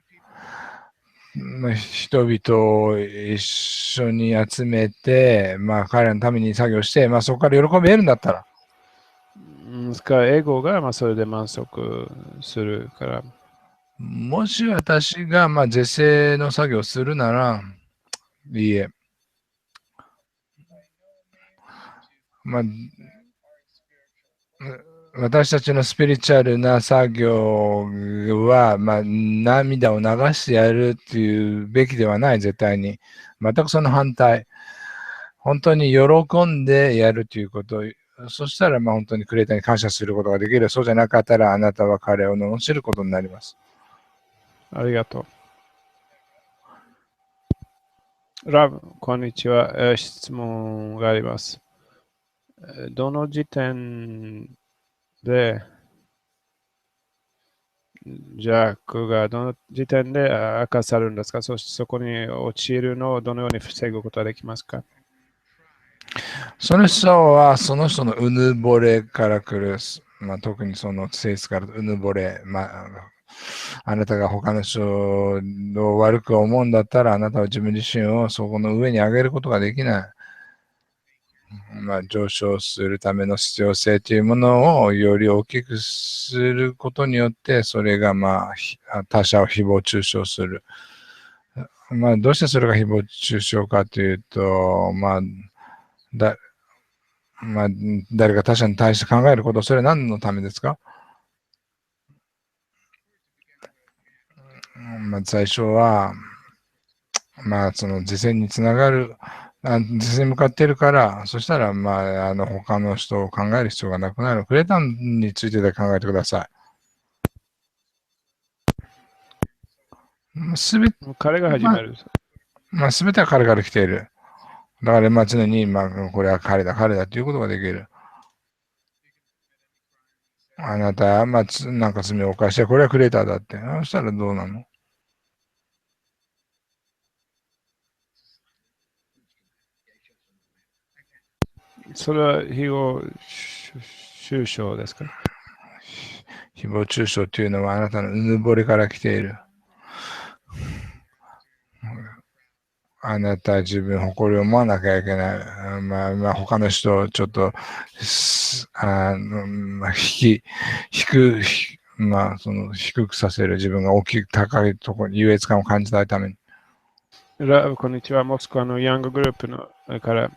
人々を一緒に集めて、彼らのために作業して、そこから喜び得るんだったら。エゴがそれで満足するから。もし私が是正の作業をするなら、いいえ。私たちのスピリチュアルな作業は、涙を流してやるっていうべきではない、絶対に。全くその反対。本当に喜んでやるということ。そしたら、本当にクリエイターに感謝することができる。そうじゃなかったら、あなたは彼を罵ることになります。ありがとう。ラブ、こんにちは。質問があります。どの時点で、弱がどの時点で明かされるんですか？そしてそこに陥るのをどのように防ぐことができますか？その人はその人のうぬぼれから来る、特にその性質からうぬぼれ、あなたが他の人を悪く思うんだったら、あなたは自分自身をそこの上に上げることができない。上昇するための必要性というものをより大きくすることによって、それが他者を誹謗中傷する。どうしてそれが誹謗中傷かというと、誰か他者に対して考えること、それは何のためですか？最初は、その実践につながる、実践に向かっているから、そしたら、他の人を考える必要がなくなる。クレーターについてで考えてください。彼が始める。すべては彼から来ている。だから、常に、これは彼だということができる。あなたは、なんか罪を犯して、これはクレーターだって。そしたらどうなの？それは誹謗中傷ですか？誹謗中傷というのはあなたのうぬぼれから来ている。あなたは自分誇りを思わなきゃいけない。他の人をちょっと、低くさせる。自分が大きく高いところに優越感を感じたいために。こんにちは。モスクワのヤンググループから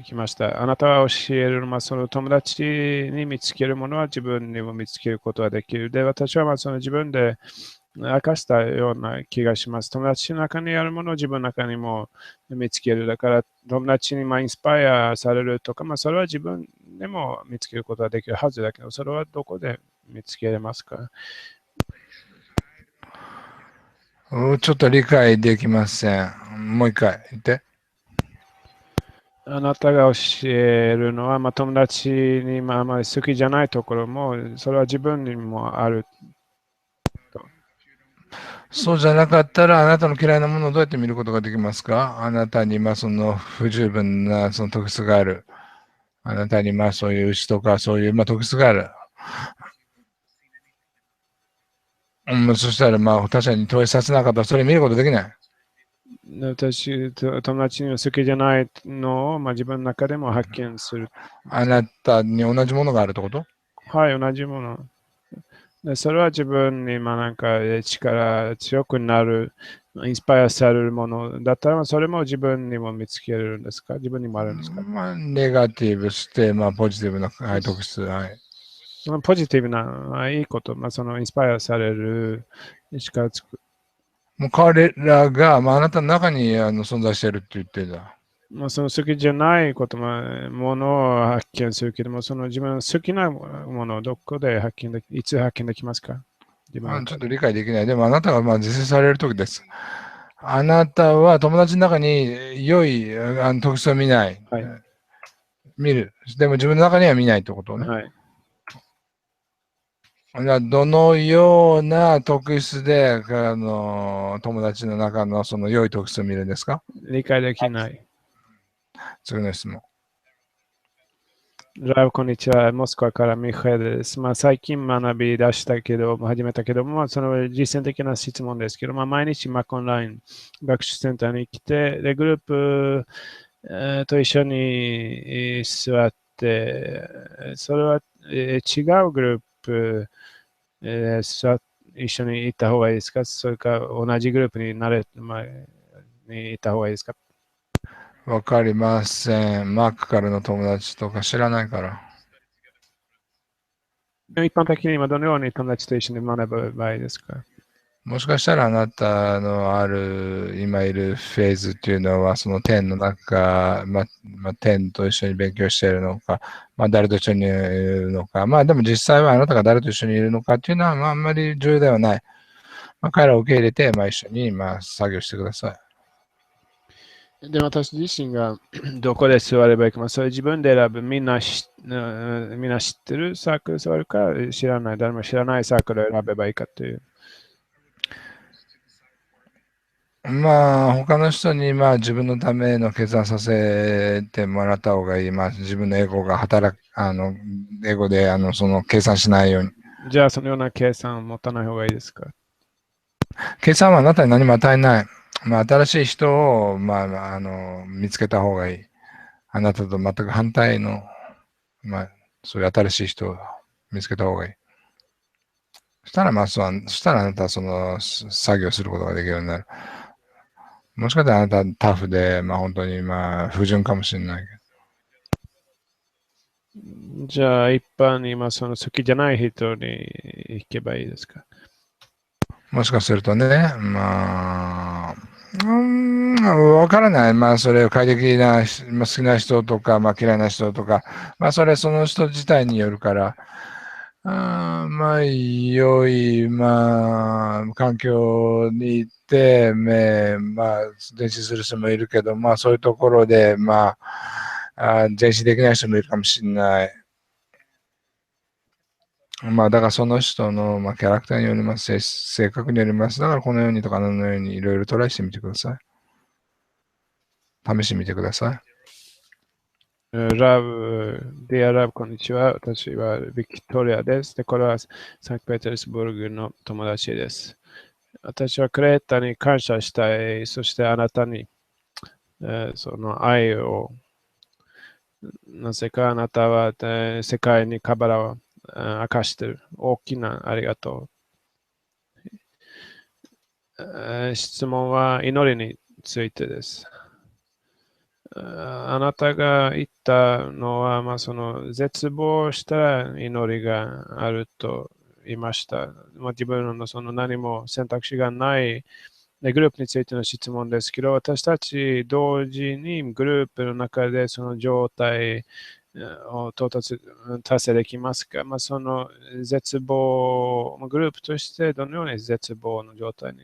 来ました。あなたは教えるのは、その友達に見つけるものは自分にも見つけることができる。で、私はその自分で明かしたような気がします。友達の中にあるものを自分の中にも見つける。だから友達にインスパイアされるとか、それは自分でも見つけることはできるはずだけど、それはどこで見つけれますか？ちょっと理解できません。もう一回言って。あなたが教えるのは、友達にあまり好きじゃないところも、それは自分にもあると。そうじゃなかったら、あなたの嫌いなものをどうやって見ることができますか？あなたにその不十分なその特質がある。あなたにそういう牛とかそういう特質がある。そしたら他者に投影させなかったらそれ見ることできない。私、友達に好きじゃないのを、自分の中でも発見する。あなたに同じものがあるってこと？はい、同じもの。でそれは自分に力強くなる、インスパイアされるものだったら、それも自分にも見つけるんですか？自分にもあるんですか？ネガティブして、ポジティブな特質。はい。そのポジティブないいこと、そのインスパイアされる力つく。もう彼らが、あなたの中に存在しているって言ってた。その好きじゃないことものを発見するけども、その自分の好きなものをどこでいつ発見できますか？ちょっと理解できない。でもあなたが自制されるときです。あなたは友達の中に良い特質を見ない。はい、見る。でも自分の中には見ないってことね。はい。どのような特質で友達の中のその良い特質を見るんですか？理解できない。次の質問。ラブ、こんにちは。モスクワからミハエルです。最近学び出したけど、始めたけども、その実践的な質問ですけど、毎日Macオンライン学習センターに来て、で、グループ、と一緒に座って、それは、違うグループ、一緒に行った方がいいですか？それか同じグループにに行った方がいいですか？わかりません。Macからの友達とか知らないから。一般的に今どのように友達と一緒に学ぶ場合ですか？もしかしたらあなたの今いるフェーズっていうのは、その点の中、点と一緒に勉強しているのか、誰と一緒にいるのか、でも実際はあなたが誰と一緒にいるのかっていうのは、あんまり重要ではない。彼らを受け入れて、一緒に作業してください。で、私自身がどこで座ればいいか、それ自分で選ぶ。みんな知ってるサークル座るか、誰も知らないサークルを選べばいいかという。他の人に自分のための決断させてもらった方がいい。自分のエゴがエゴでその計算しないように。じゃあ、そのような計算を持たない方がいいですか？計算はあなたに何も与えない。新しい人を、見つけた方がいい。あなたと全く反対の、そういう新しい人を見つけた方がいい。そしたら、そしたらあなたはその作業することができるようになる。もしかしたらあなたはタフで、本当に不純かもしれないけど。じゃあ、一般にその好きじゃない人に行けばいいですか？もしかするとね、わからない。それを快適な、好きな人とか、嫌いな人とか、それその人自体によるから、良い、環境に行って、前進する人もいるけど、そういうところで、前進できない人もいるかもしれない。だからその人の、キャラクターによります、性格によります。だからこのようにとかあのようにいろいろトライしてみてください。試してみてください。ディアラブ、こんにちは。私はビクトリアです。で、これはサンクペテルスブルグの友達です。私はクレータに感謝したい。そしてあなたに、その愛を、なぜかあなたは、世界にカバラを明かしている。大きなありがとう。質問は祈りについてです。あなたが言ったのは、その絶望した祈りがあると言いました。自分のその何も選択肢がないグループについての質問ですけど、私たち同時にグループの中でその状態を達成できますか、その絶望、グループとしてどのように絶望の状態に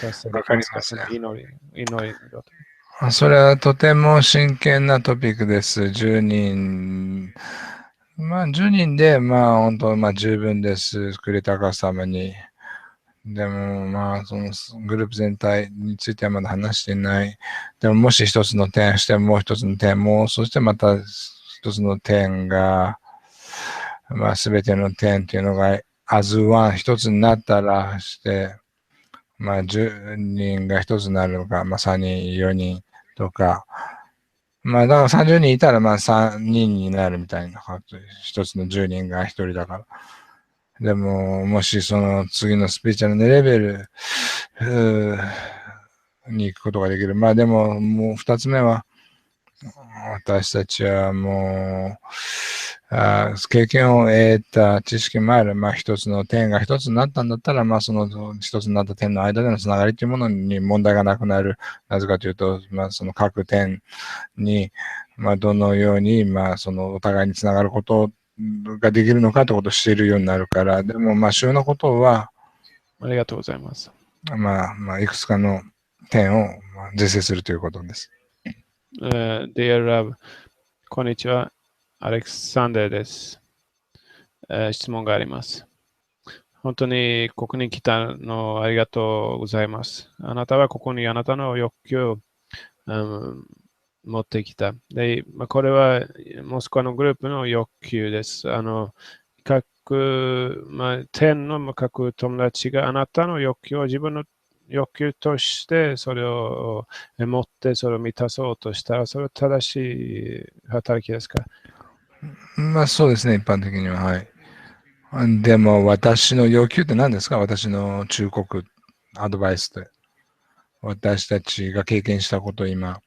達成できますか、その祈りの状態。それはとても真剣なトピックです。10人。10人で、本当、十分です。クリタカ様に。でも、そのグループ全体についてはまだ話していない。でも、もし一つの点して、もう一つの点も、そしてまた一つの点が、すべての点というのが、as one 一つになったらして、10人が一つになるのか、3人、4人とか、だから30人いたら、3人になるみたいな、一つの10人が一人だから。でも、もしその次のスピーチャルのレベルに行くことができる。でも、もう二つ目は、私たちはもう、経験を得た知識もある。一つの点が一つになったんだったら、その一つになった点の間でのつながりというものに問題がなくなる。なぜかというと、その各点に、どのように、そのお互いにつながることができるのかということを知れるようになるから、でも、主要なことは、ありがとうございます。いくつかの点を是正するということです。Dear Rab、こんにちは。アレクサンダーです。質問があります。本当にここに来たのありがとうございます。あなたはここにあなたの欲求を、持ってきた。で、これはモスクワのグループの欲求です。各、天の各友達があなたの欲求を自分の欲求としてそれを持ってそれを満たそうとしたら、それは正しい働きですか？そうですね、一般的には。はい。でも、私の要求って何ですか？私の忠告、アドバイスって。私たちが経験したこと、今。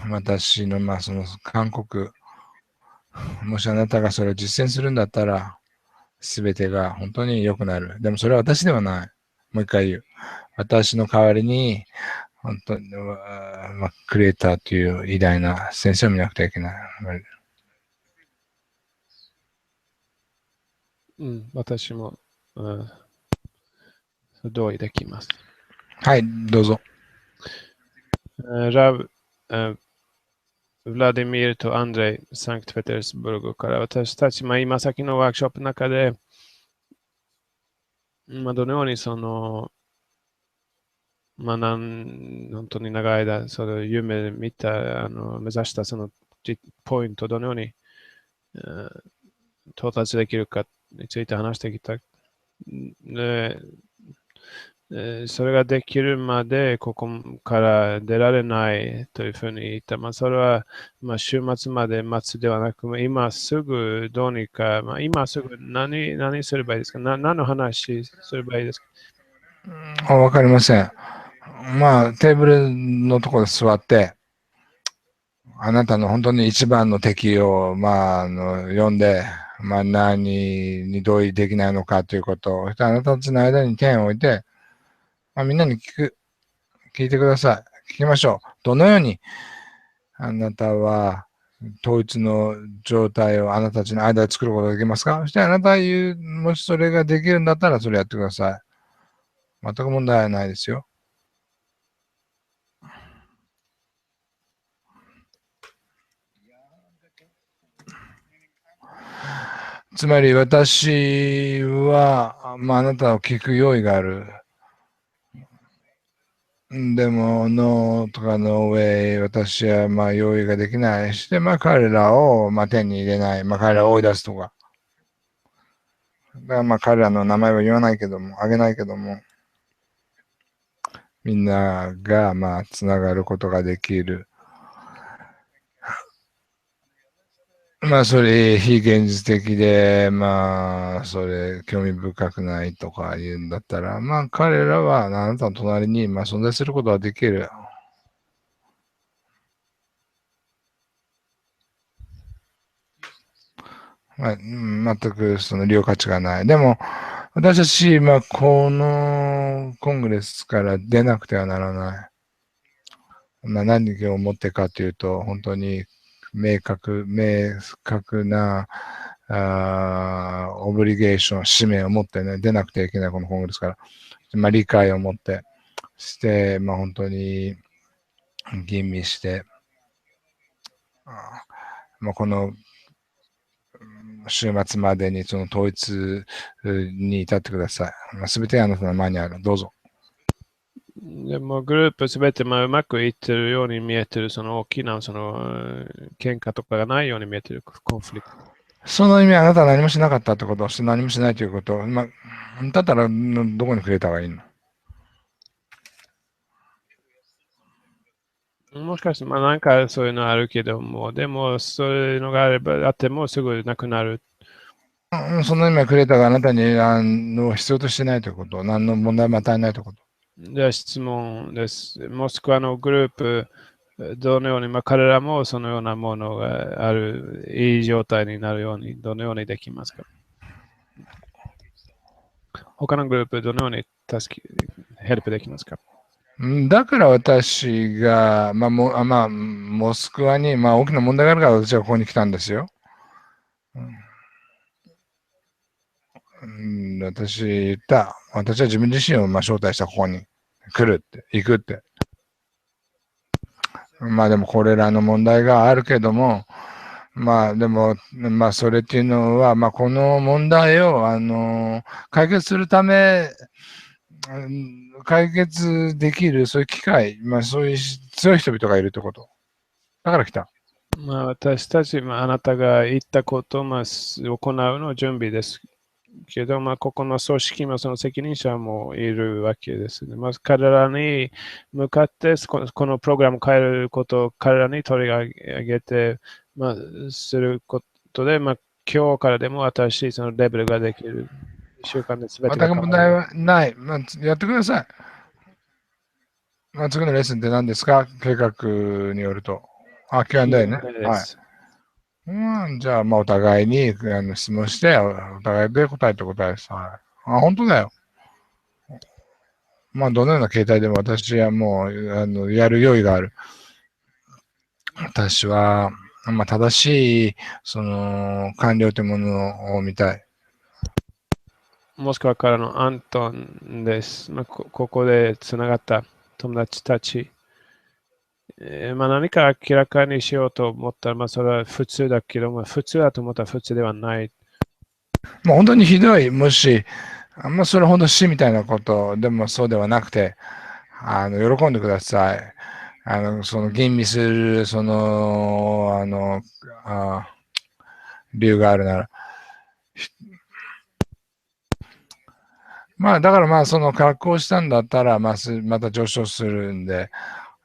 私の、その勧告。もしあなたがそれを実践するんだったら、すべてが本当に良くなる。でもそれは私ではない。もう一回言う。私の代わりに、本当に、クリエイターという偉大な先生を見なくてはいけない。私も、同意できます。はい、どうぞ。ラブ、ヴラディミールとアンドレイ、サンクトペテルスブルグから私たち、今先のワークショップの中で、どのようにその、本当に長い間、それを夢見た、目指したそのポイントをどのように、到達できるかについて話してきた。それができるまでここから出られないというふうに言った。それは、週末まで待つではなく、今すぐどうにか、今すぐ何すればいいですか？何の話すればいいですか？わかりません。テーブルのところで座って、あなたの本当に一番の敵を、呼んで、何に同意できないのかということを、あなたたちの間に点を置いて、みんなに聞いてください。聞きましょう。どのようにあなたは統一の状態をあなたたちの間で作ることができますか？そしてあなたが言う、もしそれができるんだったらそれやってください。全く問題はないですよ。つまり私は、あなたを聞く用意がある。でも、ノーとかノーウェイ、私は用意ができない。して、彼らを手に入れない。彼らを追い出すとか。だから彼らの名前は言わないけども、あげないけども、みんながつながることができる。それ非現実的で、それ興味深くないとか言うんだったら、彼らはあなたの隣に存在することができる。全くその利用価値がない。でも、私たち、このコングレスから出なくてはならない。何をもってかというと、本当に明確なオブリゲーション、使命を持ってね、出なくてはいけないこのコングレスから、まあ、理解を持ってして、まあ、本当に吟味して、まあ、この週末までにその統一に至ってください。まあ、全てあなたの前にある。どうぞ。でもグループすべてうまくいってるように見えてる、その大きなその喧嘩とかがないように見えてるコンフリクト。その意味はあなたは何もしなかったってこと、何もしないということ、まあ、だったらどこにくれた方がいいの？もしかして、まあなんかそういうのあるけども、でもそういうのがあれば、あってもすぐなくなる。その意味はクレーターがあなたに必要としてないということ、何の問題も与えないということ。では質問です。モスクワのグループ、どのように、まあ、彼らもそのようなものがある、いい状態になるように、どのようにできますか？他のグループ、どのようにヘルプできますか？だから私が、モスクワに、大きな問題があるから私はここに来たんですよ。私言った。私は自分自身を招待したここに来るって、行くって。でもこれらの問題があるけども、でも、それっていうのは、この問題を、解決するため、解決できる、そういう機会、そういう強い人々がいるってこと。だから来た。私たち、あなたが言ったことを、行うの準備ですけど、ここの組織もその責任者もいるわけですね。彼らに向かってこのプログラムを変えることを彼らに取り上げて、することで、今日からでも新しいそのレベルができる習慣で全てが変わる。全く問題はない。やってください。次のレッスンって何ですか？計画によると。Q&A ね。はい。じゃあ、お互いに質問して、お互いで答えて答えです。はい。本当だよ。どのような形態でも私はもう、やる用意がある。私は、正しい、官僚というものを見たい。モスクワからのアントンです。ここでつながった友達たち。何か明らかにしようと思ったら、それは普通だけど、普通だと思ったら普通ではない。本当にひどい、もし、それほど死みたいなことでもそうではなくて、喜んでください。吟味する、理由があるなら。だから格好したんだったら、また上昇するんで、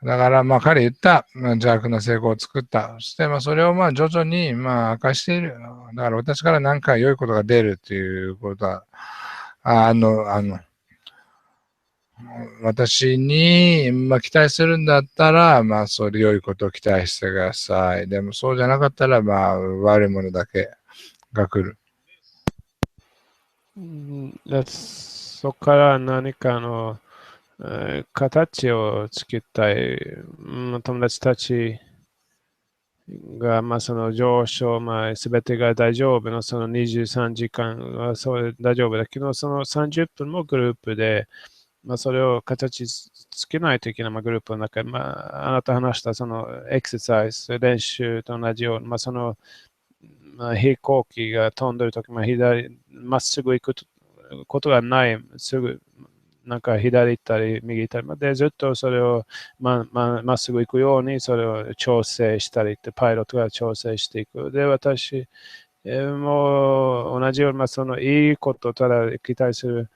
だから彼言った、邪悪な成功を作った。そしてそれを徐々に明かしている。だから私から何か良いことが出るということは、私に期待するんだったら、そういう良いことを期待してください。でもそうじゃなかったら、悪いものだけが来る。そこから何かの形を作りたい友達たちが、その上昇、すべてが大丈夫のその23時間はそう大丈夫だけど、その30分もグループで、それを形つけないといけない、グループの中で、あなた話したそのエクササイズ、練習と同じように、その飛行機が飛んでるとき、まっすぐ行くことがない、すぐなんか左行ったり右行ったり、でずっとそれをまっすぐ行くようにそれを調整したりって、パイロットが調整していく。で、私も同じように、そのいいことをただ期待する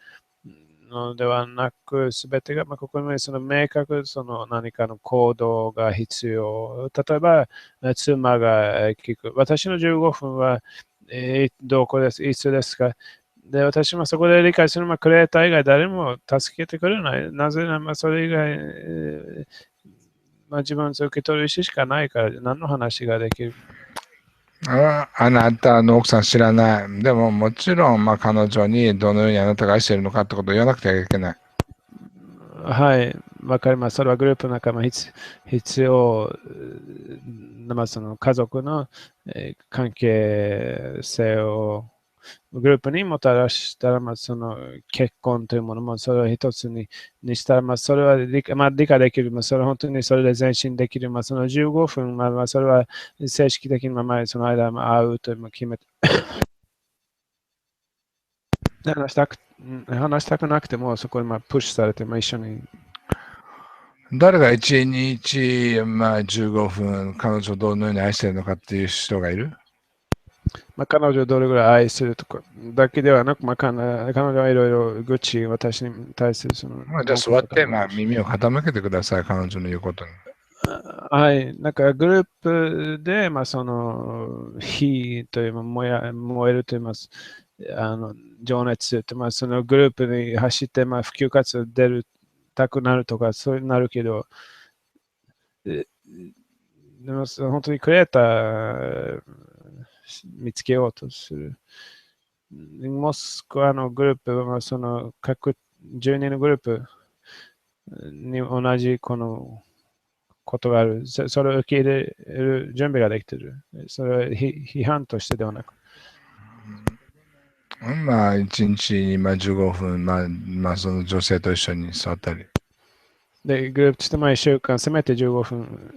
のではなく、すべてが、ここにその明確、その何かの行動が必要。例えば、妻が聞く。私の15分は、どこです、いつですか？で、私もそこで理解する、クリエイター以外誰も助けてくれない。なぜなら、それ以外、自分の受け取る意思しかないから、何の話ができる？あなたの奥さん知らない。でももちろん、彼女にどのようにあなたが愛しているのかってことを言わなくてはいけない。はい、わかります。それはグループの中も必要その家族の関係性をグループにもたらしたら、その結婚というものもそれを一つにしたら、それは理解できる、それ本当にそれで前進できる、その15分、それは正式的にその間会うというのを決めて話したくなくてもそこにプッシュされて一緒に。誰が1日、15分彼女をどのように愛しているのかっていう人がいる？彼女をどれぐらい愛するとかだけではなく、彼女はいろいろ愚痴、私に対するその。じゃあ座って、耳を傾けてください、彼女の言うことに。はい、なんかグループで、その火という燃えると言います。情熱とそのグループに走って、普及活動出るたくなるとか、そうなるけど、でも本当にクリエイター見つけようとする。モスクワのグループは、その各10人のグループに同じこのことがある。それを受け入れる準備ができている。それは批判としてではなく。1日に15分、その女性と一緒に座ったり。で、グループとして1週間、せめて15分、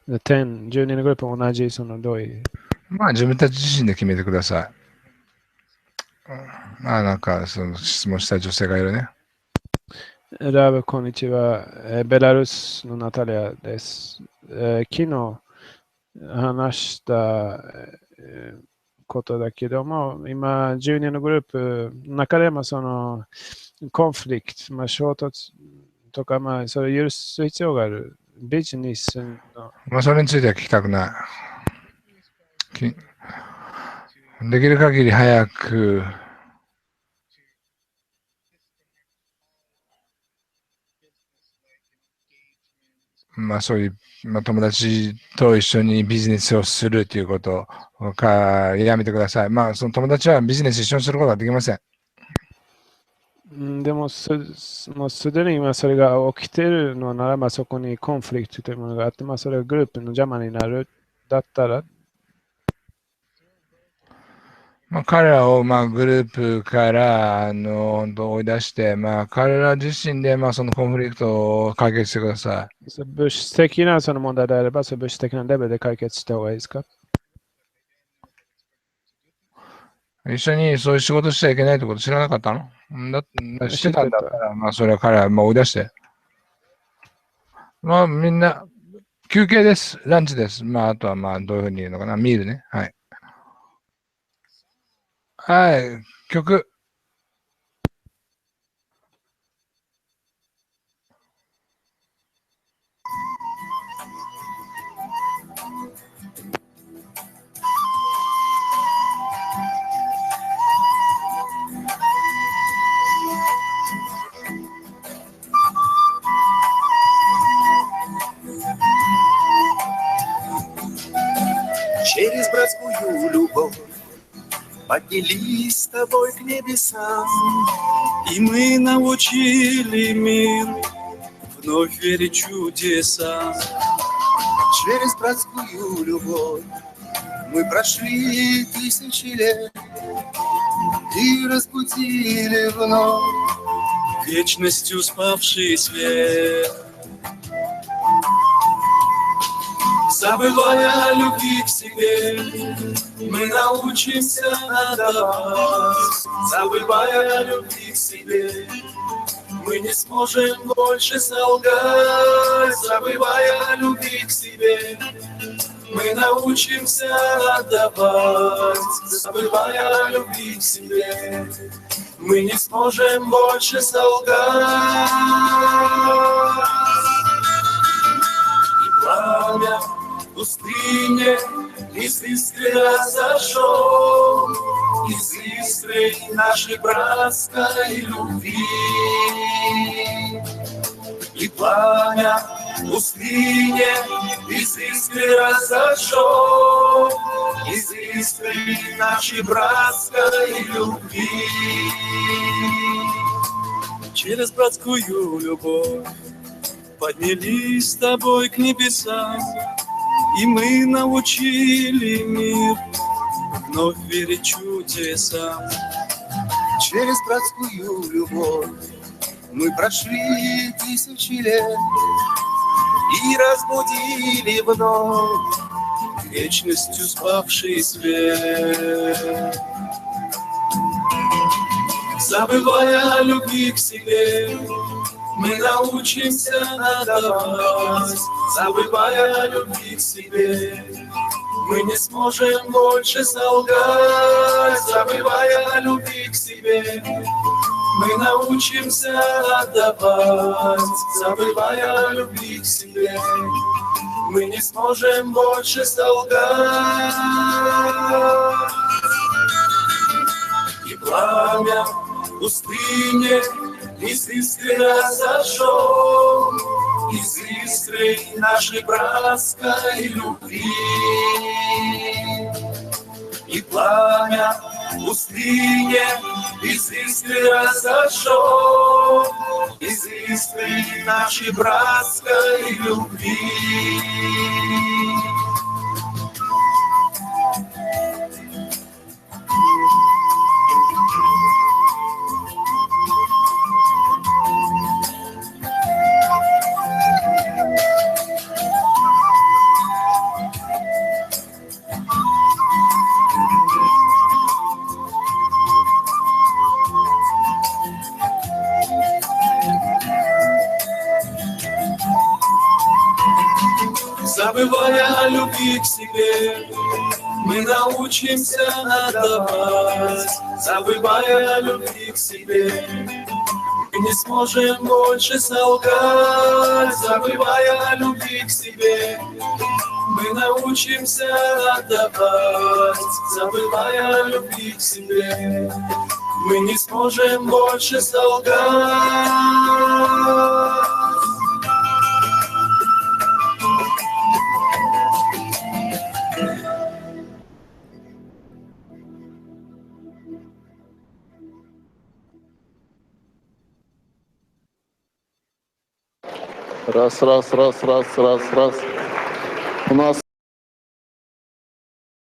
10人のグループも同じ、そのどういう。自分たち自身で決めてください。なんか、その質問した女性がいるね。ラブ、こんにちは。ベラルーシのナタリアです。昨日話したことだけども、今、10人のグループの中でもそのコンフリクト、衝突とか、それを許す必要がある。ビジネスの。それについては聞きたくない。できる限り早くそういう、友達と一緒にビジネスをするということかやめてください。その友達はビジネス一緒にすることができません。でももうすでに今それが起きているのなら、そこにコンフリクトというものがあって、それがグループの邪魔になるだったら、彼らをグループから追い出して、彼ら自身でそのコンフリクトを解決してください。物質的なその問題であれば、物質的なレベルで解決した方がいいですか？一緒にそういう仕事しちゃいけないってこと知らなかったの？してたんだったら、それは彼ら追い出して。みんな、休憩です。ランチです。あとはどういうふうに言うのかな。ミールね。はい。はい、曲。Через братскую любовь поднялись с тобой к небесам, и мы научили мир вновь верить чудеса. Через братскую любовь мы прошли тысячи лет и разбудили вновь вечностью спавший свет. Забывая о любви к себе, мы научимся отдавать. Забывая о любви к себе, мы не сможем больше солгать. Забывая о любви к себе, мы научимся отдавать. Забывая о любви к себе, мы не сможем больше солгать. И пламя в пустыне из искры разошел, из искры нашей братской любви. И пламя в пустыне из искры разошел, из искры нашей братской любви. Через братскую любовь поднялись с тобой к небесам, И мы научили мир вновь верить чудесам. Через братскую любовь мы прошли тысячи лет и разбудили вновь вечностью спавший свет. Забывая о любви к себе, мы научимся отдавать. Забывая о любви к себе, мы не сможем больше солгать. Забывая о любви к себе, мы научимся отдавать. Забывая о любви к себе, мы не сможем больше солгать. И пламя пустыне из искры разожжем, из искры нашей братской любви. И пламя пустыне из искры разожжем, из искры нашей братской любви. Забывая о любви к себе, мы научимся отдавать. Забывая о любви к себе, мы не сможем больше солгать. Забывая о любви к себе, мы научимся отдавать. Забывая о любви к себе, мы не сможем больше солгать. Раз. У нас